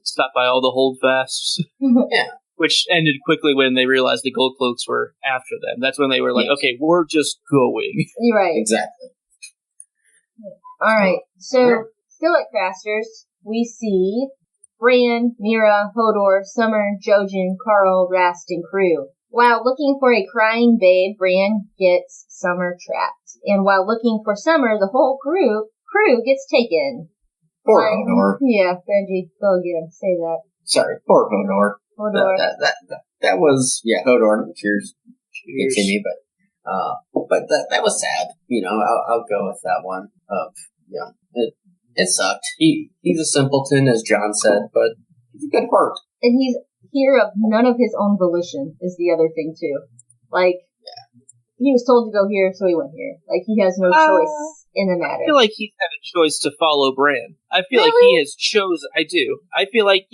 Stop by all the holdfasts. Yeah. Which ended quickly when they realized the gold cloaks were after them. That's when they were like, okay, we're just going. You're right. Exactly. Alright, so, still at Craster's, we see Bran, Mira, Hodor, Summer, Jojen, Carl, Rast, and crew. While looking for a crying babe, Bran gets Summer trapped. And while looking for Summer, the whole crew gets taken. Poor Hodor. Yeah, Benji, go again. Say that. Sorry, poor Hodor. Hodor. That was, Hodor. Cheers. You see me, but that was sad. I'll go with that one. It sucked. He's a simpleton, as John said, but he's a good heart. And he's here of none of his own volition is the other thing too. Like, he was told to go here, so he went here. Like, he has no choice in the matter. I feel like he's had a choice to follow Bran. I feel like he has chosen. I do. I feel like,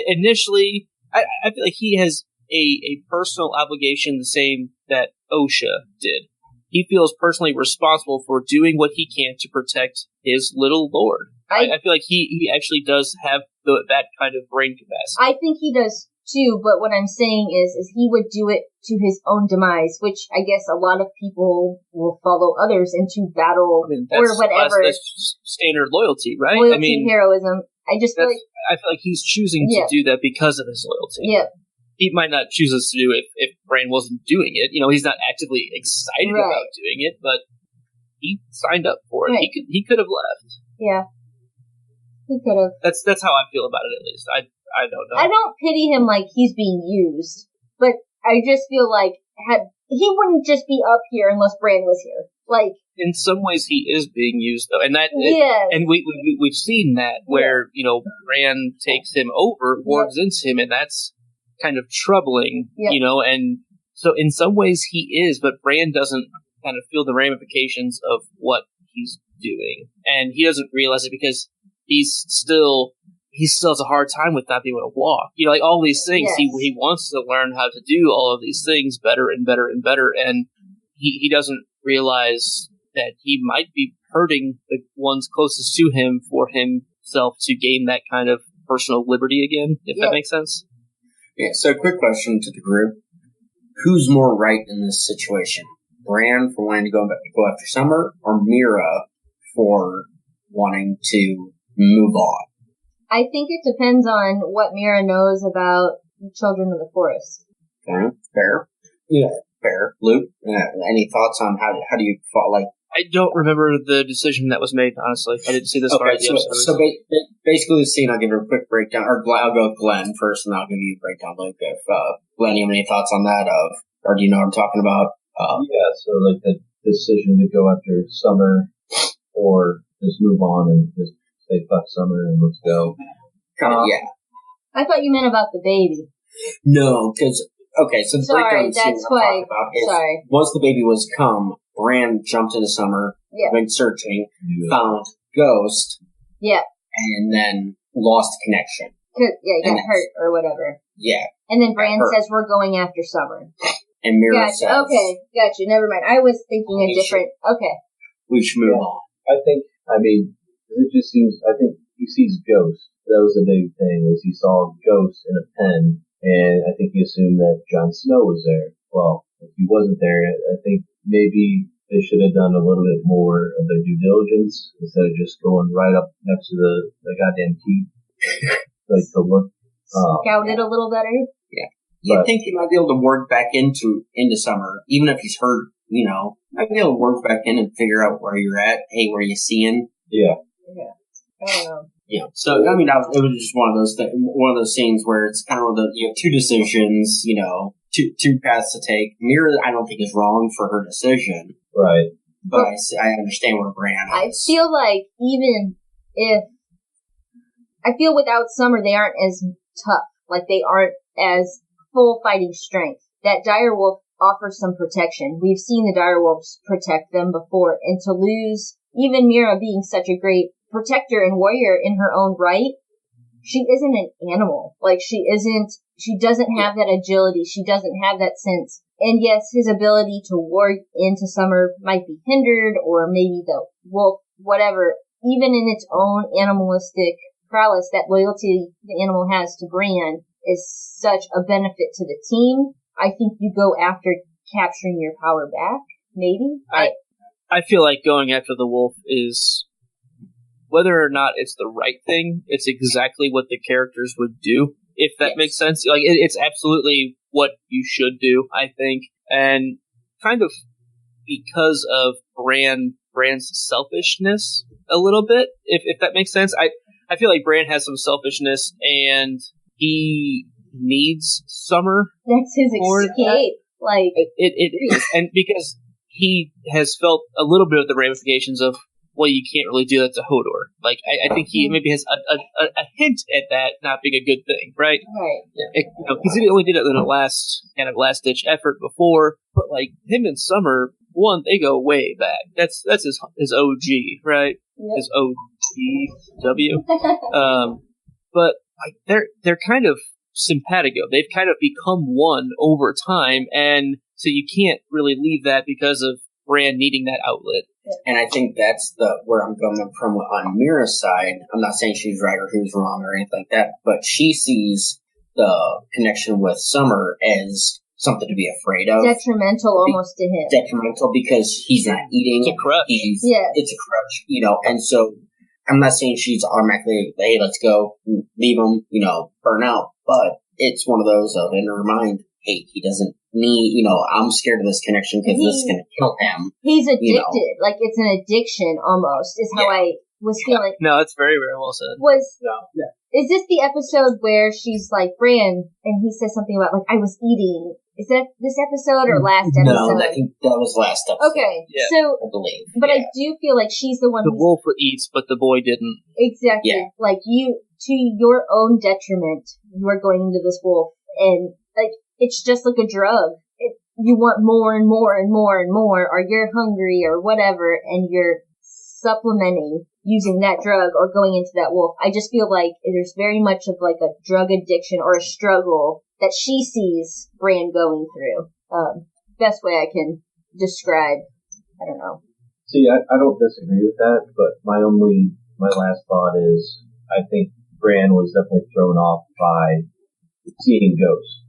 initially, I feel like he has a personal obligation the same that Osha did. He feels personally responsible for doing what he can to protect his little lord. I feel like he actually does have that kind of brain capacity. I think he does too, but what I'm saying is he would do it to his own demise, which I guess a lot of people will follow others into battle or whatever. That's standard loyalty, right? Loyalty, heroism. I feel like he's choosing to do that because of his loyalty. Yeah. He might not choose us to do it if Bran wasn't doing it. He's not actively excited about doing it, but he signed up for it. Right. He could have left. Yeah. He could have. That's how I feel about it, at least. I don't know. I don't pity him like he's being used, but I just feel like he wouldn't just be up here unless Bran was here. Like, in some ways, he is being used though, and and we've seen that where Bran takes him over, wargs into him, and that's kind of troubling, and so in some ways he is, but Bran doesn't kind of feel the ramifications of what he's doing, and he doesn't realize it because he still has a hard time with not being able to walk. Like all these things, he wants to learn how to do all of these things better and better and better, and he doesn't realize that he might be hurting the ones closest to him for himself to gain that kind of personal liberty again, if that makes sense. Yeah, so quick question to the group. Who's more right in this situation? Bran for wanting to go after Summer, or Mira for wanting to move on? I think it depends on what Mira knows about the Children of the Forest. Okay, fair. Yeah, fair. Luke, any thoughts on how do you feel like? I don't remember the decision that was made, honestly. I didn't see this far. So basically the scene, I'll give it a quick breakdown, or I'll go with Glenn first, and I'll give you a breakdown, Luke. If Glenn, you have any thoughts on that, or do you know what I'm talking about? So like the decision to go after Summer, or just move on and just say fuck Summer and let's go. Yeah. I thought you meant about the baby. No, because so the breakdown scene that's why. Once the baby was come, Bran jumped into Summer, went searching, found Ghost, and then lost connection. He got hurt or whatever. Yeah. And then Bran says, we're going after Summer. And Mira says... Okay, gotcha, never mind. I was thinking a different... Okay. We should move on. I think he sees Ghost. That was a big thing, was he saw Ghost in a pen, and I think he assumed that Jon Snow was there. Well, if he wasn't there, I think maybe they should have done a little bit more of their due diligence instead of just going right up next to the goddamn keep. Like to look. Scout it a little better. Yeah. You'd think he might be able to work back into Summer, even if he's hurt, might be able to work back in and figure out where you're at. Hey, where you seeing? Yeah. I don't know. Yeah. So, it was just one of those scenes where it's kind of you have two decisions, two paths to take. Mira, I don't think is wrong for her decision. Right. But I understand where Bran is. I feel like without Summer, they aren't as tough. Like, they aren't as full fighting strength. That direwolf offers some protection. We've seen the direwolves protect them before, and to lose even Mira being such a great protector and warrior in her own right, she isn't an animal. Like, she doesn't have that agility. She doesn't have that sense. And yes, his ability to warg into Summer might be hindered, or maybe the wolf, whatever. Even in its own animalistic prowess, that loyalty the animal has to Bran is such a benefit to the team. I think you go after capturing your power back, maybe. I feel like going after the wolf is, whether or not it's the right thing, it's exactly what the characters would do, if that makes sense. Like, it's absolutely what you should do, I think. And kind of because of Bran's selfishness a little bit, if that makes sense. I feel like Bran has some selfishness, and he needs Summer. That's his escape. Like, it is, and because he has felt a little bit of the ramifications of, well, you can't really do that to Hodor. Like, I think he maybe has a hint at that not being a good thing, right? Right. Yeah. Because he only did it in a last ditch effort before, but like him and Summer, one, they go way back. That's his OG, right? Yep. His OGW. But like they're kind of simpatico. They've kind of become one over time, and so you can't really leave that because of Bran needing that outlet. And I think that's where I'm coming from on Mira's side. I'm not saying she's right or who's wrong or anything like that, but she sees the connection with Summer as something to be afraid of. Detrimental almost to him. Detrimental because he's not eating. It's a crutch. It's a crutch, and so I'm not saying she's automatically, hey, let's go, leave him, burn out, but it's one of those of, in her mind, hey, he doesn't need, I'm scared of this connection because this is going to kill him. He's addicted. Like, it's an addiction almost, is how I was feeling. No, it's very, very well said. Is this the episode where she's like, Bran, and he says something about, like, I was eating? Is that this episode or last episode? No, I think that was last episode. Okay, yeah, so, I believe. But I do feel like she's the one the wolf eats, but the boy didn't. Exactly. Yeah. Like, to your own detriment, you are going into this wolf, and, like, it's just like a drug. You want more and more and more and more, or you're hungry or whatever, and you're supplementing using that drug or going into that wolf. I just feel like there's very much of like a drug addiction or a struggle that she sees Bran going through. Best way I can describe. I don't know. See, I don't disagree with that, but my last thought is I think Bran was definitely thrown off by seeing Ghost.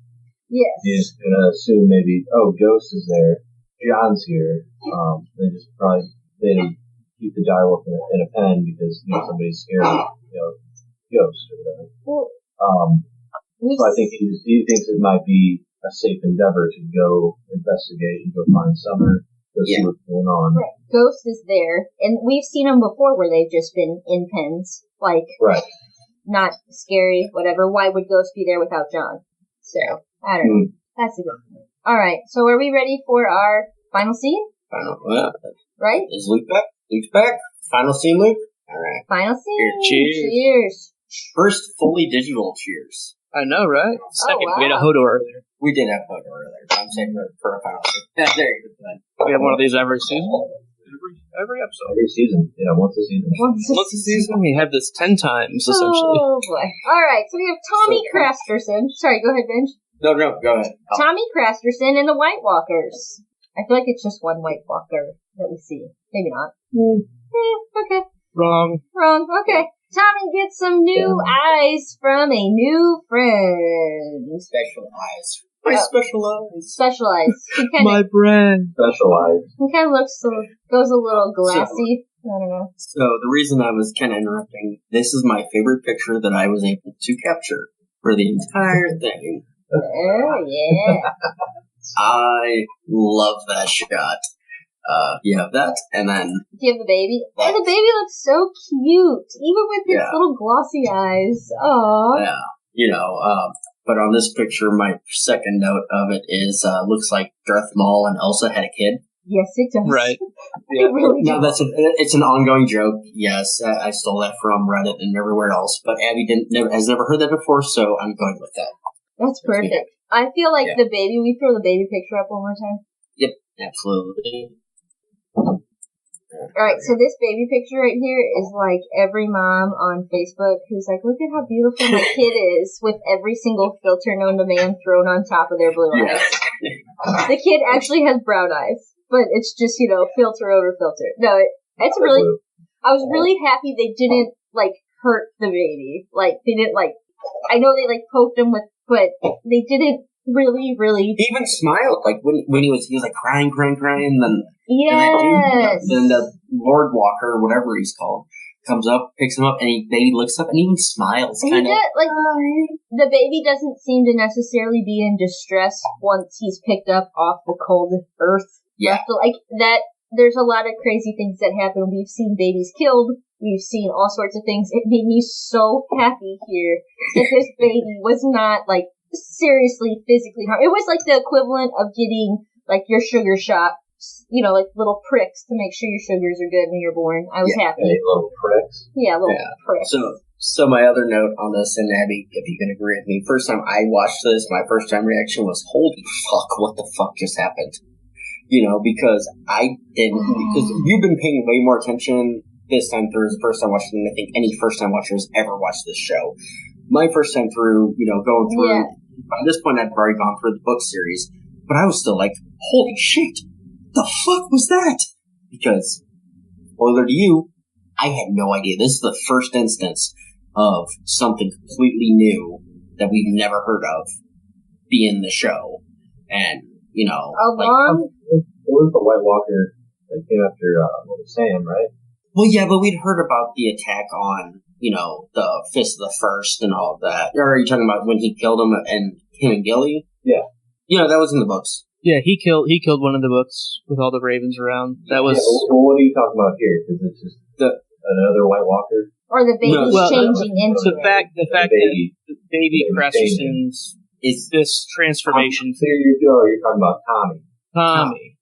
Yes. He's gonna assume maybe, Ghost is there, John's here. They just probably didn't keep the direwolf in a pen because somebody's scared of Ghost or whatever. Well, so I think he thinks it might be a safe endeavor to go investigate and go find Summer, go see what's going on. Right. Ghost is there, and we've seen them before where they've just been in pens, like not scary, whatever. Why would Ghost be there without John? So. I don't know. That's a good point. All right. So are we ready for our final scene? Right? Is Luke back? Luke's back. Final scene, Luke? All right. Final scene. Cheers. First fully digital cheers. I know, right? Second, we had a Hodor earlier. We did have Hodor earlier. I'm saying for a final scene. There you go. We have one of these every season. Every episode. Every season. Yeah, once a season. Once a season, we have this 10 times, essentially. Oh, boy. All right. So we have Tommy Crasterson. Sorry, go ahead, Benj. No, go ahead. Tommy Crasterson and the White Walkers. I feel like it's just one White Walker that we see. Maybe not. Okay. Wrong. Okay. Tommy gets some new eyes from a new friend. Special eyes. My specialized. Specialized. My brand. Specialized. He kind of goes a little glassy. I don't know. So the reason I was kind of interrupting, this is my favorite picture that I was able to capture for the entire thing. Oh, yeah. I love that shot. You have that, and then... Do you have the baby? Oh, the baby looks so cute, even with his little glossy eyes. Aww. Yeah, you know, but on this picture, my second note of it is, looks like Darth Maul and Elsa had a kid. Yes, it does. Right. It really does. No, it's an ongoing joke. Yes, I stole that from Reddit and everywhere else, but Abby has never heard that before, so I'm going with that. That's perfect. I feel like the baby, we throw the baby picture up one more time. Yep, absolutely. Alright, so this baby picture right here is like every mom on Facebook who's like, look at how beautiful my kid is, with every single filter known to man thrown on top of their blue eyes. The kid actually has brown eyes, but it's just, filter over filter. No, it's really, I was really happy they didn't, hurt the baby. They didn't, I know they, poked him with, but they didn't really. He even smiled, when he was crying, and then... Yes. And then the Lord Walker, whatever he's called, comes up, picks him up, and baby looks up and even smiles. He does, the baby doesn't seem to necessarily be in distress once he's picked up off the cold earth. Yeah. That, there's a lot of crazy things that happen. We've seen babies killed. We've seen all sorts of things. It made me so happy here that this baby was not, seriously physically harmed. It was the equivalent of getting, your sugar shot. Little pricks to make sure your sugars are good when you're born. I was happy. Little pricks. Yeah, little pricks. So my other note on this, and Abby, if you can agree with me, first time I watched this, my first time reaction was, holy fuck, what the fuck just happened? Because I didn't, because you've been paying way more attention this time through as the first time watching than I think any first time watcher has ever watched this show. My first time through, going through, by this point I'd already gone through the book series, but I was still like, holy shit! The fuck was that? Because, spoiler to you, I had no idea. This is the first instance of something completely new that we've never heard of be in the show. And, it was the White Walker that came after Sam, right? Well, yeah, but we'd heard about the attack on, the Fist of the First and all of that. Or are you talking about when he killed him and Gilly? Yeah. That was in the books. Yeah, he killed one of the books with all the ravens around. That was. Yeah, well, what are you talking about here? Because it's just another White Walker, or the baby's changing into the fact that the baby Cresserson's is this transformation. So you're talking about Tommy.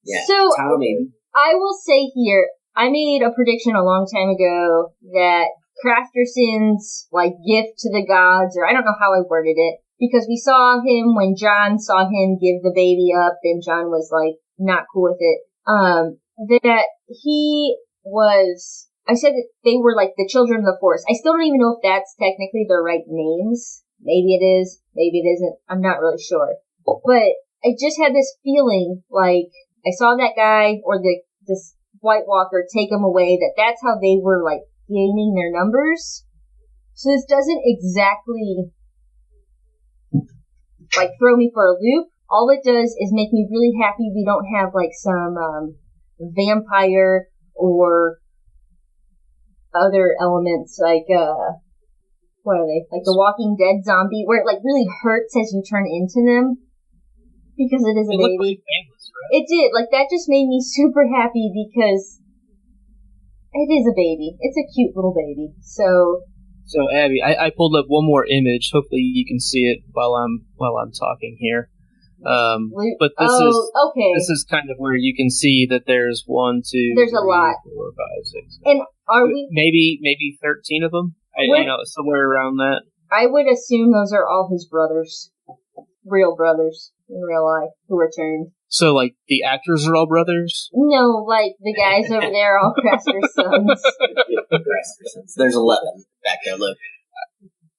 Yeah. So Tommy. I will say here, I made a prediction a long time ago that Crasterson's gift to the gods, or I don't know how I worded it, because we saw him when John saw him give the baby up, and John was not cool with it. That he was, I said that they were the children of the Force. I still don't even know if that's technically their right names. Maybe it is, maybe it isn't. I'm not really sure. But I just had this feeling I saw that guy or this White Walker take him away, that's how they were gaining their numbers. So this doesn't exactly throw me for a loop. All it does is make me really happy we don't have some vampire or other elements what are they? The Walking Dead zombie, where it really hurts as you turn into them because it is a baby. Painless, right? It did. That just made me super happy because it is a baby. It's a cute little baby. So Abby, I pulled up one more image. Hopefully you can see it while I'm talking here. But this is kind of where you can see that there's 1, 2, there's 3, a lot. 4, 5, 6. And are we maybe 13 of them? Somewhere around that. I would assume those are all his brothers, real brothers in real life who returned. So the actors are all brothers? No, the guys over there are all Craster's sons. There's 11 back there. Look,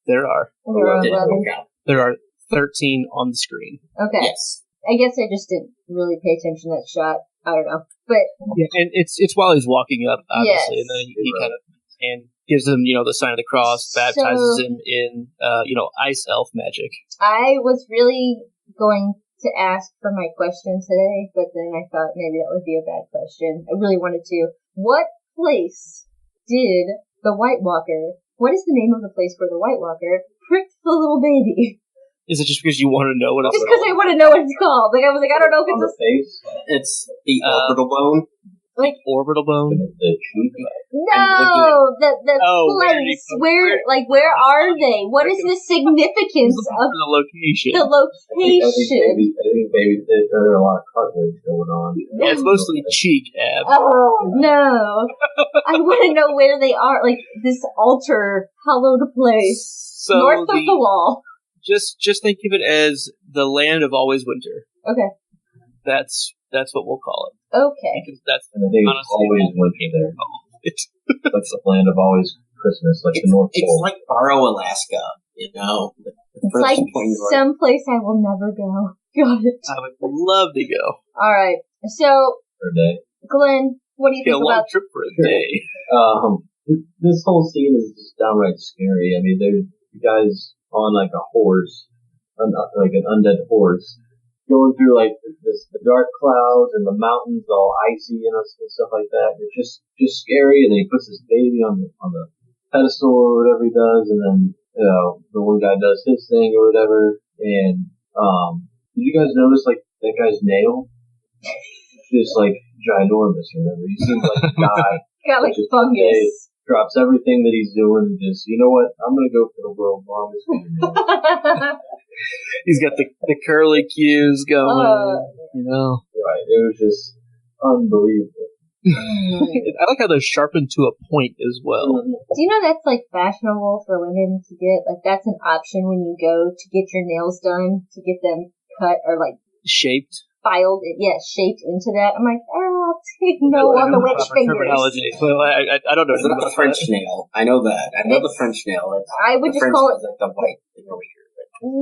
there are. There are 11. There are 13 on the screen. Okay. Yes. I guess I just didn't really pay attention to that shot. I don't know, but yeah, and it's while he's walking up, obviously, yes. And then he kind of hand gives him, the sign of the cross, baptizes him in, ice elf magic. I was really going to ask for my question today, but then I thought maybe that would be a bad question. I really wanted to. What place did the White Walker, what is the name of the place where the White Walker pricked the little baby? Is it just because you want to know what it's called? Just because I want to know what it's called. Like, I was like, I don't know if it's on the face. It's the orbital bone. Like orbital bone? The cheek. No, the place. Where are they? What is the significance of the location? The location. I think maybe there are a lot of cartilage going on. Yeah, it's mostly cheek, Ab. Oh no! I want to know where they are. Like this altar, hallowed place, so north of the wall. Just think of it as the land of always winter. Okay. That's what we'll call it. Okay. Because that's and I think it's always winter there. Like the land of always Christmas, like the North Pole. It's like Faro, Alaska, It's like some place I will never go. Got it. I would love to go. All right. So, for a day. Glenn, what do you think about a long trip for a day? This whole scene is just downright scary. I mean, there's guys on like a horse, like an undead horse, going through like the dark clouds and the mountains all icy and stuff like that. It's just scary. And then he puts his baby on the pedestal or whatever he does, and then the one guy does his thing or whatever. And did you guys notice like that guy's nail? Just like ginormous or whatever. He seems like a guy. Got like fungus. Drops everything that he's doing and just, you know what? I'm gonna go for the world's longest fingernails. He's got the curly cues going, Right. It was just unbelievable. I like how they're sharpened to a point as well. Do you know that's like fashionable for women to get? Like that's an option when you go to get your nails done, to get them cut or like shaped. Shaped into that. I'm like, I'll take no on the witch fingers. Well, I don't know. It's not the French nail. I know that. I know the French nail. I would just call it like the white thing over here.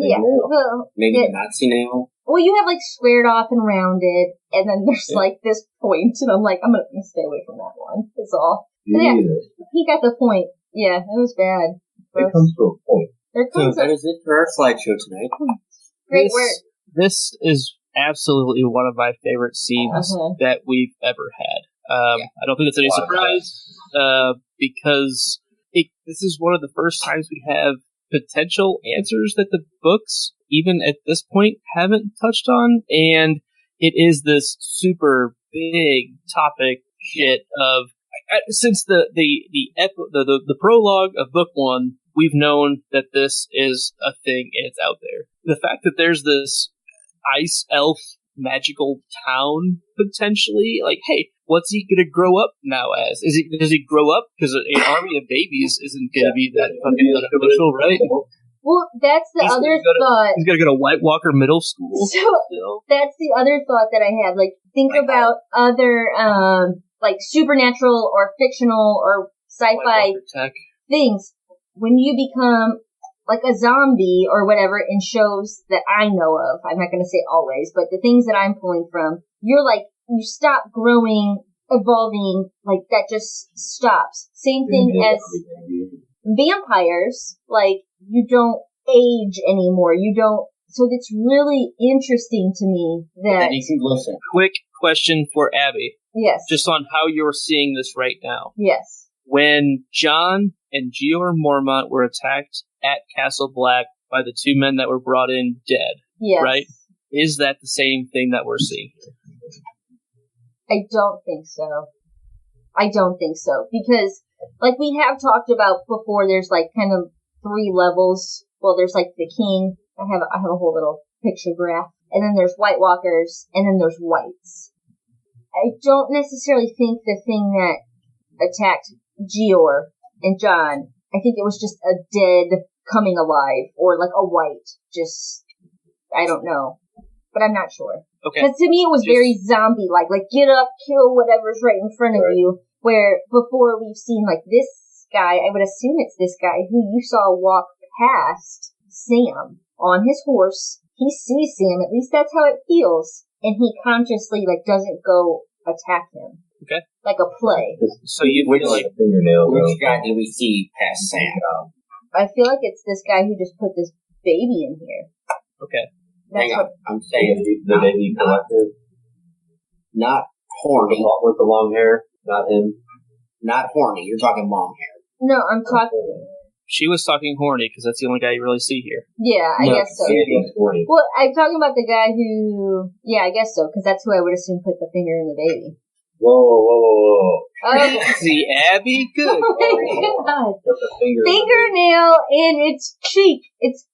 Yeah. Well, maybe the Nazi nail. Well, you have like squared off and rounded, and then there's like this point, and I'm like, I'm gonna stay away from that one. That's all. Yeah, he got the point. Yeah, it was bad. It comes to a point. That is it for our slideshow tonight. Great work. This is absolutely one of my favorite scenes that we've ever had. I don't think it's any surprise, because this is one of the first times we have potential answers that the books, even at this point, haven't touched on, and it is this super big topic shit of since the prologue of book one, we've known that this is a thing and it's out there. The fact that there's this ice elf magical town potentially, like, hey, what's he gonna grow up now as? Does he grow up? Because an army of babies isn't gonna be that fucking beneficial, right? Well, that's the other thought. He's gonna go to White Walker Middle School. So that's the other thought that I had. Like, think about other like supernatural or fictional or sci-fi things. When you become like a zombie or whatever in shows that I know of, I'm not going to say always, but the things that I'm pulling from, you're like, you stop growing, evolving, like that just stops. Same thing as vampires, like you don't age anymore. You don't, so it's really interesting to me that. Listen. Quick question for Abby. Yes. Just on how you're seeing this right now. Yes. When John and Georg Mormont were attacked at Castle Black by the two men that were brought in dead, right? Is that the same thing that we're seeing? I don't think so. Because, like we have talked about before, there's like kind of 3 levels. Well, there's like the king. I have a whole little picture graph. And then there's White Walkers, and then there's whites. I don't necessarily think the thing that attacked Georg and John, I think it was just a dead coming alive, or like a white, just, I don't know. But I'm not sure. Okay. Because to me it was very zombie-like, like get up, kill whatever's right in front of you, where before we've seen like this guy, I would assume it's this guy who you saw walk past Sam on his horse. He sees Sam, at least that's how it feels, and he consciously like doesn't go attack him. Okay. Like a play. So you feel like which guy did we see past Sam? I feel like it's this guy who just put this baby in here. Okay. Hang on. I'm saying the baby collector. Not horny. With the long hair. Not him. Not horny. You're talking long hair. No, I'm talking... She was talking horny because that's the only guy you really see here. Yeah, I guess so. Horny. Well, I'm talking about the guy who... Yeah, I guess so, because that's who I would assume put the finger in the baby. Whoa. See, Abby? Good. Oh my god. Put the Fingernail in its cheek. It's...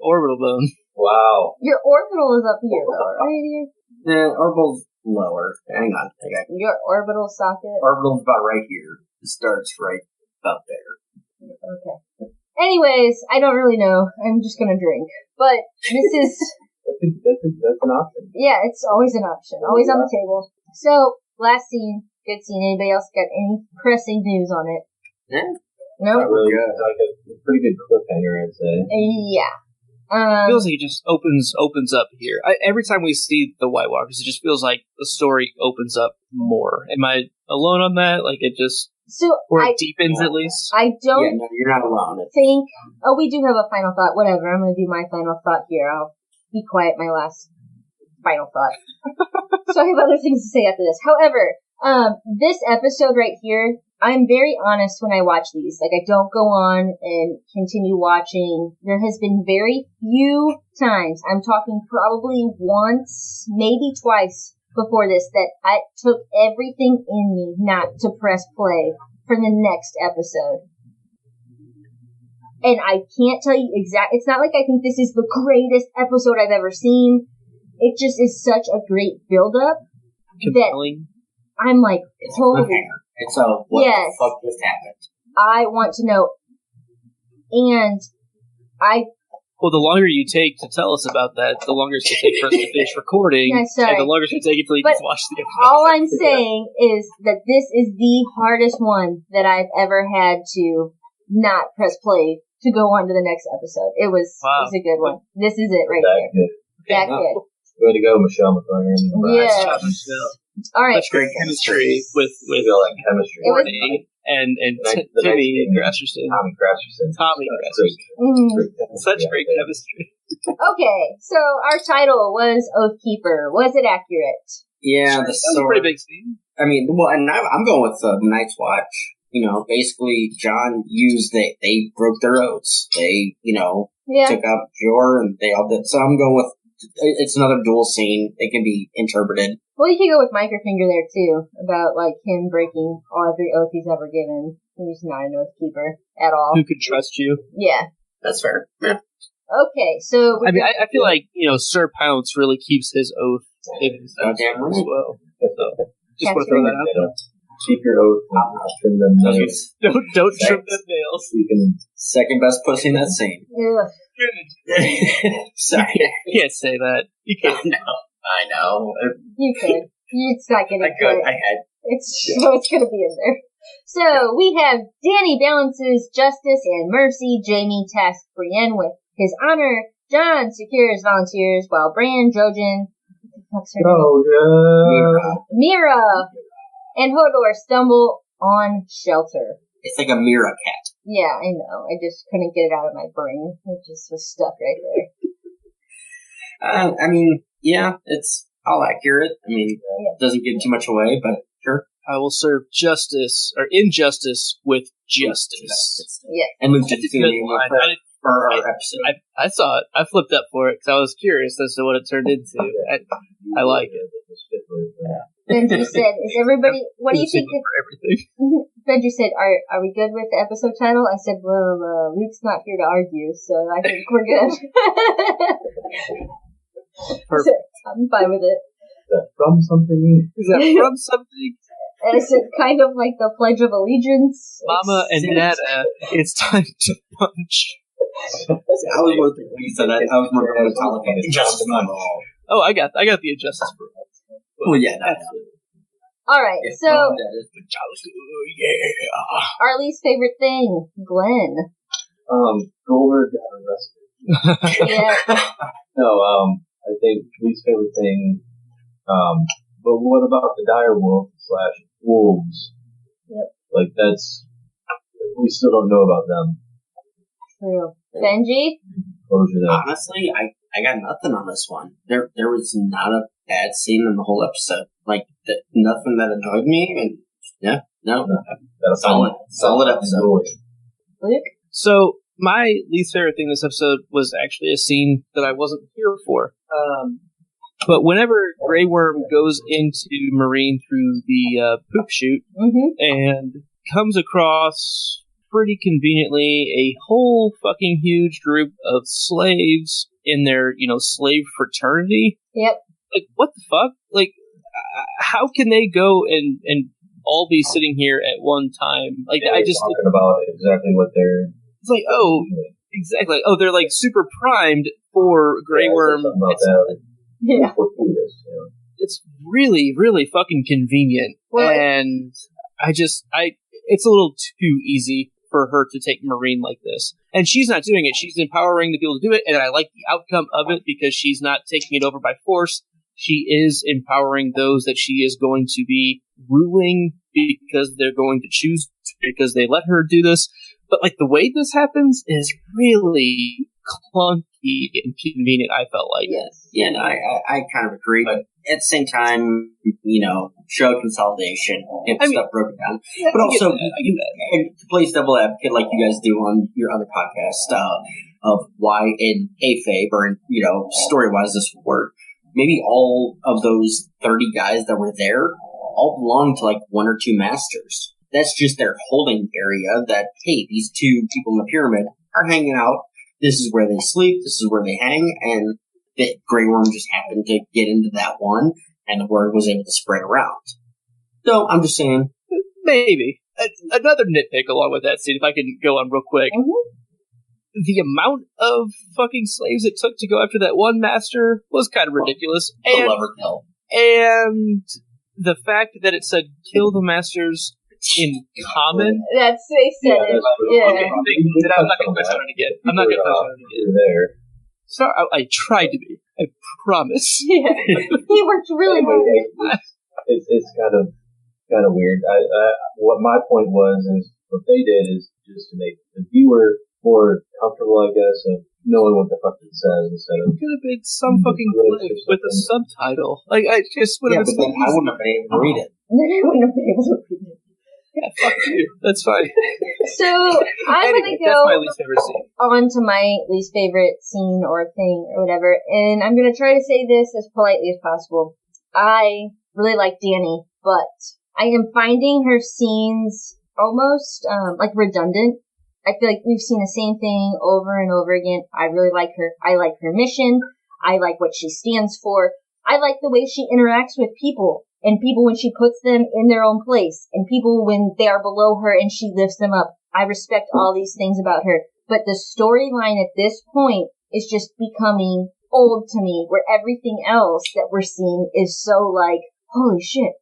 Orbital bone. Wow. Your orbital is up here, though, right here? Orbital's lower. Hang on. Your orbital socket? Orbital's about right here. It starts right about there. Okay. Anyways, I don't really know. I'm just gonna drink. But this is... That's an option. Yeah, it's always an option. Always on the table. So, last scene. Good scene. Anybody else got any pressing news on it? Yeah. No? Not really. It's like a pretty good cliffhanger, I'd say. Yeah. Feels like it just opens up here. Every time we see the White Walkers, it just feels like the story opens up more. Am I alone on that? Like it just... Or it deepens at least? I don't... Yeah, no, you're not alone. think... Oh, we do have a final thought. Whatever. I'm going to do my final thought here. I'll be quiet my last final thought. So I have other things to say after this. However, this episode right here, I'm very honest when I watch these. Like, I don't go on and continue watching. There has been very few times, I'm talking probably once, maybe twice before this, that I took everything in me not to press play for the next episode. And I can't tell you exactly, it's not like I think this is the greatest episode I've ever seen. It just is such a great build-up compelling. That I'm like, holy. And so, what the fuck just happened? I want to know. And Well, the longer you take to tell us about that, the longer it's going to take for us to finish recording. Yeah, sorry. And the longer it's going to take until you can watch the episode. All I'm saying is that this is the hardest one that I've ever had to not press play to go on to the next episode. It was a good one. This is it right here. Good. That good. Way to go, Michelle McLaren. Yeah. All right. Such great chemistry with chemistry. And Timmy Grasserson. Tommy Grasserson. Such great chemistry. Okay, so our title was Oathkeeper. Was it accurate? Yeah, that was a pretty big scene. I mean, well, and I'm going with the Night's Watch. You know, basically, John used they broke their oaths. They, took out Jor, and they all did. So I'm going with it's another dual scene. It can be interpreted. Well, you can go with Microfinger there too, about like him breaking every oath he's ever given. He's not an Oathkeeper at all. Who could trust you? Yeah, that's fair. Yeah. Okay, so I mean, I feel like Sir Pounce really keeps his oath in his damn right as well. So, just want to throw that out there. Keep your oath. Trim them nails. Don't trim them nails. You can second best pussy in that scene. Sorry, you can't say that. You can't. I know. You could. It's not getting good. I had. It's going to be in there. So we have Danny balances justice and mercy. Jamie tasks Brienne with his honor. John secures volunteers while Bran, Trojan, Mira, and Hodor stumble on shelter. It's like a Mira cat. Yeah, I know. I just couldn't get it out of my brain. It just was stuck right there. I mean, yeah, it's all accurate. I mean, it doesn't give too much away, but sure. I will serve justice or injustice with justice. Yeah, and Luke did the name for our episode. I saw it. I flipped up for it because I was curious as to what it turned into. I like it. Benji said, "Is everybody? What do you think?" Benji said, "Are we good with the episode title?" I said, "Well, Luke's not here to argue, so I think we're good." So, I'm fine with it. Is that from something? Is that from something? Is it kind of like the Pledge of Allegiance? Mama and Nana, it's time to punch. I was more thinking you said that. I was more thinking Metallica. Injustice for all. Oh, I got the injustice for all. Well, yeah, absolutely. All right, so our least favorite thing, Glenn. Goldberg got arrested. Yeah. No, I think least favorite thing but what about the direwolf / wolves? Yep. Like we still don't know about them. True. Benji? Honestly, I got nothing on this one. There was not a bad scene in the whole episode. Like, nothing that annoyed me, and solid episode. Luke? So, my least favorite thing this episode was actually a scene that I wasn't here for. But whenever Grey Worm goes into Marine through the poop chute and comes across pretty conveniently a whole fucking huge group of slaves in their, slave fraternity. Yep. Like, what the fuck? Like, how can they go and all be sitting here at one time? Like, I just talking about exactly what they're. It's like, oh, exactly. Oh, they're like super primed for Grey Worm. Yeah. It's really, really fucking convenient, and it's a little too easy for her to take Marine like this. And she's not doing it. She's empowering the people to do it, and I like the outcome of it because she's not taking it over by force. She is empowering those that she is going to be ruling because they're going to choose, because they let her do this. But, like, the way this happens is really clunky and convenient, I felt like. Yes. Yeah, no, I kind of agree. But at the same time, show consolidation, get stuff broken down. Yeah, but also, I get that. And to play devil advocate like you guys do on your other podcast, of why in kayfabe or in, story-wise this would work. Maybe all of those 30 guys that were there all belong to, like, one or two masters. That's just their holding area that, hey, these two people in the pyramid are hanging out. This is where they sleep. This is where they hang. And the Grey Worm just happened to get into that one, and the word was able to spread around. So, I'm just saying. Maybe. Another nitpick along with that scene, if I can go on real quick. The amount of fucking slaves it took to go after that one master was kind of ridiculous. And the fact that it said kill the masters in common. They said it. Yeah. Okay, I'm not going to touch on it again. There. Sorry, I tried to be. I promise. Yeah. He worked really hard. It's kind of weird. What my point is what they did is just to make the viewer more comfortable, I guess, of knowing what the fuck it says instead of. It could have been some fucking clip with a subtitle. Like, I just would have been. But then I wouldn't have been able to read it. I wouldn't have been able to read it. Yeah, fuck you. That's fine. So, I'm anyway, going to go that's my least favorite scene. On to my least favorite scene or thing or whatever, and I'm going to try to say this as politely as possible. I really like Dani, but I am finding her scenes almost, redundant. I feel like we've seen the same thing over and over again. I really like her. I like her mission. I like what she stands for. I like the way she interacts with people, and people when she puts them in their own place, and people when they are below her and she lifts them up. I respect all these things about her. But the storyline at this point is just becoming old to me, where everything else that we're seeing is so like, holy shit,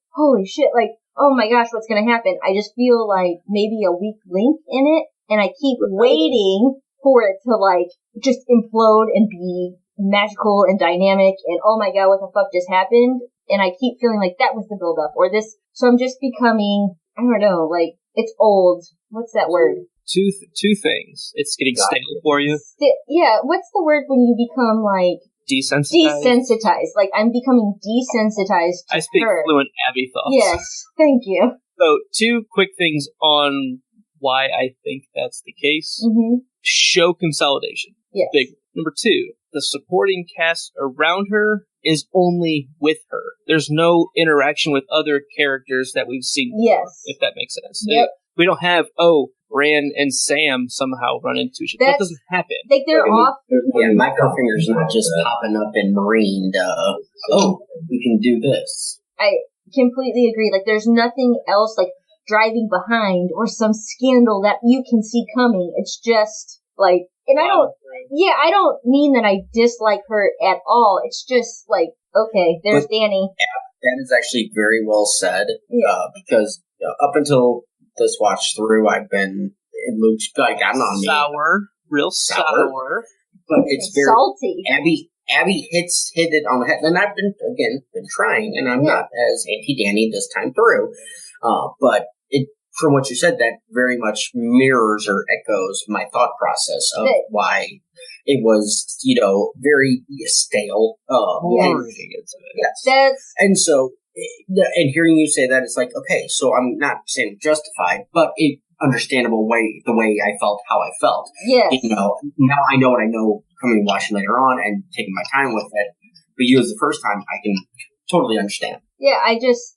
like, oh my gosh, what's gonna happen? I just feel like maybe a weak link in it. And I keep waiting for it to, like, just implode and be magical and dynamic and, oh my god, what the fuck just happened? And I keep feeling like that was the build-up or this. So I'm just becoming, I don't know, like, it's old. What's that word? Two things. It's getting stale for you. Yeah, what's the word when you become, like... Desensitized. Like, I'm becoming desensitized to I speak her. fluent Abby thoughts. Yes, thank you. So, two quick things on why I think that's the case. Show consolidation. Yes. Big. Number two, the supporting cast around her is only with her. There's no interaction with other characters that we've seen before, Yes. if that makes sense. Yep. We don't have, Bran and Sam somehow run into each other. That doesn't happen. Like, they're off. Yeah, Microfinger's not just popping up in Marine we can do this. I completely agree. Like, there's nothing else, like, driving behind or some scandal that you can see coming. It's just, like, and I don't mean that I dislike her at all. It's just, like, okay, there's Dani. That is actually very well said, because up until this watch through, I've been, it looks like I'm on sour, real sour. But it's very salty. Abby hit it on the head. And I've been trying, and I'm not as anti-Danny this time through. But from what you said, that very much mirrors or echoes my thought process of why it was, very stale. And so, and hearing you say that, it's like, okay, so I'm not saying justified, but it understandable the way I felt, how I felt. Yes. Now I know what I know coming watching later on and taking my time with it. But you as the first time, I can totally understand. Yeah,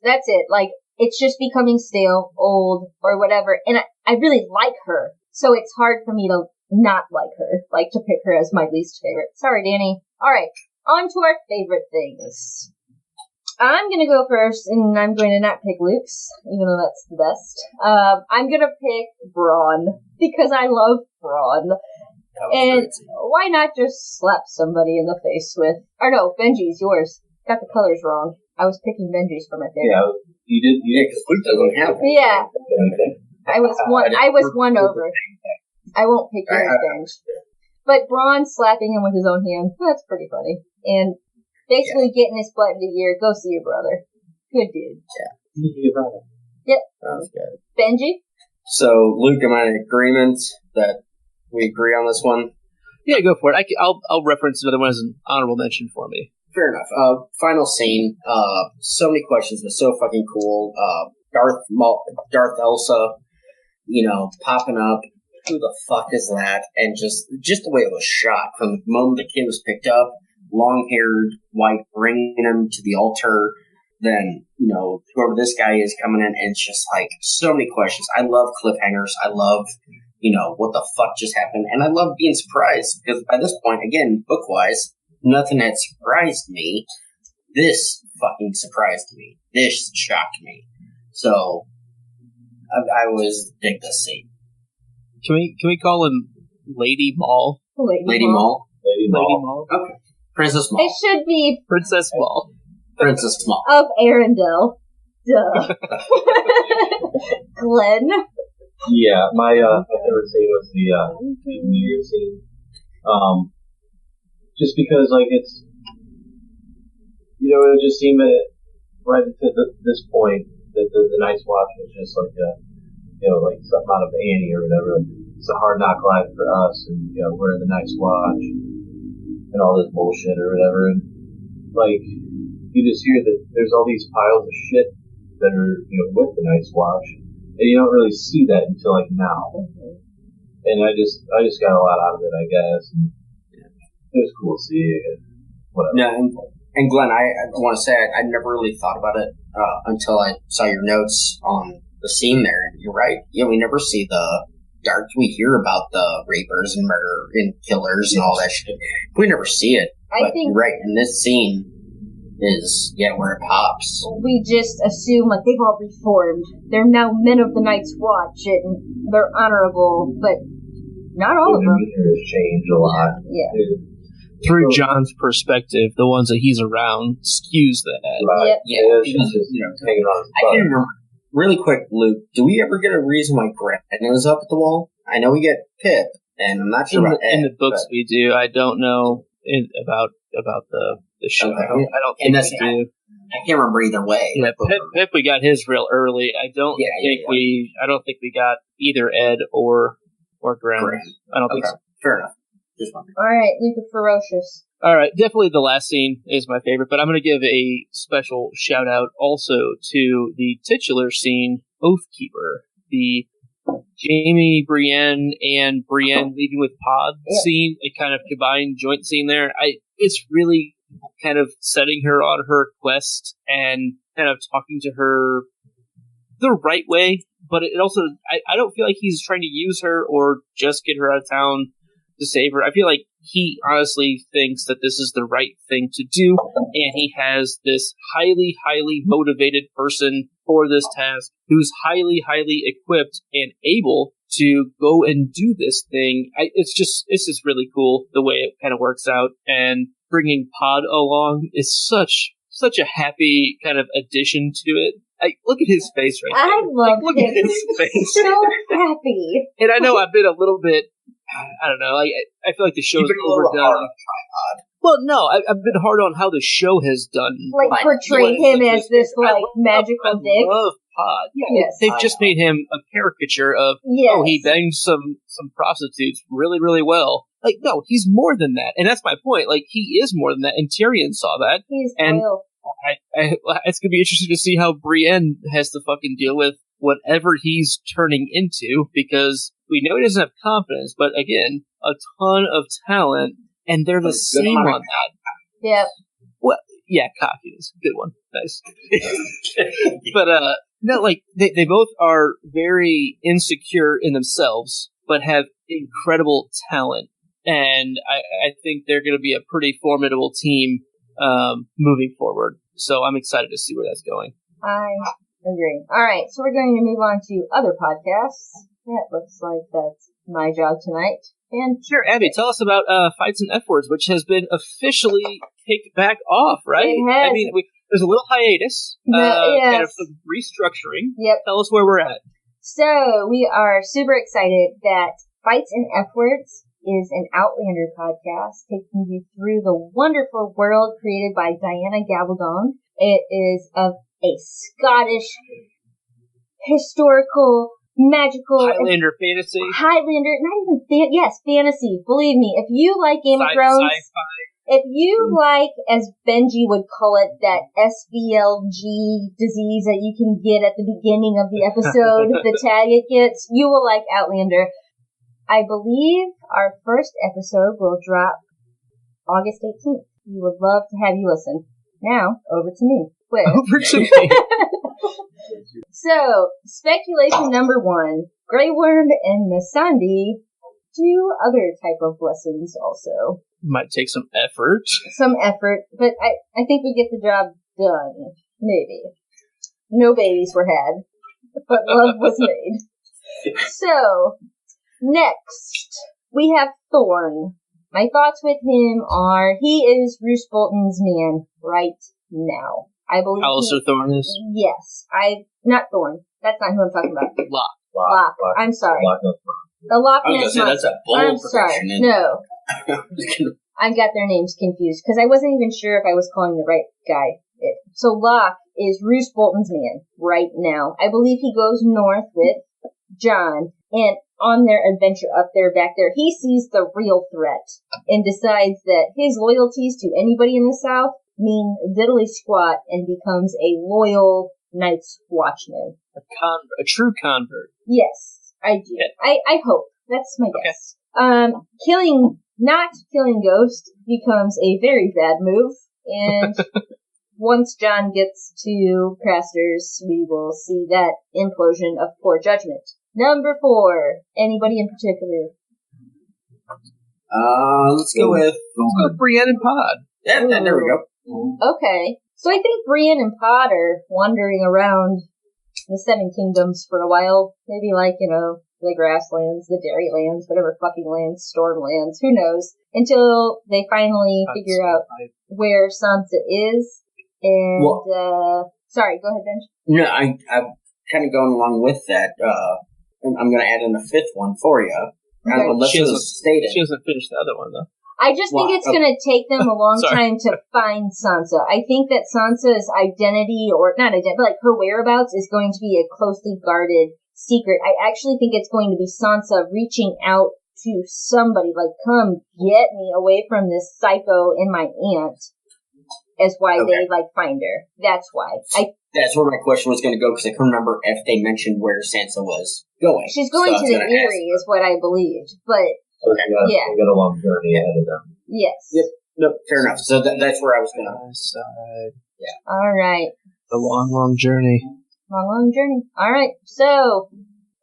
that's it. Like, it's just becoming stale, old, or whatever. And I really like her. So it's hard for me to not like her, like to pick her as my least favorite. Sorry, Danny. All right, on to our favorite things. I'm going to go first, and I'm going to not pick Luke's, even though that's the best. I'm going to pick Braun, because I love Braun. And why not just slap somebody in the face with... Or no, Benji's yours. Got the colors wrong. I was picking Benji's for my favorite. Yeah, you did, because Luke doesn't have it. Yeah. I was one over. I won't pick yours, Benj. But Braun slapping him with his own hand, that's pretty funny. And basically getting his butt into gear, go see your brother. Good dude. Yeah. See your brother. Yep. Sounds good. Benji? So, Luke, am I in agreement that we agree on this one? Yeah, go for it. I'll reference the other one as an honorable mention for me. Fair enough. Final scene. So many questions, but so fucking cool. Darth Elsa, popping up. Who the fuck is that? And just the way it was shot from the moment the kid was picked up, long-haired, white, bringing him to the altar. Then, whoever this guy is coming in, and it's just like so many questions. I love cliffhangers. I love, what the fuck just happened, and I love being surprised because by this point, again, book-wise, nothing had surprised me. This fucking surprised me. This shocked me. So, I was dig this scene. Can we call him Lady Maul? Lady Maul? Lady Maul. Okay. Princess Maul. It should be Princess Maul. Princess Maul. of Arendelle. Duh. Glenn? Yeah, my favorite scene was the New Year's scene. Just because, it's, it just seemed that right to this point that the Night's Watch was just like something out of Annie or whatever. Like, it's a hard knock life for us, and we're in the Night's Watch and all this bullshit or whatever. And you just hear that there's all these piles of shit that are with the Night's Watch, and you don't really see that until now. Mm-hmm. And I just got a lot out of it, I guess. And it was cool to see it. Whatever. No, and Glenn, I want to say I never really thought about it until I saw your notes on the scene there. And you're right. Yeah, we never see the dark. We hear about the rapers and murder and killers and all that shit. We never see it. But you're right. And this scene is, where it pops. We just assume, they've all reformed. They're now men of the Night's Watch, and they're honorable, but not all of them. Their changed a lot. Yeah. Through John's perspective, the ones that he's around skews that. Right. Yep. Yeah. It's just hanging on. I can't remember. Really quick, Luke, do we ever get a reason why Granny is up at the wall? I know we get Pip, and I'm not sure about Ed. In the books we do. I don't know about the show. Okay. I don't think we do. I can't remember either way. Yeah, Pip, we got his real early. I don't think we got either Ed or Graham. I don't think so. Fair enough. All right, Luke of Ferocious. All right, definitely the last scene is my favorite, but I'm going to give a special shout out also to the titular scene, Oathkeeper, the Jamie, Brienne, and Brienne leaving with Pod scene, a kind of combined joint scene there. It's really kind of setting her on her quest and kind of talking to her the right way, but it also, I don't feel like he's trying to use her or just get her out of town to save her. I feel like he honestly thinks that this is the right thing to do, and he has this highly, highly motivated person for this task who's highly, highly equipped and able to go and do this thing. It's just really cool the way it kind of works out, and bringing Pod along is such a happy kind of addition to it. Look at his face right I there. love look him. At his face. So happy. And I know I've been a little bit, I don't know, I feel like the show's overdone. Well, no, I've been hard on how the show has done. Like, portrayed him as this, like, magical dick. I love Pod. Yeah, Yes. they've just made him a caricature of, Yes. he banged some prostitutes really, really well. Like, no, he's more than that. And that's my point. Like, he is more than that. And Tyrion saw that. He's and loyal. It's going to be interesting to see how Brienne has to fucking deal with whatever he's turning into, because we know he doesn't have confidence, but again, a ton of talent, and they're the same on that. Yep. Well, yeah, cockiness. Good one. Nice. But, no, like, they both are very insecure in themselves, but have incredible talent. And I think they're going to be a pretty formidable team moving forward. So I'm excited to see where that's going. I agree. All right, so we're going to move on to other podcasts. That looks like that's my job tonight. And sure, Abby, tell us about Fights and F-Words, which has been officially kicked back off, right? It has. I mean, there's a little hiatus, Yes. kind of some restructuring. Yep. Tell us where we're at. So we are super excited that Fights and F-Words is an Outlander podcast taking you through the wonderful world created by Diana Gabaldon. It is of a Scottish historical magical Highlander fantasy. Highlander, not even fantasy. Believe me, if you like Game of Thrones, sci-fi. if you like, as Benji would call it, that SVLG disease that you can get at the beginning of the episode, the tag it gets, you will like Outlander. I believe our first episode will drop August 18th. We would love to have you listen. Now, over to me. Over to me. So, speculation number one. Grey Worm and Missandei do other type of lessons also. Might take some effort. Some effort, but I think we get the job done. Maybe. No babies were had, but love was made. So, next, we have Thorne. My thoughts with him are, he is Roose Bolton's man right now. I believe Alistair Thorne is? Yes. Not Thorne. That's not who I'm talking about. Locke. I'm sorry. Locke. The Loch I was Ness going to say, that's a bold I'm sorry. prediction. No. I got their names confused, because I wasn't even sure if I was calling the right guy. So Locke is Roose Bolton's man right now. I believe he goes north with Jon, and on their adventure up there, back there, he sees the real threat and decides that his loyalties to anybody in the South mean diddly squat, and becomes a loyal Night's Watchman. A true convert. Yes, I do. Yeah. I hope. That's my guess. Not killing Ghost becomes a very bad move, and once Jon gets to Craster's, we will see that implosion of poor judgment. Number 4. Anybody in particular? Let's go with Brienne and Pod. Yeah, there we go. Okay. So I think Brienne and Pod are wandering around the Seven Kingdoms for a while. Maybe like, the grasslands, the dairylands, whatever fucking lands, stormlands, who knows. Until they finally figure out where Sansa is. And, sorry, go ahead, Benj. No, I'm kind of going along with that. I'm going to add in a 5th one for you. Okay. Unless She it hasn't- was stated. She hasn't finished the other one, though. I just think it's going to take them a long Sorry. time to find Sansa. I think that Sansa's identity, or not identity, but like her whereabouts is going to be a closely guarded secret. I actually think it's going to be Sansa reaching out to somebody, like, come get me away from this psycho and my aunt, is why they, find her. That's why. That's where my question was going to go, because I couldn't remember if they mentioned where Sansa was going. She's going to the Eyrie, is what I believed, but... So they got a long journey ahead of them. Yes. Yep. No, fair enough. So that's where I was going to. Yeah. All right. The long, long journey. Long journey. All right. So,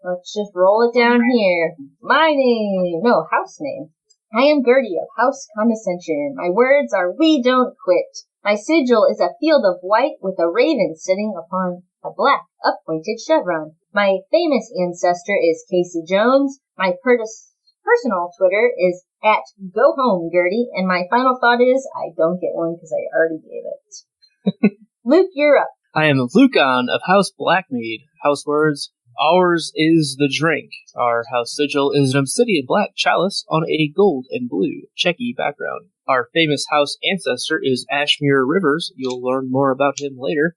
let's just roll it down here. House name. I am Gertie of House Condescension. My words are, we don't quit. My sigil is a field of white with a raven sitting upon a black, appointed chevron. My famous ancestor is Casey Jones. My personal Twitter is @GoHomeGertie, and my final thought is, I don't get one because I already gave it. Luke, you're up. I am Lucan of House Blackmead. House words, Ours is the drink. Our house sigil is an obsidian black chalice on a gold and blue checky background. Our famous house ancestor is Ashmere Rivers. You'll learn more about him later.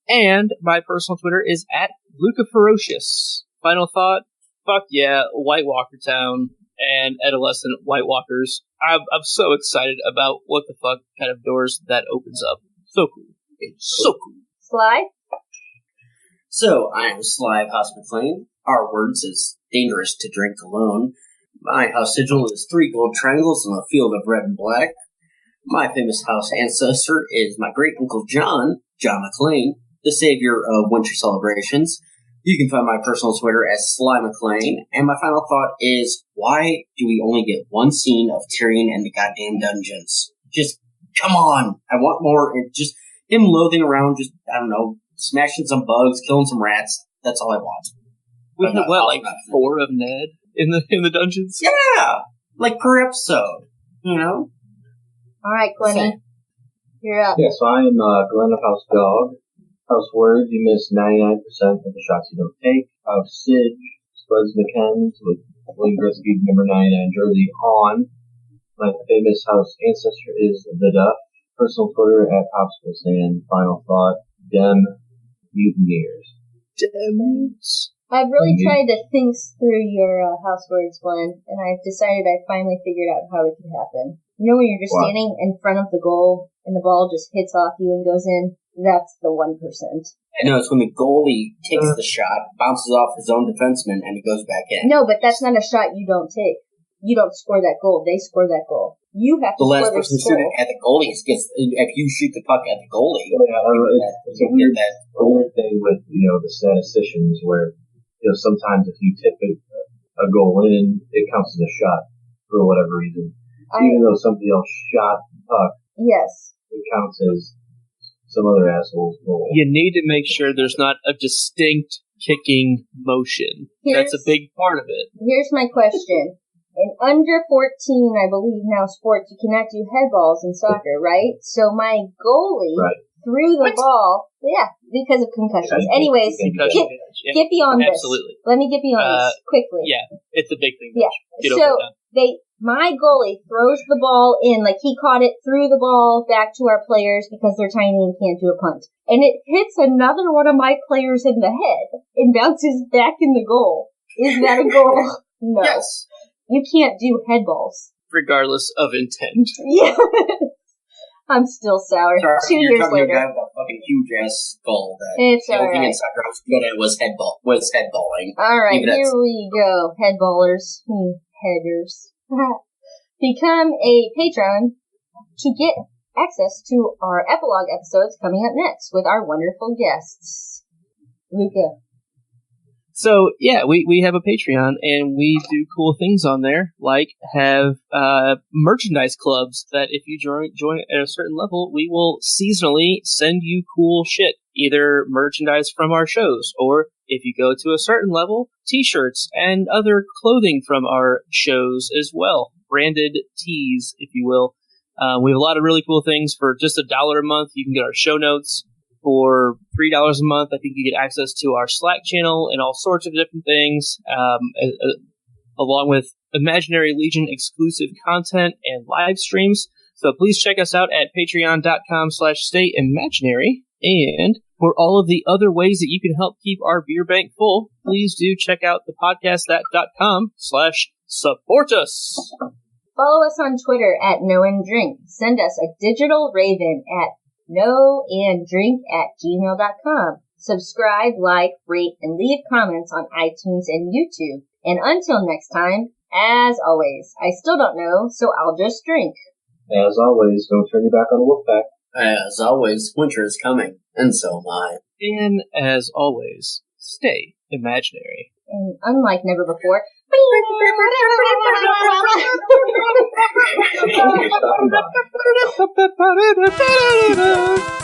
And my personal Twitter is @LucaFerocious. Final thought, fuck yeah, White Walker Town and adolescent White Walkers. I'm so excited about what the fuck kind of doors that opens up. So cool. It's so cool. Sly? So, I am Sly House McLean. Our words is dangerous to drink alone. My house sigil is 3 gold triangles on a field of red and black. My famous house ancestor is my great uncle John McLean, the savior of winter celebrations. You can find my personal Twitter as Sly McLean. And my final thought is, why do we only get one scene of Tyrion in the goddamn dungeons? Just, come on! I want more. Just him loathing around, just, I don't know, smashing some bugs, killing some rats. That's all I want. We have, like 4 of Ned in the dungeons? Yeah! Like per episode, you know? Alright, Glennie. You're up. Yeah, so I am Glenn of House Dog. House Word, you miss 99% of the shots you don't take. House Sidge, Spuds McKenz with Wayne Gretzky, number 99 jersey on. My famous house ancestor is the Duff. Personal Twitter @Popsicle Sand. Final thought, Dem Mutineers. Dems. I've really tried to think through your house words, Glenn, and I've decided I finally figured out how it could happen. You know when you're just standing in front of the goal and the ball just hits off you and goes in? That's the 1%. No, it's when the goalie takes the shot, bounces off his own defenseman, and it goes back in. No, but that's not a shot you don't take. You don't score that goal. They score that goal. You have to the score last person shooting at the goalie gets. If you shoot the puck at the goalie, it's a weird thing with the statisticians where sometimes if you tip a goal in, it counts as a shot for whatever reason. Even though somebody else shot the puck, yes, it counts as some other asshole's goal. You need to make sure there's not a distinct kicking motion. That's a big part of it. Here's my question. In under 14, I believe now sports, you cannot do head balls in soccer, right? So my goalie threw the ball, because of concussions. Anyways, get beyond this. Absolutely. Let me get beyond this quickly. Yeah, it's a big thing. Yeah. Get over it. My goalie throws the ball in, like he caught it, threw the ball back to our players because they're tiny and can't do a punt. And it hits another one of my players in the head and bounces back in the goal. Is that a goal? No. Yes. You can't do head balls. Regardless of intent. Yeah. I'm still sour. Sorry, 2 years later. You're a guy with a fucking huge ass skull that it's the only thing alright. in soccer I was good at was headballing. Alright, here we go. Head ballers. Headers. Become a patron to get access to our epilogue episodes coming up next with our wonderful guests. Luca. So, yeah, we have a Patreon, and we do cool things on there, like have merchandise clubs that if you join at a certain level, we will seasonally send you cool shit, either merchandise from our shows, or if you go to a certain level, t-shirts and other clothing from our shows as well, branded tees, if you will. We have a lot of really cool things for just $1 a month. You can get our show notes. For $3 a month, I think you get access to our Slack channel and all sorts of different things, along with Imaginary Legion exclusive content and live streams. So please check us out at patreon.com/stayimaginary. And for all of the other ways that you can help keep our beer bank full, please do check out the podcastthat.com/support us. Follow us on Twitter at KnowAndDrink. Send us a digital raven at knowanddrink@gmail.com. Subscribe, like, rate, and leave comments on iTunes and YouTube. And until next time, as always, I still don't know, so I'll just drink. As always, don't turn your back on the Wolfpack. As always, winter is coming, and so am I. And as always, stay imaginary. And unlike never before, Talking about